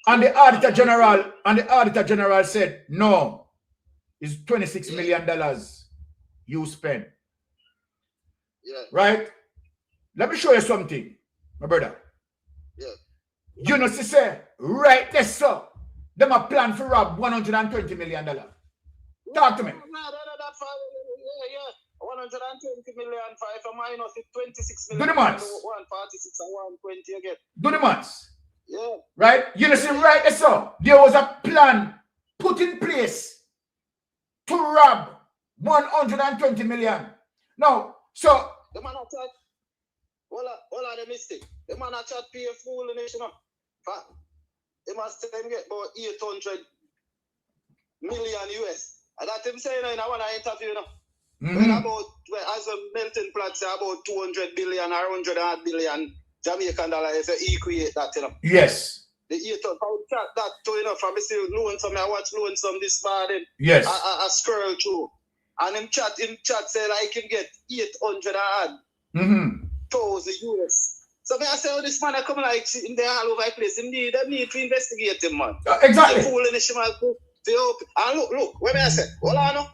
S2: And the auditor general said, no, it's $26 million you spend.
S8: Yeah.
S2: Right? Let me show you something, my brother.
S8: Yeah.
S2: You know, say, right there, sir. Them a plan for rob $120 million. Talk to me.
S8: Yeah. 120 million for minus 26 million.
S2: Do the maths.
S8: 146 and 120 again.
S2: Do the maths.
S8: Yeah.
S2: Right? You know, see, right there, sir. There was a plan put in place to rob 120 million. Now, so
S8: the man at chat, all are the mistake. The man at chat pay a fool in nation. He must get about 800 million US. And that him saying in one interview now. When about as a melting pot say about 200 billion or 100 billion Jamaican dollars equate that, you know.
S2: Yes.
S8: The 800 that to, you know, from me see Lonesome, I watch Lonesome this morning.
S2: Yes.
S8: I scroll through. And him chat say like him get 800 thousand US. So I say, oh, this man I come like in there all over the place. They need to investigate him, man.
S2: Exactly.
S8: And look, when I say, hold on.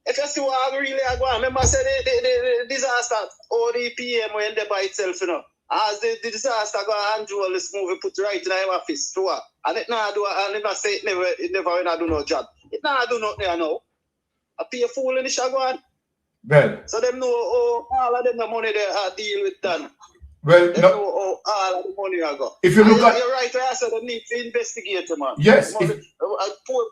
S8: If you see what I really are going, remember I said the disaster or the PM when they by itself, you know. As the disaster go and do all this movie put right in the office to what? And it now do and it not say it never when I do no job. It now do nothing there now. I pay a fool in the shagwan.
S2: Well.
S8: So them know all of them the money they deal with done.
S2: Well,
S8: they know all of the money I got.
S2: If you look at
S8: you're right, I said they need to investigate, man.
S2: Yes.
S8: Poor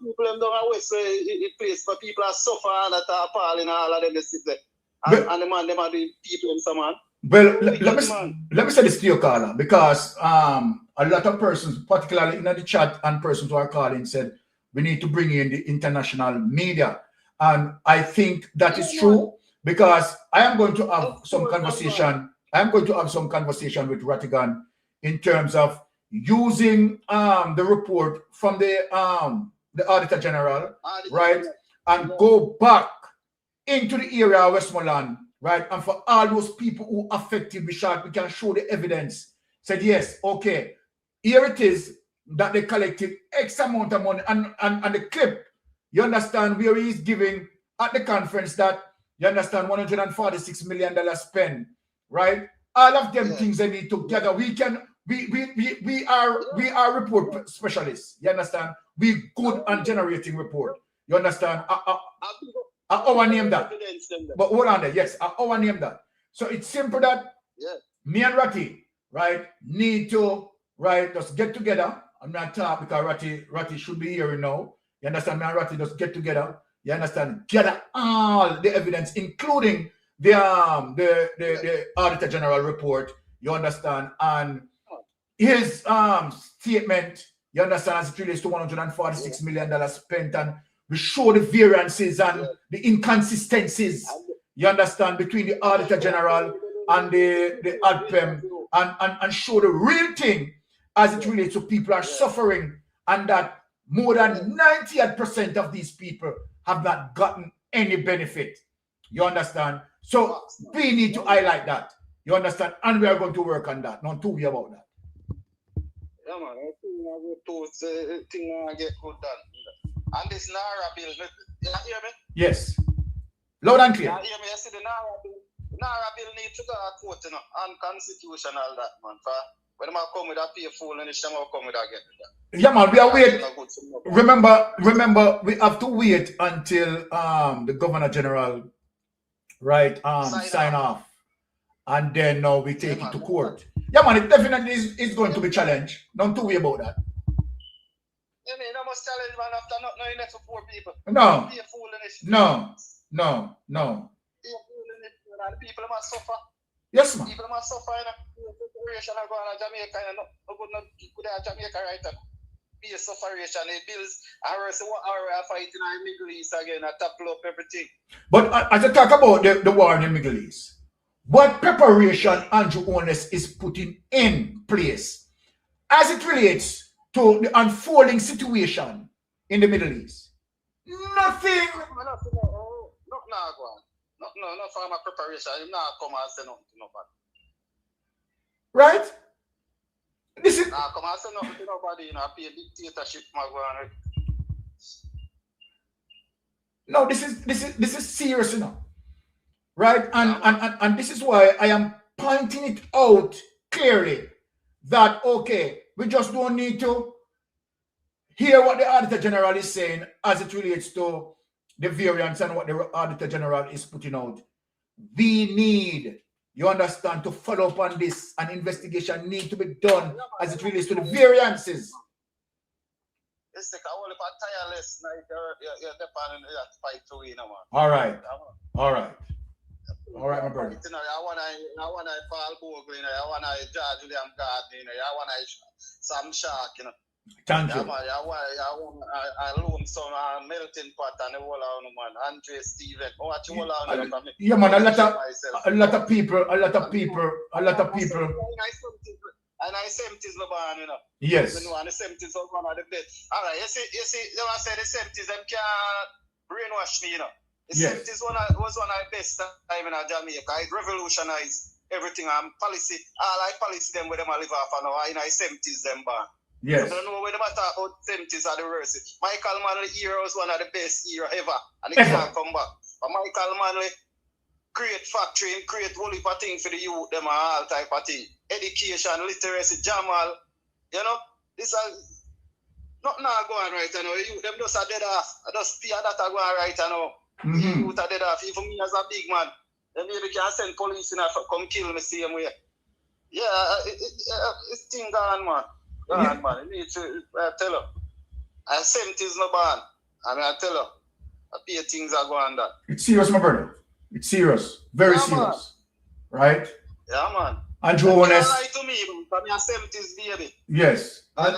S8: people them don't always say it place, but people are suffering and are appalling all of them they sit there. And the man them are the people in some man.
S2: Well, let me say this to you, Carla, because a lot of persons, particularly in the chat and persons who are calling, said we need to bring in the international media. And I think that is true because I am going to have some conversation. I am going to have some conversation with Rattigan in terms of using the report from the Auditor General, right, and go back into the area of Westmoreland, right, and for all those people who affected we can show the evidence. Said yes, okay, here it is that they collected X amount of money, and the clip, you understand, where he is giving at the conference that you understand $146 million spent. Right, all of them things they need together. We are report specialists. You understand? We good on generating report. You understand? Our name that. But hold on there. Yes, our name that. So it's simple that me and Ratty, right, need to just get together. I'm not talking because Ratty should be here now. You understand? Me and Ratty just get together. You understand? Gather all the evidence, including the Auditor General report, you understand, and his statement, you understand, as it relates to $146 million spent, and we show the variances and the inconsistencies, you understand, between the Auditor General and the ADPEM, and show the real thing as it relates to people are suffering, and that more than 98% of these people have not gotten any benefit. You understand? So we need to highlight that. You understand? And we are going to work on that. Not too worry about that.
S8: Yeah, man. I think I go to thing I get good done. And this Nara bill, you hear me?
S2: Yes. Loud and clear.
S8: You hear me? I see the Nara bill. Nara bill needs to go to court, you know, unconstitutional that, man. For when I come with a peaceful and it's come with again.
S2: Yeah, man, we are waiting. Remember, we have to wait until the Governor General, right, sign off. And then now we take it to court. Yeah, man, it definitely is going to be challenged. Don't worry about that.
S8: Yeah, man, I must challenge, man, after not knowing that for poor people.
S2: No.
S8: Be a fool in this.
S2: No.
S8: Be a fool in this, and people must suffer.
S2: Yes, man.
S8: People must suffer in a situation of going to Jamaica, and not good at Jamaica right now. Be a sufferation, it builds, and we're fighting in the Middle East again, and topple up everything.
S2: But as I talk about the war in the Middle East, what preparation Andrew Honest is putting in place as it relates to the unfolding situation in the Middle East? Nothing.
S8: No farmer preparation. I'm not come and say nothing to nobody.
S2: Right? This is.
S8: Nah, come and say nothing to nobody. You know, pay dictatorship, my.
S2: No, this is serious, you know. Right? And this is why I am pointing it out clearly that, okay, we just don't need to hear what the Auditor General is saying as it relates to the variance and what the Auditor General is putting out. We need, you understand, to follow up on this. An investigation need to be done as it relates to the variances.
S8: It's like I want to tireless, like you're depending on fight to win, man.
S2: All right, my brother.
S8: I want to Paul Bogle, I want to George William Gardner, I want to Sam Shark, you know.
S2: Thank you.
S8: I loan some melting pot and the whole on man. Andre Steven. What you all on?
S2: Yeah, man. A lot of people.
S8: And I 70s no ban, you know.
S2: Yes.
S8: You know, and the 70s was one of the best. All right, you see, they want to say the 70s them can't brainwash me, you know. The 70s was one of the best time in Jamaica. It revolutionized everything and policy. All I policy them where them live off and now in the 70s them ban.
S2: Yes.
S8: I don't know when they talk about 70s are the worst. Michael Manley era was one of the best era ever. And it can't come back. But Michael Manley create factory and create whole heap of things for the youth, them and all type of thing. Education, literacy, Jamal. You know, this is not now going right now. You them just are dead off. I just fear that are going right now. You youth are dead off. Even me as a big man, then maybe can send police in come kill me same way. Yeah, it's thing gone, man. Man, you need to tell her. I 70s no ban. I mean, I tell her. I pay things are going on.
S2: It's serious, my brother. It's serious. Very serious. Man. Right?
S8: Yeah, man.
S2: Andrew Honest.
S8: Lie to me, because I'm 70s baby.
S2: Yes.
S8: And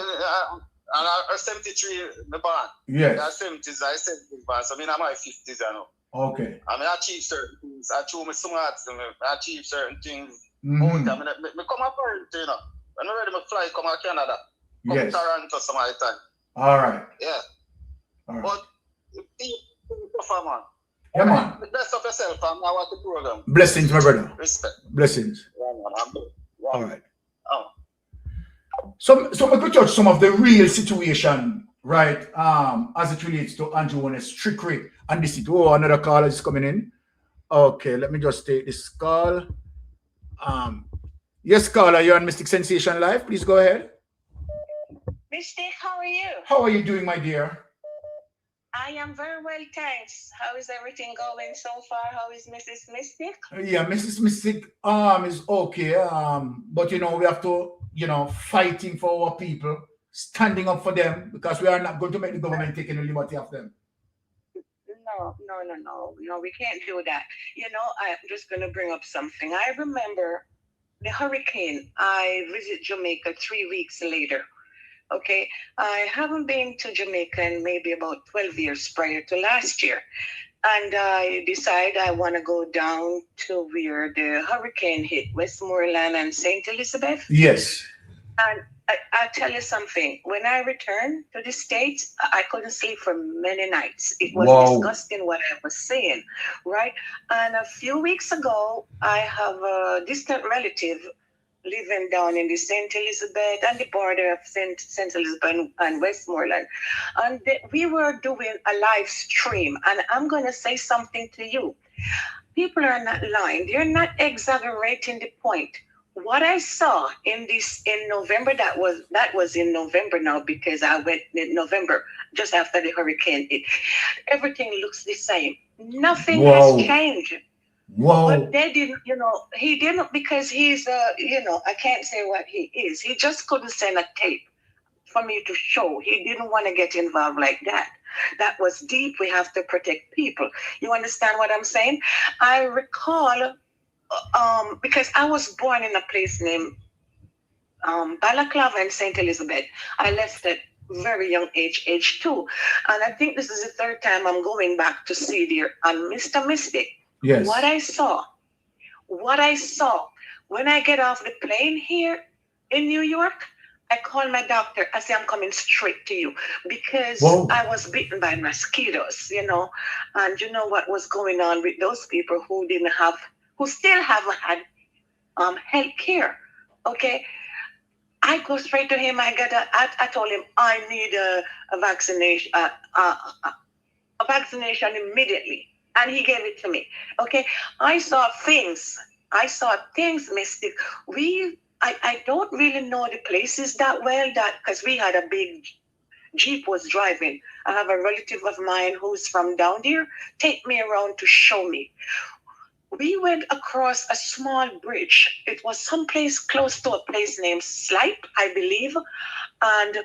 S8: I'm 73 the ban.
S2: Yes.
S8: I'm 70s, I 70s ban. So I mean, I'm my 50s, I know.
S2: Okay.
S8: I mean, I achieve certain things. I show me smart. I achieve certain things.
S2: Mm-hmm.
S8: I mean, I come up here, you know. When I'm ready to fly, come to Canada. Come to Toronto some other time.
S2: All right.
S8: Yeah.
S2: All right.
S8: But tougher, man.
S2: Yeah, man.
S8: The best of yourself, and I want the program.
S2: Blessings, my brother.
S8: Respect.
S2: Blessings.
S8: Yeah, man. I'm good. Yeah.
S2: All right.
S8: Oh.
S2: So we could touch some of the real situation, right? As it relates to Andrew Honest's trickery and this. Oh, another caller is coming in. Okay, let me just take this call. Yes, caller, you're on Mystic Sensation Live. Please go ahead.
S5: Mystic, how are you?
S2: How are you doing, my dear?
S5: I am very well, thanks. How is everything going so far? How is Mrs. Mystic?
S2: Yeah, Mrs. Mystic is okay. But you know, we have to, you know, fighting for our people, standing up for them, because we are not going to make the government take any liberty of them.
S5: No, we can't do that. You know, I'm just going to bring up something. I remember the hurricane. I visit Jamaica 3 weeks later. Okay, I haven't been to Jamaica in maybe about 12 years prior to last year. And I decide I want to go down to where the hurricane hit, Westmoreland and St. Elizabeth.
S2: Yes.
S5: I'll tell you something. When I returned to the States, I couldn't sleep for many nights. It was disgusting what I was seeing, right? And a few weeks ago, I have a distant relative living down in the St. Elizabeth and the border of St. Elizabeth and Westmoreland. And we were doing a live stream. And I'm going to say something to you. People are not lying. They're not exaggerating the point. What I saw in November, that was in November now, because I went in November just after the hurricane hit. Everything looks the same. Nothing has changed. But they didn't, he didn't, because he's I can't say what he is. He just couldn't send a tape for me to show. He didn't want to get involved like that. That was deep. We have to protect people. You understand what I'm saying? I recall, because I was born in a place named Balaclava in St. Elizabeth. I left at very young age 2. And I think this is the 3rd time I'm going back to see there. And Mr. Mystic,
S2: yes.
S5: What I saw, when I get off the plane here in New York, I call my doctor. I say, I'm coming straight to you, because I was bitten by mosquitoes, and you know what was going on with those people who still haven't had health care. Okay. I go straight to him. I told him I need a vaccination, a vaccination immediately. And he gave it to me. Okay. I saw things, Mystic. I don't really know the places that well, because we had a big Jeep was driving. I have a relative of mine who's from down there, take me around to show me. We went across a small bridge. It was someplace close to a place named Slipe, I believe. And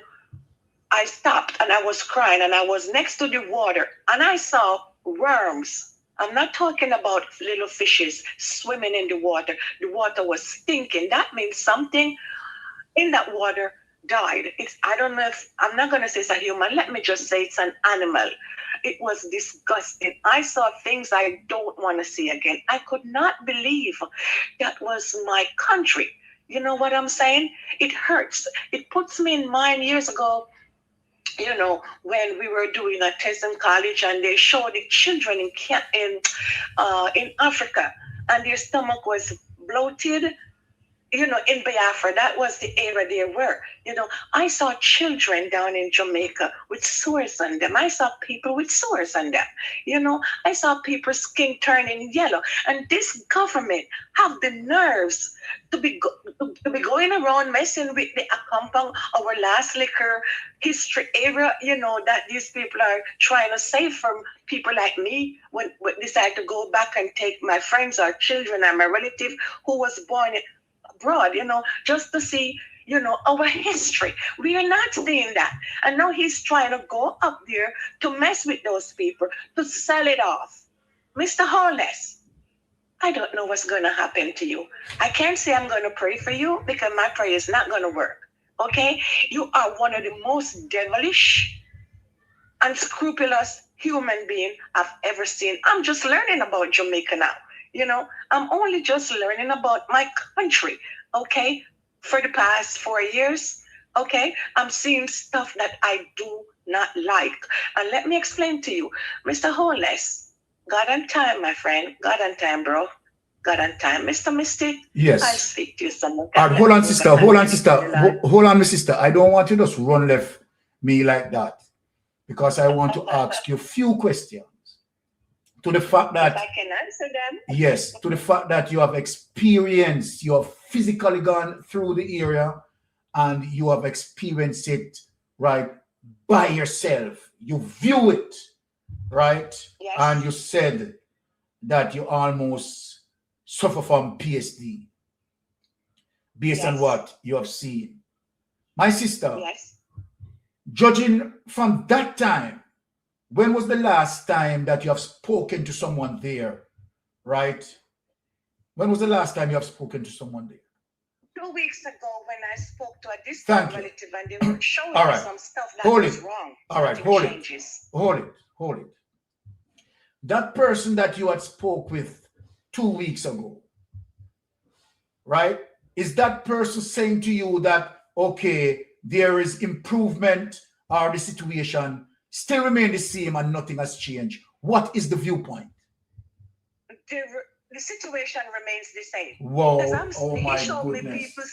S5: I stopped and I was crying, and I was next to the water, and I saw worms. I'm not talking about little fishes swimming in the water. The water was stinking. That means something in that water died. I don't know if, I'm not going to say it's a human. Let me just say it's an animal. It was disgusting. I saw things I don't want to see again. I could not believe that was my country. You know what I'm saying? It hurts. It puts me in mind years ago, when we were doing a test in college, and they showed the children in Africa, and their stomach was bloated. In Biafra, that was the area they were. I saw children down in Jamaica with sores on them. I saw people with sores on them. I saw people's skin turning yellow. And this government have the nerves to be going around messing with the compound, our last liquor history area, that these people are trying to save from people like me when decide to go back and take my friends or children and my relative who was born abroad, just to see, our history. We are not seeing that. And now he's trying to go up there to mess with those people, to sell it off. Mr. Holness, I don't know what's going to happen to you. I can't say I'm going to pray for you, because my prayer is not going to work. Okay? You are one of the most devilish, unscrupulous human being I've ever seen. I'm just learning about Jamaica now. I'm only just learning about my country, okay, for the past 4 years, okay? I'm seeing stuff that I do not like. And let me explain to you, Mr. Holness, God on time, my friend. God on time, bro. God on time. Mr. Mystic,
S2: yes.
S5: I'll speak to you some more.
S2: All right, hold on, sister. Hold on, my sister. I don't want you to just run left me like that, because I want to ask you a few questions. To the fact that,
S5: if I can answer them.
S2: Yes, to the fact that you have experienced, you have physically gone through the area, and you have experienced it, right, by yourself. You view it, right?
S5: Yes.
S2: And you said that you almost suffer from PSD based on what you have seen. My sister, judging from that time, when was the last time that you have spoken to someone there, right? When was the last time you have spoken to someone there?
S5: 2 weeks ago, when I spoke to a distant relative, and they were showing me some stuff that was wrong.
S2: All right, hold it. That person that you had spoke with 2 weeks ago, right? Is that person saying to you that okay, there is improvement or the situation still remain the same and nothing has changed? What is the viewpoint?
S5: The situation remains the same.
S2: Whoa,
S5: Because
S2: oh
S5: he
S2: my
S5: showed me
S2: goodness.
S5: people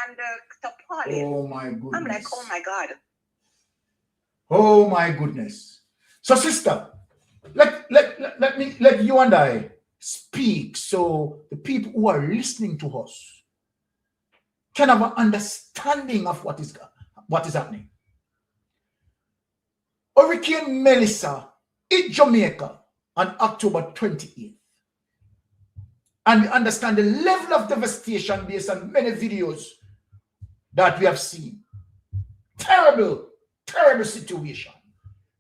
S5: under tarpaulin.
S2: Oh my goodness.
S5: I'm like, oh my God.
S2: Oh my goodness. So sister, let you and I speak so the people who are listening to us can have an understanding of what is happening. Hurricane Melissa hit Jamaica on October 28th. And we understand the level of devastation based on many videos that we have seen. Terrible, terrible situation.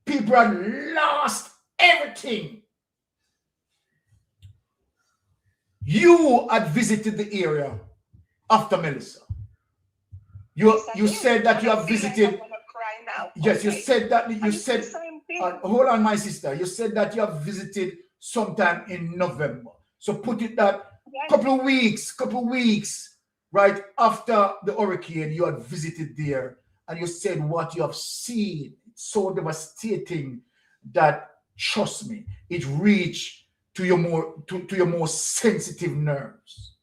S2: People have lost everything. You had visited the area after Melissa. You said that you have visited. Yes, you said that. You said. Hold on, my sister. You said that you have visited sometime in November. So put it that couple of weeks, right after the hurricane, you had visited there, and you said what you have seen. It's so devastating that, trust me, it reached to your more sensitive nerves.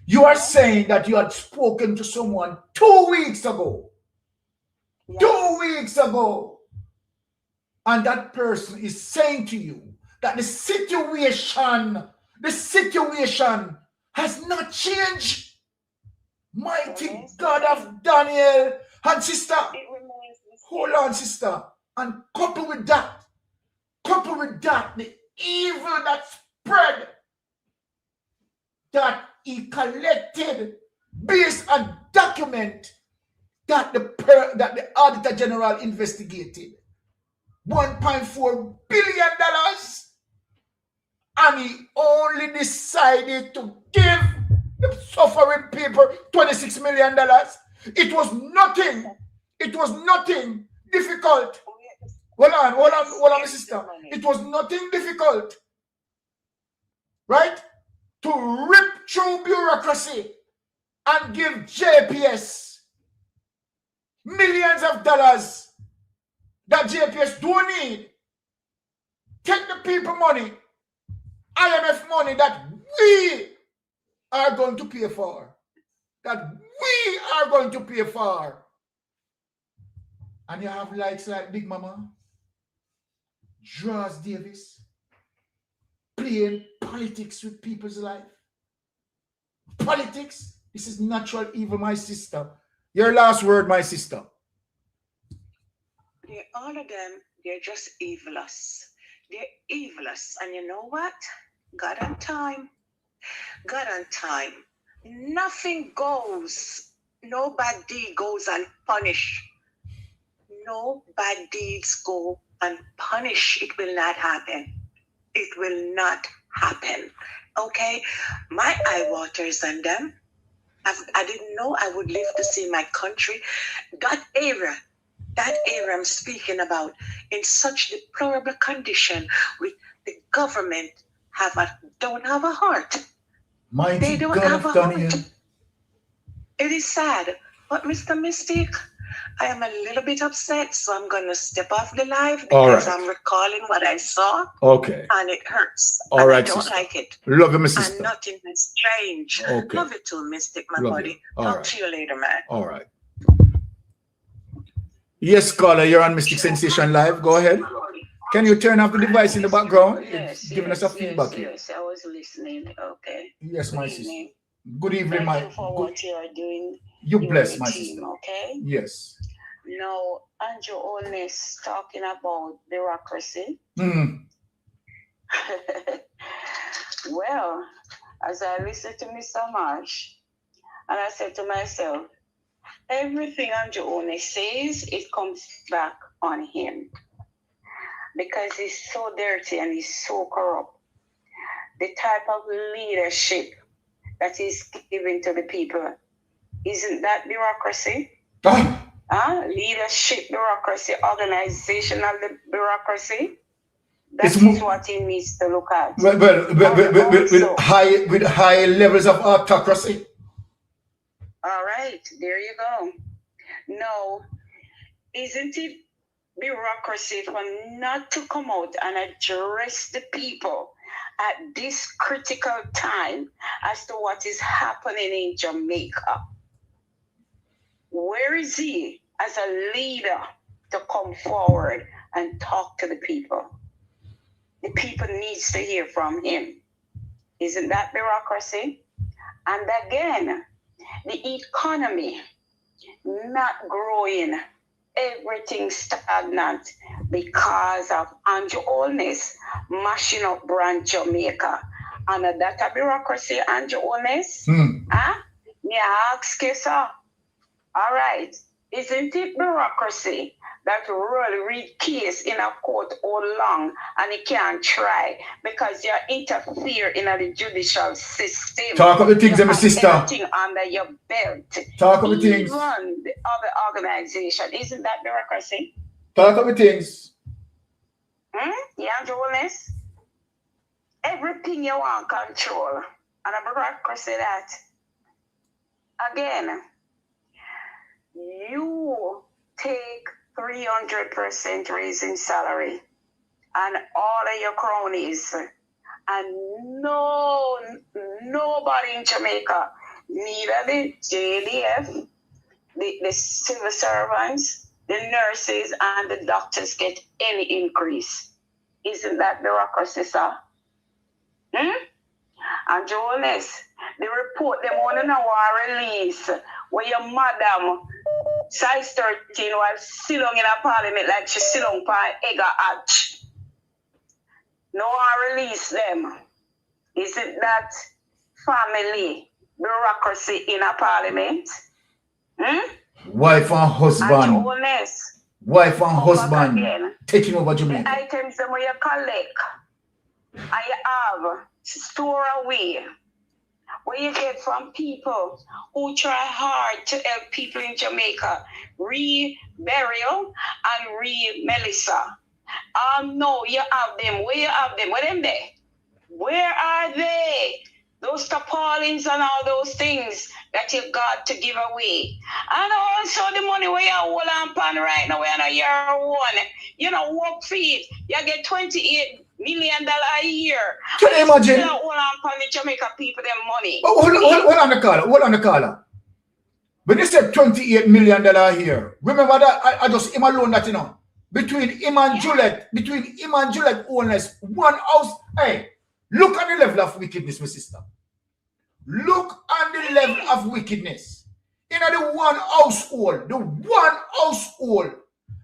S2: You are saying that you had spoken to someone 2 weeks ago. Yes. 2 weeks ago. And that person is saying to you that the situation has not changed. Mighty God of Daniel. And sister, hold on, sister. And coupled with that, the evil that spread, that he collected based on document that the Auditor General investigated. $1.4 billion, and he only decided to give the suffering people $26 million. It was nothing difficult. Hold on, my sister. It was nothing difficult, right? To rip through bureaucracy and give JPS millions of dollars that JPS don't need. Take the people money, IMF money that we are going to pay for. And you have likes like Big Mama, Draws Davis, playing politics with people's life. Politics, this is natural evil, my sister. Your last word, my sister.
S5: All of them, they're just evilous. They're evilous. And you know what? God on time. Nothing goes. No bad deed goes unpunished. No bad deeds go unpunished. It will not happen. Okay? My eye waters on them. I didn't know I would live to see my country. That era I'm speaking about, in such deplorable condition, with the government don't have a heart. They don't have a heart. It is sad. But Mr. Mystic, I am a little bit upset, so I'm going to step off the live because I'm recalling what I saw.
S2: Okay.
S5: And it hurts.
S2: All right,
S5: I don't
S2: sister.
S5: like it.
S2: Love you, my sister.
S5: And nothing has changed.
S2: Okay.
S5: Love you too, Mystic, my
S2: Love
S5: buddy.
S2: you.
S5: Talk to you later, man.
S2: All right. Yes, caller, you're on Mystic Sensation Live. Go ahead. Can you turn off the device in the background?
S5: Yes,
S2: it's giving us a feedback here.
S5: Yes, I was listening. Okay.
S2: Yes, my sister. Good evening,
S5: Thank you for what you are doing.
S2: You bless, my
S5: team,
S2: sister.
S5: Okay.
S2: Yes.
S5: Now, Andrew Olness talking about bureaucracy. Well, as I listened to Mr. Marsh, and I said to myself, everything Andrew Olness says, it comes back on him. Because he's so dirty and he's so corrupt. The type of leadership that he's giving to the people, isn't that bureaucracy? Leadership bureaucracy, organizational bureaucracy. That is what he needs to look at.
S2: With high levels of autocracy.
S5: All right, there you go. No, isn't it bureaucracy for not to come out and address the people at this critical time as to what is happening in Jamaica? Where is he as a leader to come forward and talk to the people? The people needs to hear from him. Isn't that bureaucracy? And again, the economy not growing, everything stagnant because of Andrew Holness mashing up brand Jamaica. And that a bureaucracy, Andrew Holness? Huh? Me ask you, sir. All right. Isn't it bureaucracy that really read case in a court all long and it can't try because you interfere in the judicial system?
S2: Talk of the things, my sister.
S5: Everything under your belt.
S2: Talk of the things.
S5: Even the other organization. Isn't that bureaucracy?
S2: Talk of the things.
S5: Yeah, Jonas. Everything you want control. And a bureaucracy that. Again, you take 300% raise in salary and all of your cronies, and nobody in Jamaica, neither the JDF, the civil servants, the nurses, and the doctors get any increase. Isn't that bureaucracy, sir? And Jonas, the report them on an hour release where your madam size 13 while sit down in a parliament like she sit down by Egger Hatch. No one release them. Isn't that family bureaucracy in a parliament?
S2: Wife and husband.
S5: And Jonas,
S2: wife and husband again, taking over Jamaica.
S5: The items that you collect and you have store away where you get from people who try hard to help people in Jamaica. Burial and Melissa. No, you have them. Where you have them? Where them there? Where are they? Those tarpaulins and all those things that you got to give away. And also the money where you hold on pan right now, we're in year one. You know, work feed. You get $28 million a year.
S2: Can you imagine?
S5: You hold on pan the Jamaica people them money.
S2: Oh, hold on the caller. When you said $28 million a year, remember that I just him alone that, you know, between him and Juliet, owners, one house. Hey, look at the level of wickedness, my sister. Look at the level of wickedness. In the one household,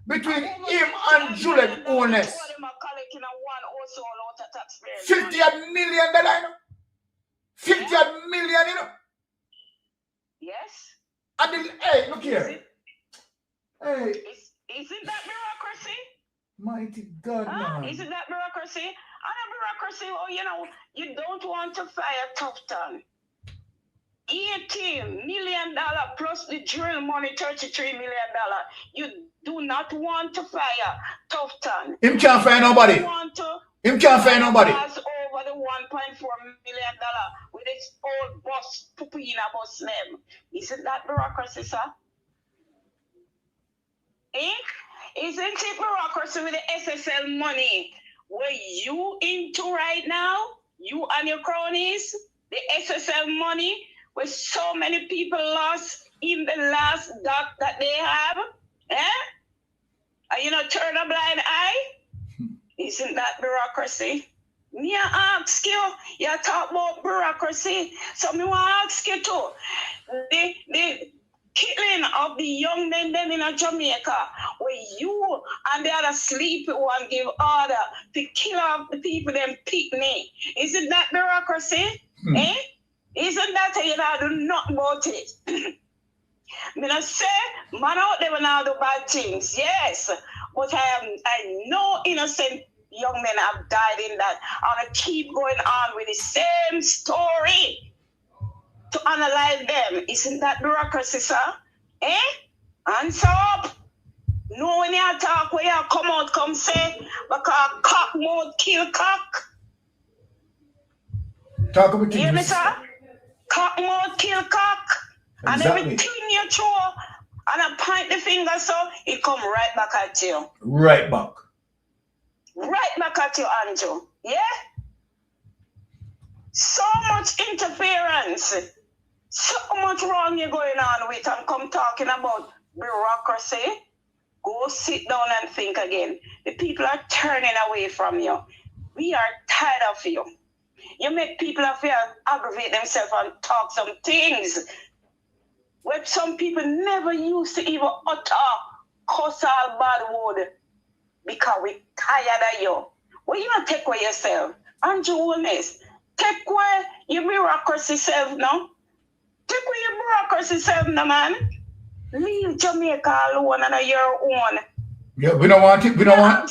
S2: between him and Juliet owners. $50 million, you know? $50 million, you know?
S5: Yes.
S2: And hey, look here. Hey.
S5: Isn't that bureaucracy?
S2: Mighty God, man.
S5: Isn't that bureaucracy? And a bureaucracy, oh, you know, you don't want to fire Tufton. $18 million plus the drill money, $33 million. You do not want to fire Tufton.
S2: Him can't fire nobody. Him can't fire nobody.
S5: Over the $1.4 million with its old boss, Pupina boss name. Isn't that bureaucracy, sir? Isn't it bureaucracy with the SSL money where you into right now? You and your cronies, the SSL money where so many people lost in the last dot that they have? Are you not turn a blind eye? Isn't that bureaucracy? Me ask you, you talk about bureaucracy. So me want to ask you too. The killing of the young men them in Jamaica, where you and the other sleepy one give order to kill off the people them picnic. Isn't that bureaucracy? Isn't that you know do nothing about it? Me not say man out there will now do bad things, yes. But I know innocent young men have died in that. And I keep going on with the same story to analyze them. Isn't that bureaucracy, sir? Answer up. No, when you talk, where you come out, come say, because cock mode kill cock.
S2: Talk about
S5: me, sir? Cock mode kill cock. Exactly. And everything you throw And I point the finger so it come right back at you.
S2: Right back.
S5: Right back at you, Andrew. Yeah? So much interference. So much wrong you're going on with. And come talking about bureaucracy. Go sit down and think again. The people are turning away from you. We are tired of you. You make people up here aggravate themselves and talk some things where some people never used to even utter cuss all bad word because we tired of you. Well, you don't take away yourself. Andrew Holness, take away your bureaucracy self now. Take away your bureaucracy self now, man. Leave Jamaica alone and your own.
S2: Yeah, we don't want him. We don't want.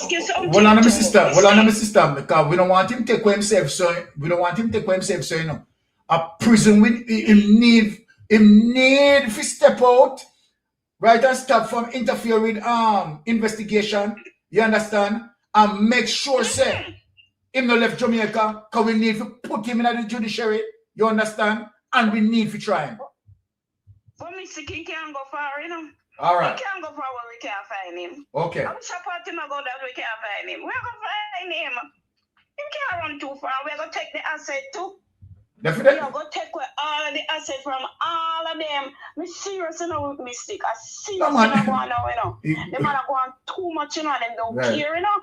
S2: Well, on my sister. Well, on my sister, because we don't want him to take away himself. So we don't want him to take away himself. So you know, a prison with him need to step out, right, and stop from interfere with investigation. You understand? And make sure say him no left Jamaica, because we need to put him in the judiciary. You understand? And we need to try him.
S5: But Mr. King can't go far, you know.
S2: All right.
S5: We can't go far where we can't find him.
S2: Okay.
S5: I'm support him about that we can't find him. We're going to find him. He can't run too far. We're going to take the asset too.
S2: Definitely.
S5: We're going to take away all of the asset from all of them. I'm serious, you know, with Mystic. I'm serious,
S2: No, man.
S5: you know, going on, you know. Them man are going too much, you know, them don't
S2: Right.
S5: care, you know.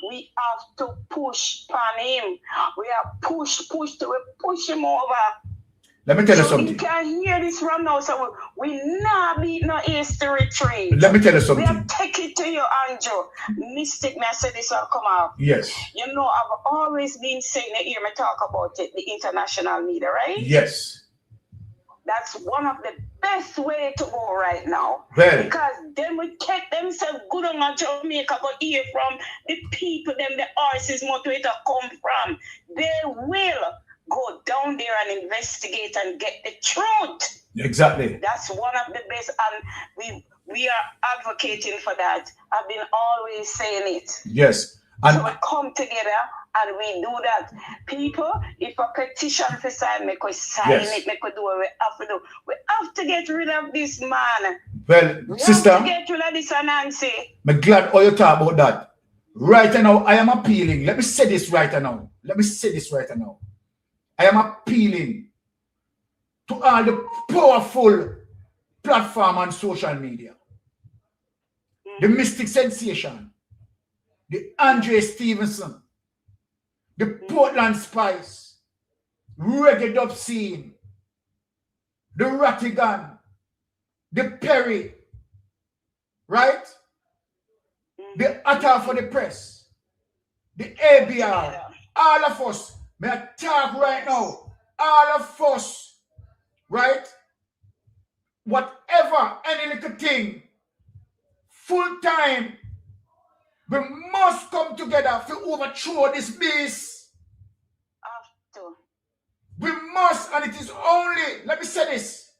S5: We have to push on him. We have push till we push him over.
S2: Let me tell you
S5: So
S2: something.
S5: you can hear this from now, so we not beat no East retreat.
S2: Let me tell you
S5: We
S2: something.
S5: have take it to you, Andrew. Mystic, me I say this will come out.
S2: Yes.
S5: You know, I've always been saying that you hear me talk about it, the international media, right?
S2: Yes.
S5: That's one of the best way to go right now.
S2: Very.
S5: Because then we take themselves good on Jamaica, go hear from the people, them the horses motivator come from. They will go down there and investigate and get the truth.
S2: Exactly.
S5: That's one of the best, and we are advocating for that. I've been always saying it.
S2: Yes.
S5: So we come together and we do that. People, if a petition for sign, make us sign
S2: Yes.
S5: it, make us do what we have to do. We have to get rid of this man.
S2: Well,
S5: We
S2: sister,
S5: have to get rid of this Nancy.
S2: I'm glad all you talk about that. Right now, I am appealing. Let me say this right now. I am appealing to all the powerful platform on social media. The Mystic Sensation, the Andre Stevenson, the Portland Spice, Reggae Dub Scene, the Rattigan, the Perry, right? The Attack for the Press, the ABR, all of us, may I talk right now, all of us, right? Whatever, any little thing, full time, we must come together to overthrow this beast. We must, and it is only, let me say this,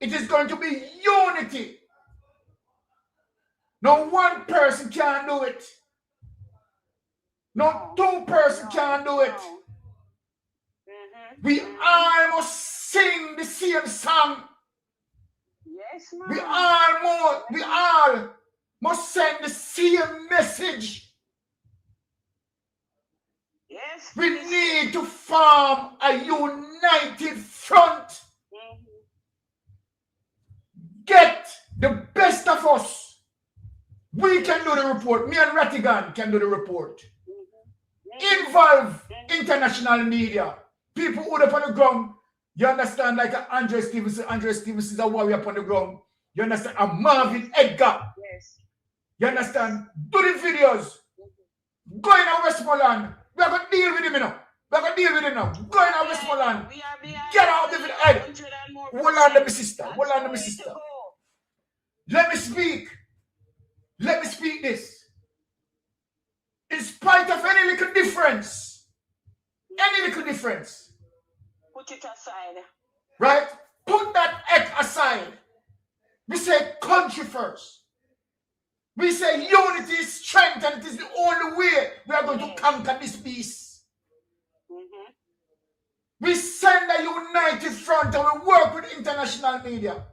S2: it is going to be unity. No one person can do it. No two person can do it. We all must sing the same song.
S5: Yes,
S2: We all must send the same message.
S5: Yes.
S2: We need to form a united front. Get the best of us. We can do the report. Me and Rattigan can do the report. Involve international media. People who are up on the ground. You understand, like Andre Stevenson. Andre Stevenson is a warrior up on the ground. You understand? A Marvin Edgar.
S5: Yes.
S2: You understand? Do the videos. Go in our Westmoreland. We are going to deal with him now. We are going to deal with him now. Go in our Westmoreland. Get out of the head. Hold on to me, sister. Hold on to me, sister. Let me speak. Let me speak this. In spite of any little difference,
S5: Put it aside.
S2: right? Put that egg aside. We say country first. We say unity is strength, and it is the only way we are going to conquer this beast. We send a united front and we work with international media.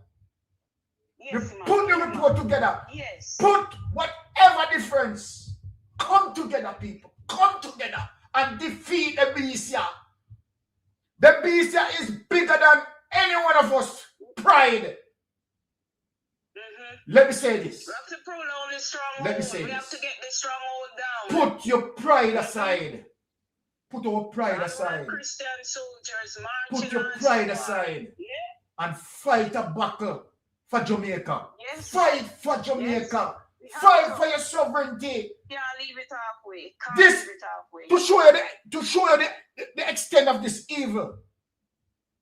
S5: Yes, man.
S2: Put the report together.
S5: Yes.
S2: Put whatever difference. Come together, people. Come together and defeat the beast here. The beast here is bigger than any one of us. Pride. Let me say this.
S5: We have to pull down the stronghold.
S2: Let me say
S5: we
S2: this.
S5: have to get the stronghold down.
S2: Put your pride aside. Put our pride aside.
S5: Christian soldiers
S2: Put
S5: marching
S2: your pride aside. And fight a battle for Jamaica.
S5: Yes.
S2: Fight for Jamaica. Fight for your sovereignty.
S5: Can't leave it halfway. Can't
S2: This
S5: leave it halfway.
S2: to show you the extent of this evil.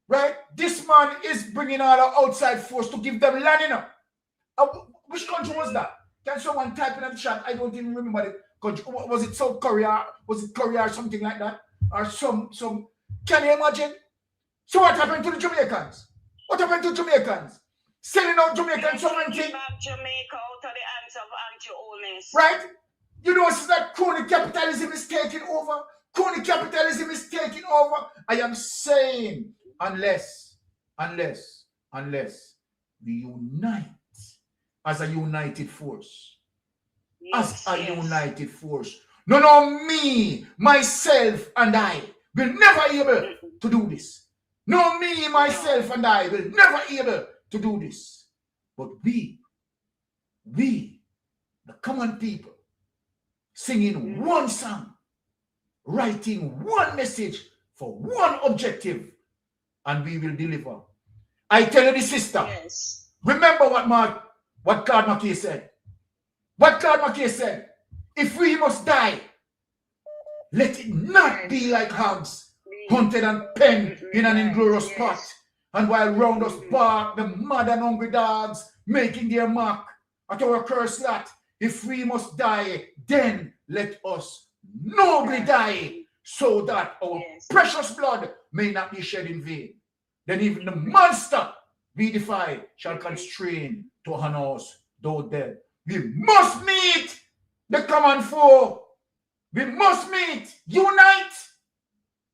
S2: Right? This man is bringing all the outside force to give them land, you know. Which country was that? Can someone type in the chat? I don't even remember the country. Was it South Korea? Was it Korea or something like that? Or some can you imagine? So what happened to the Jamaicans? What happened to Jamaicans? Selling out Jamaican sovereignty.
S5: Back Jamaica out of the hands of anti-owners.
S2: Right? You know, it's that crony capitalism is taking over. Crony capitalism is taking over. I am saying, unless we unite as a united force. United force. No, me, myself, and I will never able to do this. No, me, myself, and I will never able to do this. But we, the common people, singing one song, writing one message for one objective, and we will deliver. I tell you this, sister.
S5: Yes.
S2: Remember what Claude McKay said. What Claude McKay said. If we must die, let it not be like hogs, hunted and penned in an inglorious spot. And while round us bark the mad and hungry dogs, making their mark at our cursed lot. If we must die, then let us nobly die, so that our precious blood may not be shed in vain. Then even the monster we defy shall constrain to honor us, though dead. We must meet the common foe. We must meet, unite.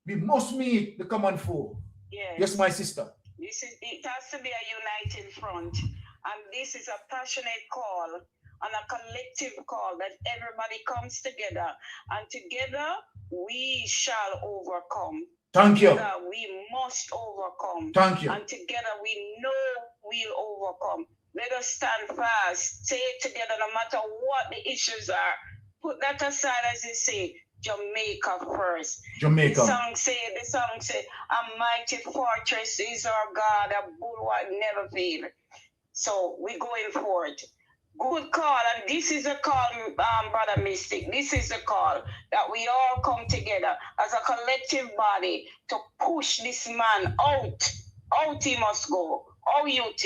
S2: We must meet the common foe. Yes, my sister.
S5: It has to be a united front, and this is a passionate call and a collective call that everybody comes together, and together we shall overcome.
S2: Thank you.
S5: Together we must overcome.
S2: Thank you.
S5: And together we know we'll overcome. Let us stand fast, stay together no matter what the issues are. Put that aside, as you say, Jamaica first.
S2: Jamaica.
S5: The song say, a mighty fortress is our God, a bulwark never fail. So we're going forward. Good call, and this is a call, Brother Mystic. This is a call that we all come together as a collective body to push this man out. Out he must go. OUT.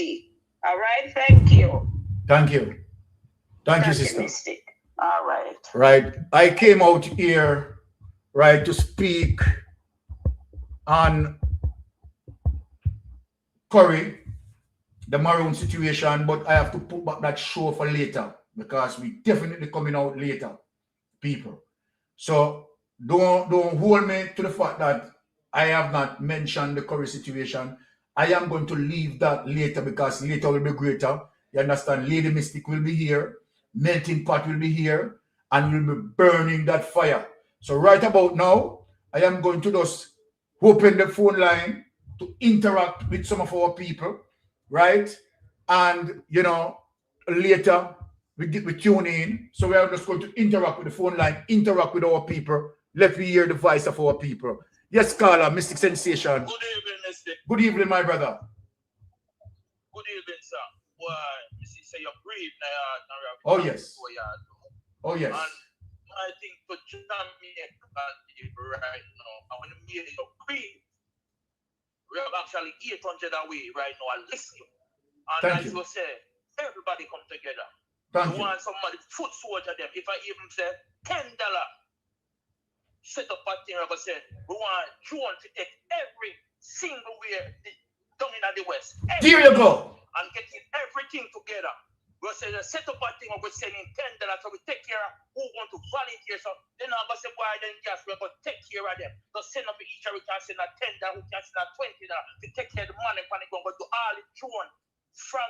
S5: All right, thank you.
S2: Thank you. Thank you, sister.
S5: Mystic. All right.
S2: Right. I came out here, right, to speak on Curry, the Maroon situation, but I have to put back that show for later because we definitely coming out later, people. So don't hold me to the fact that I have not mentioned the Curry situation. I am going to leave that later because later will be greater. You understand? Lady Mystic will be here. Melting Pot will be here. And we'll be burning that fire. So right about now, I am going to just open the phone line to interact with some of our people. Right? And, you know, later we tune in. So we are just going to interact with the phone line, interact with our people. Let me hear the voice of our people. Yes, Carla, Mystic Sensation.
S7: Good evening, Mystic.
S2: Good evening, my brother.
S7: Good evening, sir. Well, you see, say you're breathing now.
S2: Oh, yes. Oh, yes.
S7: And I think for Jamaica right now, I want to make you breathe. We have actually 800 away right now. I listen you. And
S2: Thank
S7: as
S2: you.
S7: you say, everybody come together.
S2: Thank you.
S7: Want somebody foot soldier them. If I even say $10, set up a thing, I say, we want drone to take every single way down in the West.
S2: Here you go.
S7: And getting everything together. We say, set up a thing, we're sending $10, so we take care of who want to volunteer. So then I'm going to say, why then gas, we're going to take care of them. So send up each other, we can send a $10, we can send a $20 to take care of the money, and we're going to do all the drone from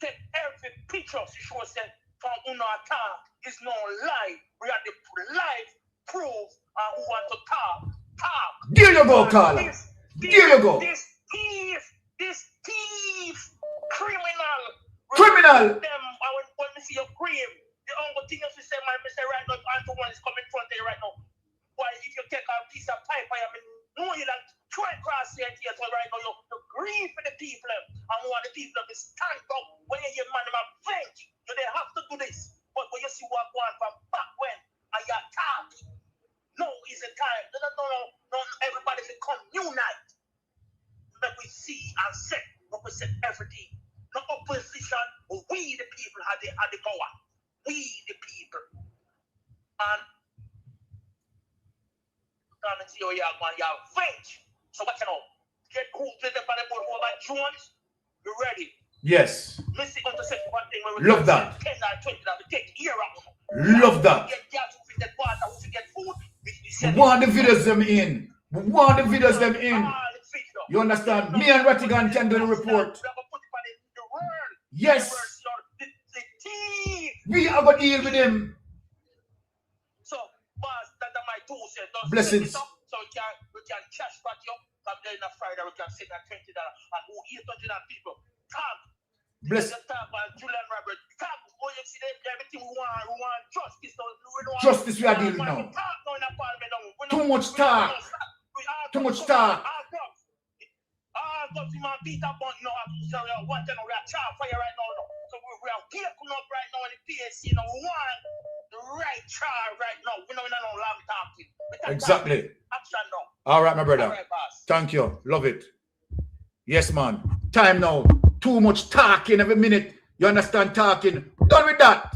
S7: take every picture to show us from Uno attack is no lie. We have the live proof and who want to talk.
S2: There you go, Carla. There you go.
S7: This thief, criminal.
S2: Criminal.
S7: Them, when we see your grave, the only thing is we say, man, we say right now, Antoine is coming in front of you right now. Why, if you take a piece of pipe, I mean, know you like try cross here, so right now, you grieve for the people, and want the people to stand up when you man them avenge. So they have to do this. But when you see what going from back when, and you attack, now is the time. No, everybody become unite. That we see and set, represent everything. No opposition, we the people had the power. We the people. And come and see how you're French. So what you know? Get cool to the board over Jones. You ready?
S2: Yes.
S7: Listen on to say one thing when we
S2: love that.
S7: 10 or 20 that we take here out.
S2: Love that.
S7: We get gas, we get water, we get food.
S2: We want the videos them in. We want the videos them in. You understand? Me and Rattigan can do the report. Yes. We are going to deal with him.
S7: So, boss, that's my two cents.
S2: Blessings.
S7: So we can cash back you. Come there in a Friday, we can send that $20 and who 800 people. Talk.
S2: Bless.
S7: Talk about Julian Robert. Talk. Oh, you see everything we want justice.
S2: Justice we are dealing now. Too much talk. Too much talk.
S7: Beat up on no, so we are watching, we are charged fire right now. So we are waking up right now in the PSC. We want the right charge right now. We know no long talking.
S2: Exactly.
S7: Action now.
S2: All right, my brother.
S7: All right, boss.
S2: Thank you. Love it. Yes, man. Time now. Too much talking every minute. You understand talking? Done with that.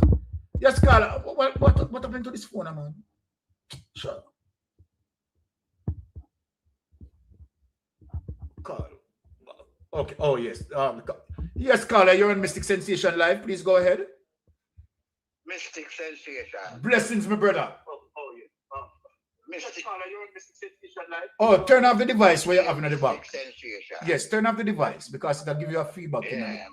S2: Yes, Carla. What happened to this phone, man? Sure. Carla. Okay. Oh, yes. Yes, Carla, you're on Mystic Sensation Live. Please go ahead.
S9: Mystic Sensation.
S2: Blessings, my brother.
S9: Mystic.
S7: Carla, you're on Mystic Sensation Live.
S2: Oh, turn off the device where you're having at the back.
S9: Mystic Sensation.
S2: Yes, turn off the device because it'll give you a feedback.
S9: Yeah.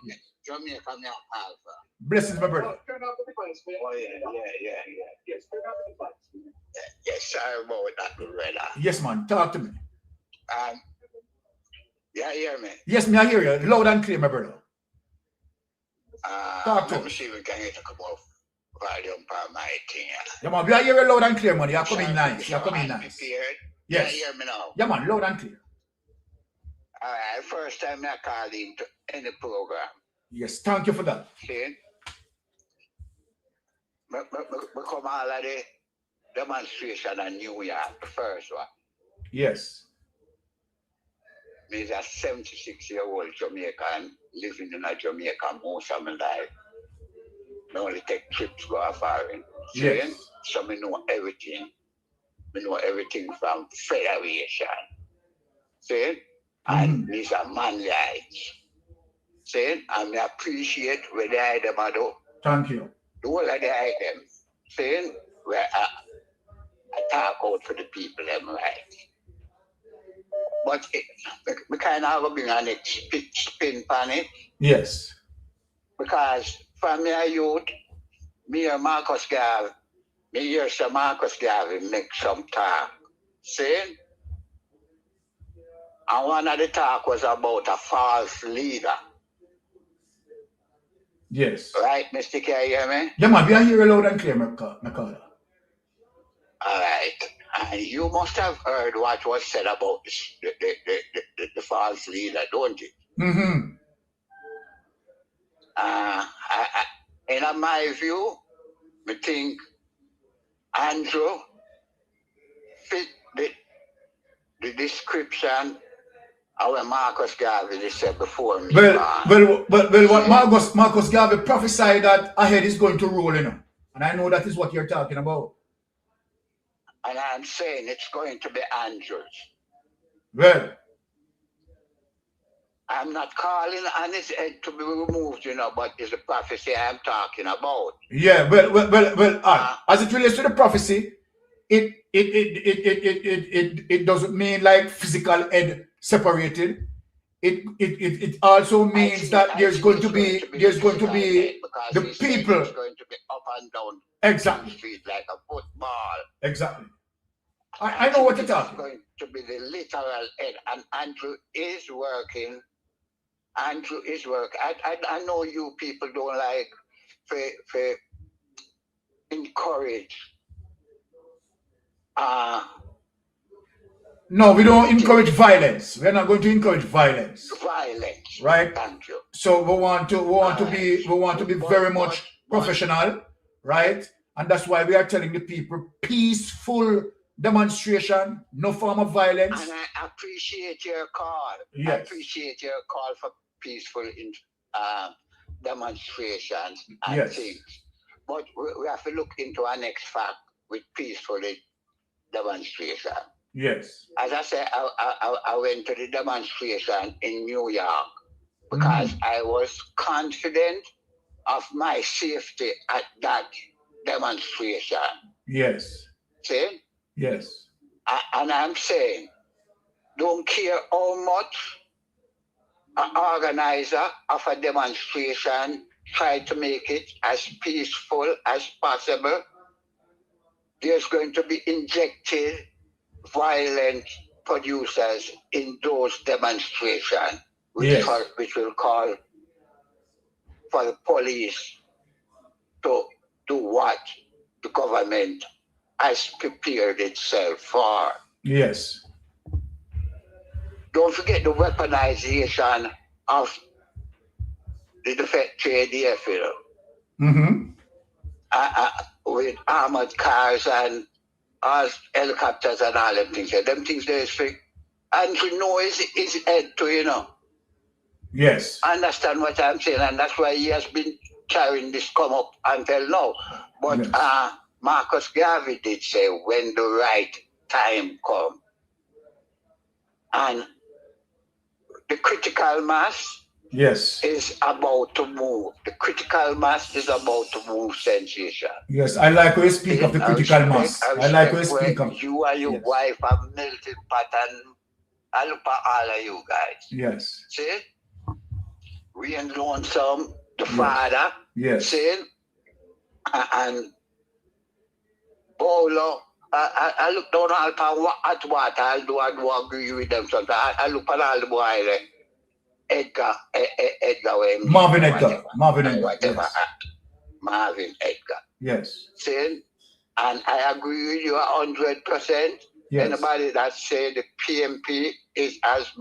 S9: Jamaica Alpha.
S2: Blessings, my brother.
S7: Turn off the device.
S9: Oh, yeah.
S7: Yes, turn off the device.
S9: Yes, sorry about that, brother.
S2: Yes, man. Talk to me.
S9: Yeah, hear me?
S2: Yes, me, I hear you. Loud and clear, my brother. Talk to
S9: let me
S2: me.
S9: see if we can get a couple of volume for my thing.
S2: Yeah, man. We are hearing loud and clear, man. You're coming nice. You're coming nice.
S9: Prepared?
S2: Yes.
S9: You hear me now?
S2: Yeah, man. Loud and clear.
S9: All right, first time I called into any program.
S2: Yes, thank you for that.
S9: See? We come all of the demonstration in New York, the first one.
S2: Yes.
S9: Me is a 76-year-old Jamaican living in a Jamaica most of my life. I only take trips go foreign.
S2: Yes.
S9: So I know everything. I know everything from Federation. See? And these are man lives. See? And I appreciate where the item I do.
S2: Thank you.
S9: The whole of the items. See? Where I talk out for the people, them right. But we kind of have to bring a next spin on it.
S2: Yes.
S9: Because from my youth, me and Marcus Garvey, me hear some Marcus Garvey make some talk. See? And one of the talk was about a false leader.
S2: Yes.
S9: Right, Mr. K, you hear me?
S2: Yeah, man. We are hearing loud and clear, my caller.
S9: All right. And you must have heard what was said about the false leader, don't you?
S2: Mm-hmm.
S9: In my view, I think Andrew fit the description of what Marcus Garvey said before me.
S2: Well, what Marcus Garvey prophesied that ahead is going to roll, you know. And I know that is what you're talking about.
S9: And I'm saying it's going to be Andrews.
S2: Well,
S9: I'm not calling on his head to be removed, you know, but it's the prophecy I'm talking about.
S2: Yeah, well, as it relates to the prophecy, it doesn't mean like physical head separated. it also means that there's going to be the people.
S9: It's going to be up and down
S2: Exactly.
S9: the street like a football.
S2: Exactly. I know what you're talking.
S9: It's going to be the literal head, and Andrew is working. Andrew is working. I know you people don't like for encourage.
S2: No, we don't encourage violence. We're not going to encourage violence.
S9: Violence,
S2: right?
S9: Thank you.
S2: So we want to be very much professional, right? And that's why we are telling the people peaceful demonstration, no form of violence.
S9: And I appreciate your call.
S2: Yes.
S9: I appreciate your call for peaceful demonstrations and
S2: Yes.
S9: things. But we have to look into our next fact with peaceful demonstration.
S2: Yes.
S9: As I said, I went to the demonstration in New York because I was confident of my safety at that demonstration.
S2: Yes.
S9: See?
S2: Yes.
S9: And I'm saying, don't care how much an organizer of a demonstration try to make it as peaceful as possible. There's going to be injected violent producers in those demonstrations, which will call for the police to do what the government has prepared itself for.
S2: Yes.
S9: Don't forget the weaponization of the defected airfield. With armored cars and helicopters and all them things. Them things there is fake. And to know his head to, you know.
S2: Yes.
S9: Understand what I'm saying, and that's why he has been carrying this come up until now. But yes. Marcus Garvey did say when the right time comes. And the critical mass is about to move. The critical mass is about to move sensation.
S2: Yes, I like when you speak of the critical mass. I like when you speak of
S9: you and your wife have melted pot, and I look at all of you guys.
S2: Yes.
S9: See? We and Lonesome, the father.
S2: Yes.
S9: See? And Bolo. I look down at what I do agree with them. So I look at all the boys like Edgar,
S2: Marvin Edgar.
S9: Whatever. Marvin Edgar.
S2: Yes.
S9: Saying, and I agree with you 100%. Yes. Anybody that say the PMP is as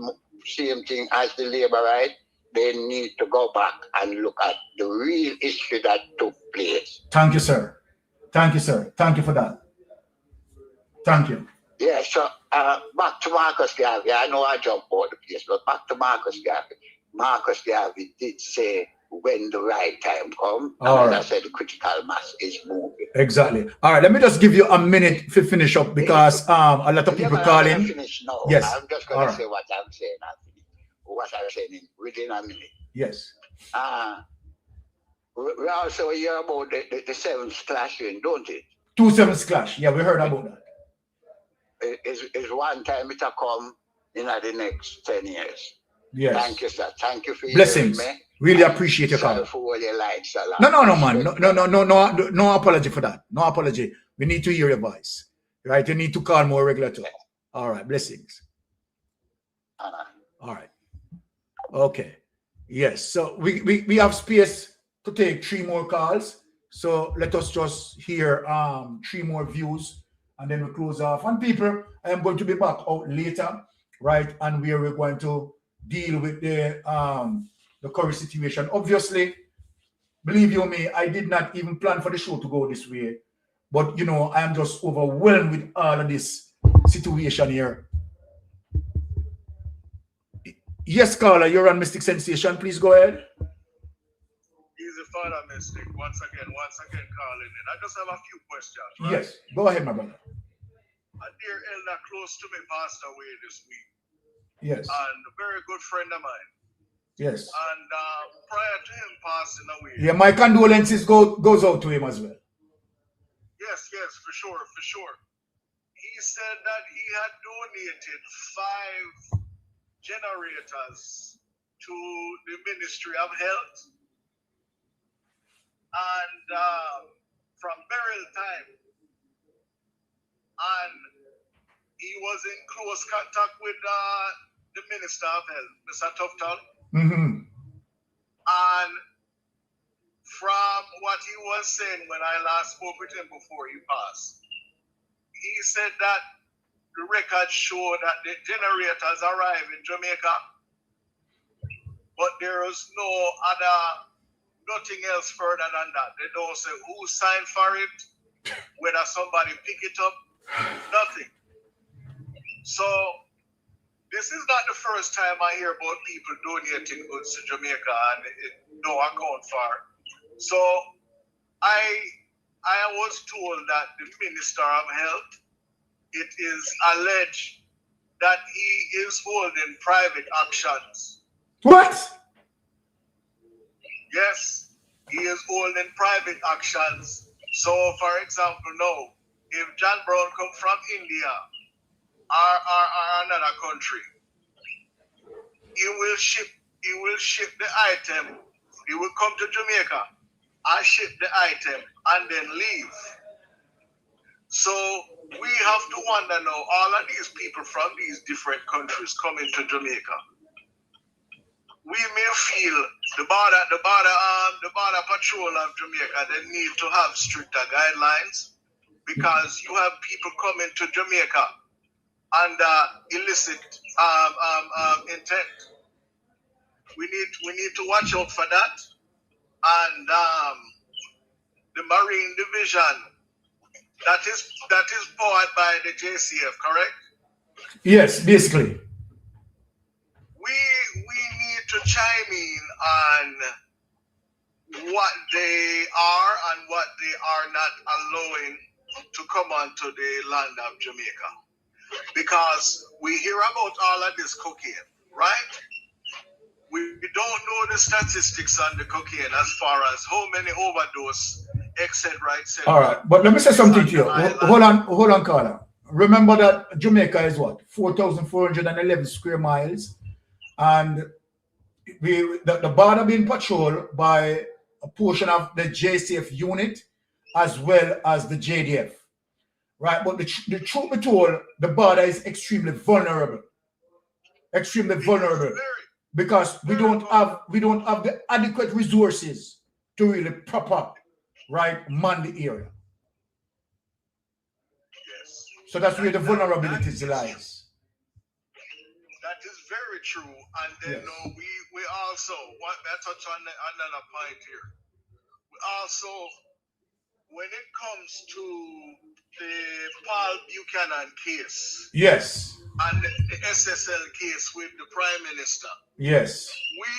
S9: same thing as the labor right, they need to go back and look at the real issue that took place.
S2: Thank you, sir. Thank you, sir. Thank you for that. Thank you.
S9: Yeah, so back to Marcus Garvey. I know I jumped all the place, but back to Marcus Garvey. Marcus Garvey did say when the right time comes, and I said the critical mass is moving.
S2: Exactly. All right, let me just give you a minute to finish up because a lot of people call in.
S9: Finish now.
S2: Yes.
S9: I'm just going to say what I'm saying. What I'm saying within a minute.
S2: Yes.
S9: We also hear about the sevens clashing, don't it?
S2: 2 sevens clash. Yeah, we heard about that.
S9: Is one time it will come in the next 10 years.
S2: Yes.
S9: Thank you, sir. Thank you for
S2: blessings.
S9: Me.
S2: Really appreciate your call.
S9: For all your likes,
S2: no, man. No apology for that. No apology. We need to hear your voice. Right? You need to call more regular too. All right. Blessings. All right. Okay. Yes. So we have space to take 3 more calls. So let us just hear 3 more views. And then we close off. And people, I am going to be back out later, right? And where we're going to deal with the current situation. Obviously, believe you me, I did not even plan for the show to go this way. But, you know, I am just overwhelmed with all of this situation here. Yes, caller, you're on Mystic Sensation. Please go ahead.
S7: Easy Father Mystic, once again calling in. I just have a few questions. Right?
S2: Yes, go ahead, my brother.
S7: A dear elder close to me passed away this week.
S2: Yes.
S7: And a very good friend of mine.
S2: Yes.
S7: And prior to him passing away.
S2: Yeah, my condolences goes out to him as well.
S7: Yes, for sure. He said that he had donated 5 generators
S10: to the Ministry of Health, and from burial time, and he was in close contact with the Minister of Health, Mr. Tufton. And from what he was saying when I last spoke with him before he passed, he said that the records show that the generators arrive in Jamaica, but there is nothing else further than that. They don't say who signed for it, whether somebody pick it up, nothing. So this is not the first time I hear about people donating goods to Jamaica and no account for. So I was told that the Minister of Health, it is alleged that he is holding private actions.
S2: What?
S10: Yes, he is holding private actions. So, for example, now, if John Brown come from India or another country, he will ship the item. He will come to Jamaica and ship the item and then leave. So we have to wonder now, all of these people from these different countries coming to Jamaica, we may feel the border patrol of Jamaica, they need to have stricter guidelines, because you have people coming to Jamaica under illicit intent. We need to watch out for that. And the Marine Division, that is powered by the JCF, correct?
S2: Yes, basically.
S10: We need to chime in on what they are and what they are not allowing to come onto the land of Jamaica. Because we hear about all of this cocaine, right? We don't know the statistics on the cocaine as far as how many overdose, etc., etc.
S2: All right, but let me say something to you. Hold on, Carla. Remember that Jamaica is what? 4,411 square miles. And the border being patrolled by a portion of the JCF unit as well as the JDF. Right, but the truth be told, the border is extremely vulnerable. Extremely vulnerable. Because we don't have the adequate resources to really proper, right, man the area.
S10: Yes.
S2: So that's where the vulnerabilities lies.
S10: That is very true. And then
S2: Yes.
S10: we also want to touch on another point here. We also, when it comes to the Paul Buchanan case,
S2: Yes.
S10: and the SSL case with the Prime Minister,
S2: yes,
S10: we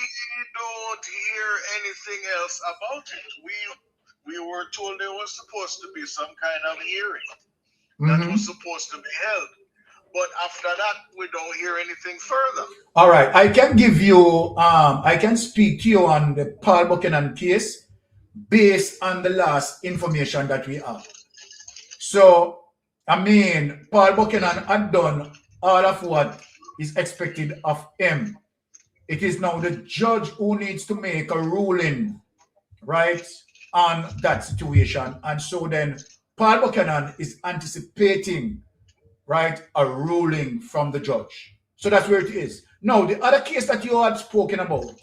S10: don't hear anything else about it. We were told there was supposed to be some kind of hearing that was supposed to be held. But after that, we don't hear anything further.
S2: All right, I can give you, I can speak to you on the Paul Buchanan case based on the last information that we have. So, I mean, Paul Buchanan had done all of what is expected of him. It is now the judge who needs to make a ruling, right, on that situation. And so then Paul Buchanan is anticipating, right, a ruling from the judge. So that's where it is. Now, the other case that you had spoken about,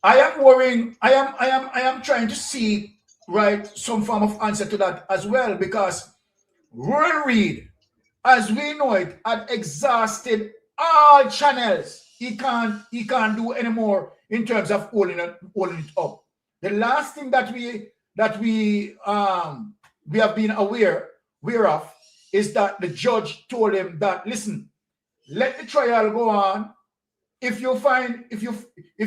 S2: I am worrying, I am trying to see, right, some form of answer to that as well, because Royal Reid, as we know it, had exhausted all channels. He can't do anymore in terms of holding it up. The last thing that we have been aware of is that the judge told him that, listen, let the trial go on. If you find if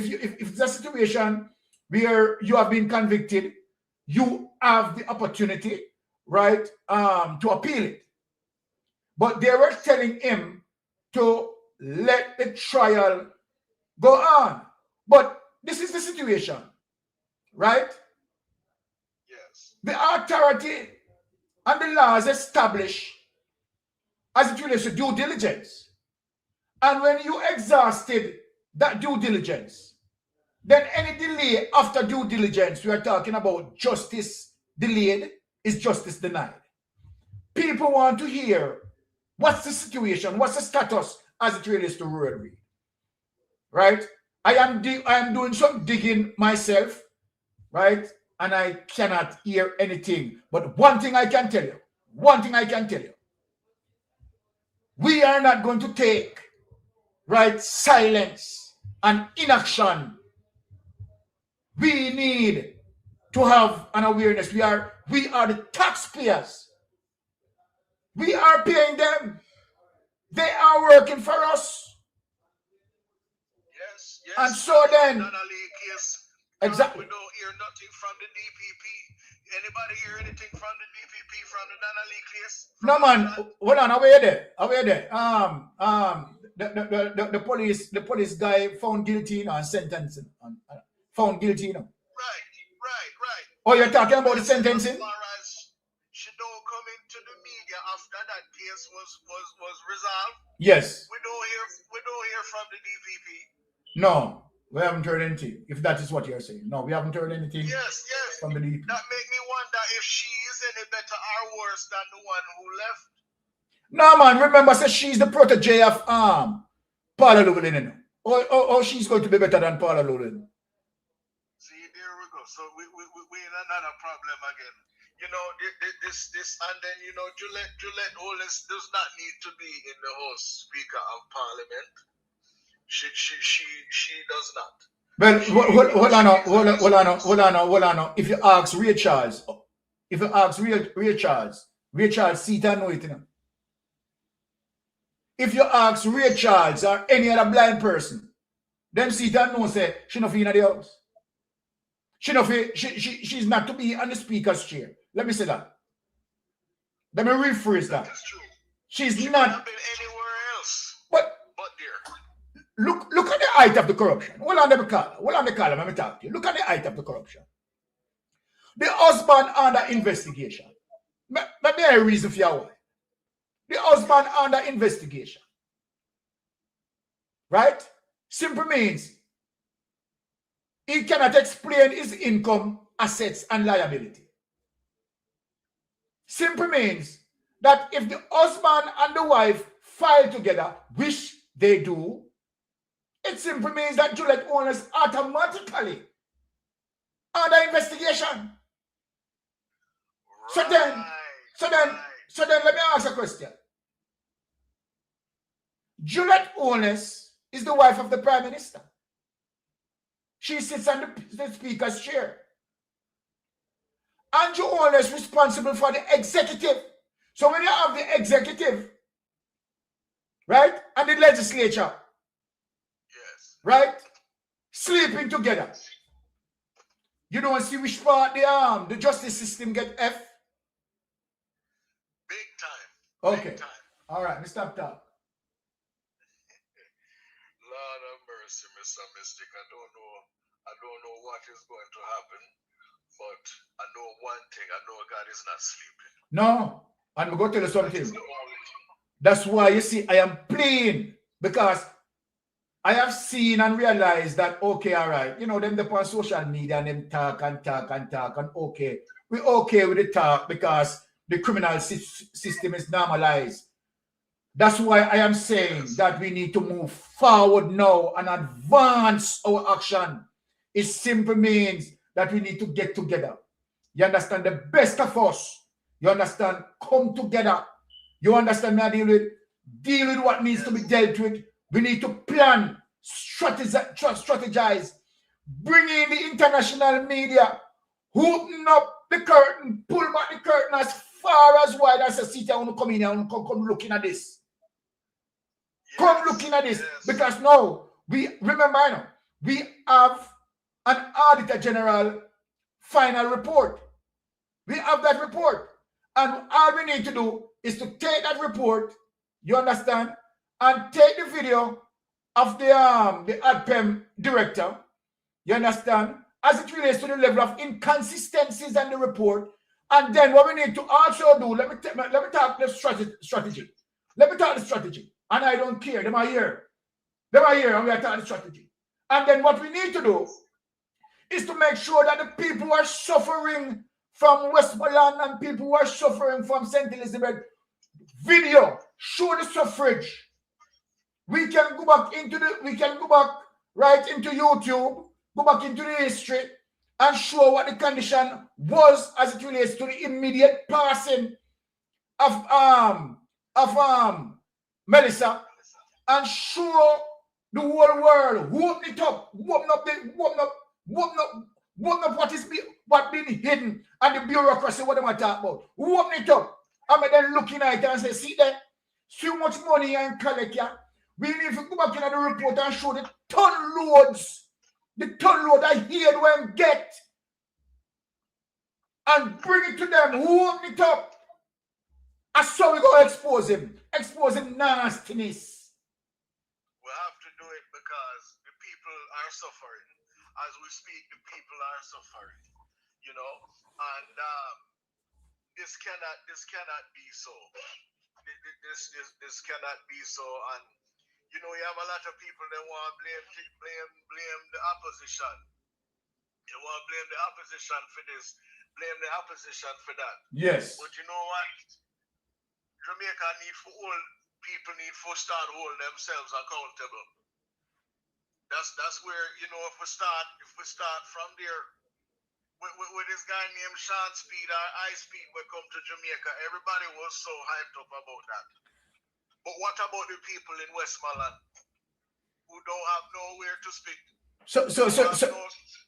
S2: it's a situation where you have been convicted, you have the opportunity, right, to appeal it. But they were telling him to let the trial go on. But this is the situation, right?
S10: Yes.
S2: The authority and the laws established as it relates to due diligence. And when you exhausted that due diligence, then any delay after due diligence, we are talking about justice delayed is justice denied. People want to hear what's the situation, what's the status as it relates to rural read, right? I am doing some digging myself, right? And I cannot hear anything. But one thing I can tell you, we are not going to take, right, silence and inaction. We need to have an awareness. We are the taxpayers. We are paying them. They are working for us.
S10: Yes.
S2: And so then, exactly.
S10: We don't hear nothing from the DPP. Anybody hear anything from the DPP from the Donnelly case?
S2: No man, hold on, away there. The police guy found guilty and sentenced. Found guilty.
S10: Right.
S2: Oh, you're talking about the sentencing?
S10: She don't come into the media after that case was resolved.
S2: Yes.
S10: We don't hear from the DPP.
S2: No, we haven't heard anything. If that is what you're saying, no, we haven't heard anything.
S10: Yes.
S2: From the DPP.
S10: That make me wonder if she is any better or worse than the one who left.
S2: No man, remember, say she's the protege of Paula Llewellyn. Or she's going to be better than Paula Llewellyn.
S10: See, there we go. So we in another problem again. You know, this and then, you know, Juliette Holness does not need to be in the House Speaker of Parliament. She does not.
S2: Well, hold on. If you ask Ray Charles, Ray Charles seat and know it, you know. If you ask Ray Charles or any other blind person, them seat and know say she not in the house. She's not to be on the speaker's chair. Let me say that. Let me rephrase that.
S10: That's true.
S2: She's
S10: She
S2: not
S10: could have been anywhere else.
S2: But
S10: there.
S2: Look at the height of the corruption. Hold on the column, let me talk to you. Look at the height of the corruption. The husband under investigation. Maybe a reason for your wife. The husband under investigation. Right? Simple means he cannot explain his income, assets, and liability. Simple means that if the husband and the wife file together, which they do, it simply means that Juliette Holness automatically under investigation. So then let me ask a question. Juliette Holness is the wife of the Prime Minister. She sits on the Speaker's chair. Andrew Holness is responsible for the executive. So when you have the executive, right, and the legislature,
S10: yes,
S2: right, sleeping together, you don't see which part the justice system get F?
S10: Big time.
S2: Okay.
S10: Big time.
S2: All right, Mr. Talk.
S10: Lord have mercy, Mr. Mystic. I don't know what is going to happen, but I know one thing. I know God is not sleeping.
S2: No, and I'm going to tell you something. That's why you see I am playing, because I have seen and realized that, okay, all right, you know, them on social media and them talk and okay, we're okay with the talk because the criminal system is normalized. That's why I am saying that we need to move forward now and advance our action. It simply means that we need to get together. You understand? The best of us, you understand, come together. You understand me? Deal with what needs to be dealt with. We need to plan, strategize, bring in the international media, open up the curtain, pull back the curtain as far as wide as a city. I want to come in here and come looking at this. Come looking at this, because now we remember, we have an Auditor General final report. We have that report, and all we need to do is to take that report, you understand, and take the video of the ADPEM director, you understand, as it relates to the level of inconsistencies in the report. And then what we need to also do, let me talk the strategy. Let me talk the strategy. And I don't care, them are here. They are here and we are talking strategy. And then what we need to do is to make sure that the people who are suffering from Westmoreland and people who are suffering from St. Elizabeth video, show the suffrage. We can go back right into YouTube, go back into the history and show what the condition was as it relates to the immediate passing of Melissa, and show the whole world, open it up, open up what been hidden and the bureaucracy, what am I talking about? Open it up. I'm then looking at it and say, see there, so much money and collect here. We need to go back into the report and show the ton load I hear them get and bring it to them, open it up. And so we go expose him nastiness.
S10: We have to do it because the people are suffering. As we speak, the people are suffering, you know, and this cannot be so. This cannot be so. And you know, you have a lot of people that want to blame the opposition. They want to blame the opposition for this, blame the opposition for that.
S2: Yes.
S10: But you know what? Jamaica people need to start holding themselves accountable. That's where, you know, if we start from there, with this guy named Sean Speed or I Speed will come to Jamaica, everybody was so hyped up about that. But what about the people in Westmoreland who don't have nowhere to speak?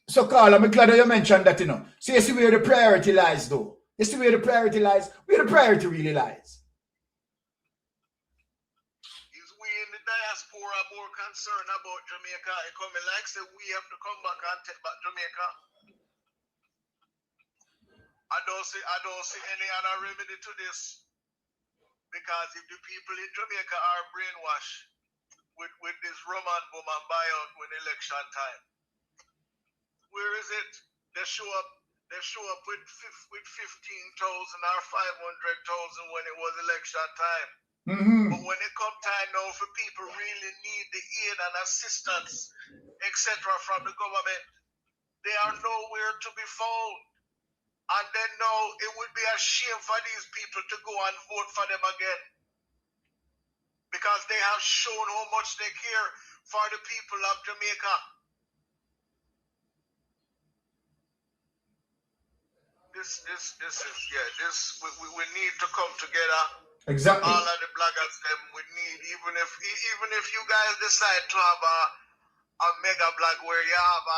S2: So Carl, I'm glad that you mentioned that, you know. So you see where the priority lies, though. You see where the priority lies, where the priority really lies.
S10: Is we in the diaspora are more concerned about Jamaica and coming like say we have to come back and take back Jamaica. I don't see any other remedy to this. Because if the people in Jamaica are brainwashed with this rum and boom and buyout when election time, where is it? They show up with 15,000 or 500,000 when it was election time.
S2: Mm-hmm.
S10: But when it come time now for people really need the aid and assistance, etc. from the government, they are nowhere to be found. And then now it would be a shame for these people to go and vote for them again. Because they have shown how much they care for the people of Jamaica. We need to come together.
S2: Exactly.
S10: All of the bloggers, them we need, even if you guys decide to have a mega blog where you have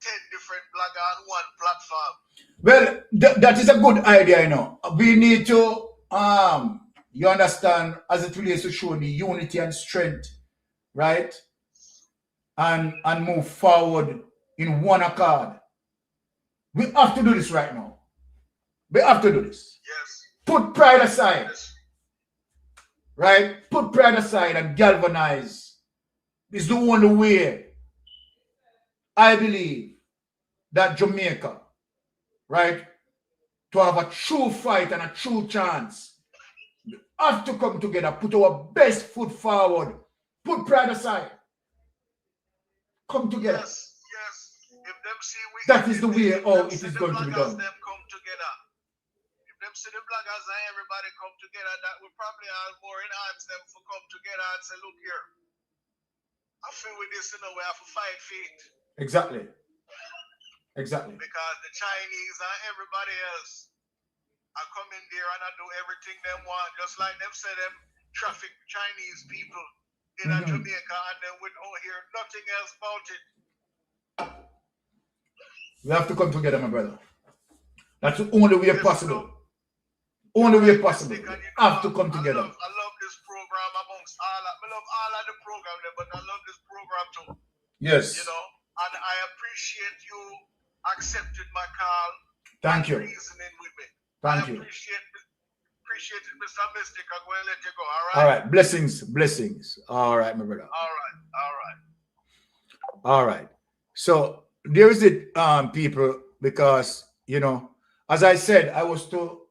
S10: 10 different bloggers on one platform.
S2: Well, that is a good idea, you know. We need to, you understand, as it relates to show the unity and strength, right? And move forward in one accord. We have to do this right now. We have to do this.
S10: Yes.
S2: Put pride aside.
S10: Yes.
S2: Right? Put pride aside and galvanize. This is the only way I believe that Jamaica, right, to have a true fight and a true chance, we have to come together, put our best foot forward, put pride aside, come together.
S10: Yes. If them see
S2: that is the way how it is going to be done.
S10: Them come together. If them see the bloggers and everybody come together, that will probably have more enhance them to come together and say, look here, I feel with this, you know, we have to fight feet.
S2: Exactly.
S10: Because the Chinese and everybody else are coming there and I do everything they want, just like them say them traffic Chinese people in Jamaica, and then we don't hear nothing else about it.
S2: We have to come together, my brother. That's the only way possible. Only way possible. We have to come together.
S10: I love this program amongst all. I love all of the program, but I love this program too.
S2: Yes.
S10: You know, and I appreciate you accepting my call.
S2: Thank you.
S10: Reasoning with me.
S2: Thank you.
S10: Appreciate it, Mr. Mystic. I'm going to let you go. All right.
S2: All right. Blessings. All right, my brother. All right. So there is it, people, because you know, as I said, I was to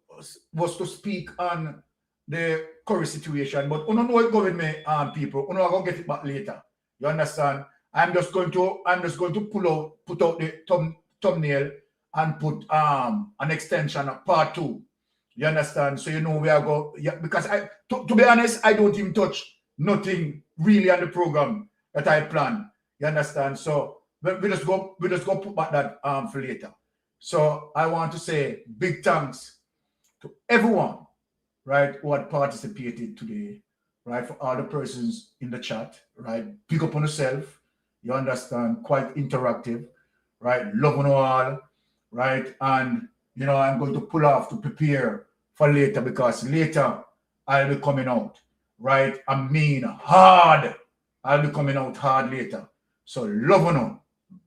S2: speak on the current situation, but you know what going me, people, you know I'm gonna get it back later. You understand? I'm just going to put out the thumbnail and put an extension of part 2. You understand? So you know where I go. Yeah, because to be honest, I don't even touch nothing really on the program that I plan. You understand? So we just go put back that for later. So I want to say big thanks to everyone, right, who had participated today, right, for all the persons in the chat, right. Pick up on yourself. You understand? Quite interactive, right? Love on all, right? And you know, I'm going to pull off to prepare for later because later I'll be coming out, right? I mean hard. I'll be coming out hard later. So love on all.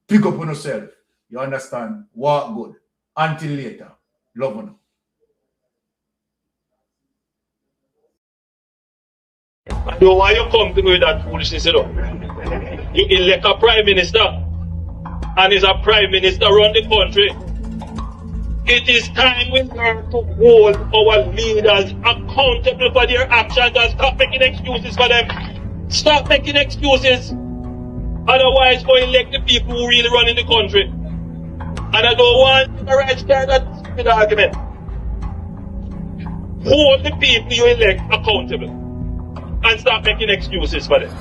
S2: Pick up on yourself. You understand? Walk good. Until later. Love on all.
S7: I know why you come to me with that foolishness, you know. You elect a prime minister, and is a prime minister run the country. It is time we learn to hold our leaders accountable for their actions and stop making excuses for them. Stop making excuses. Otherwise, go elect the people who really run in the country. And I don't want the right start that stupid argument. Hold the people you elect accountable and stop making excuses for them.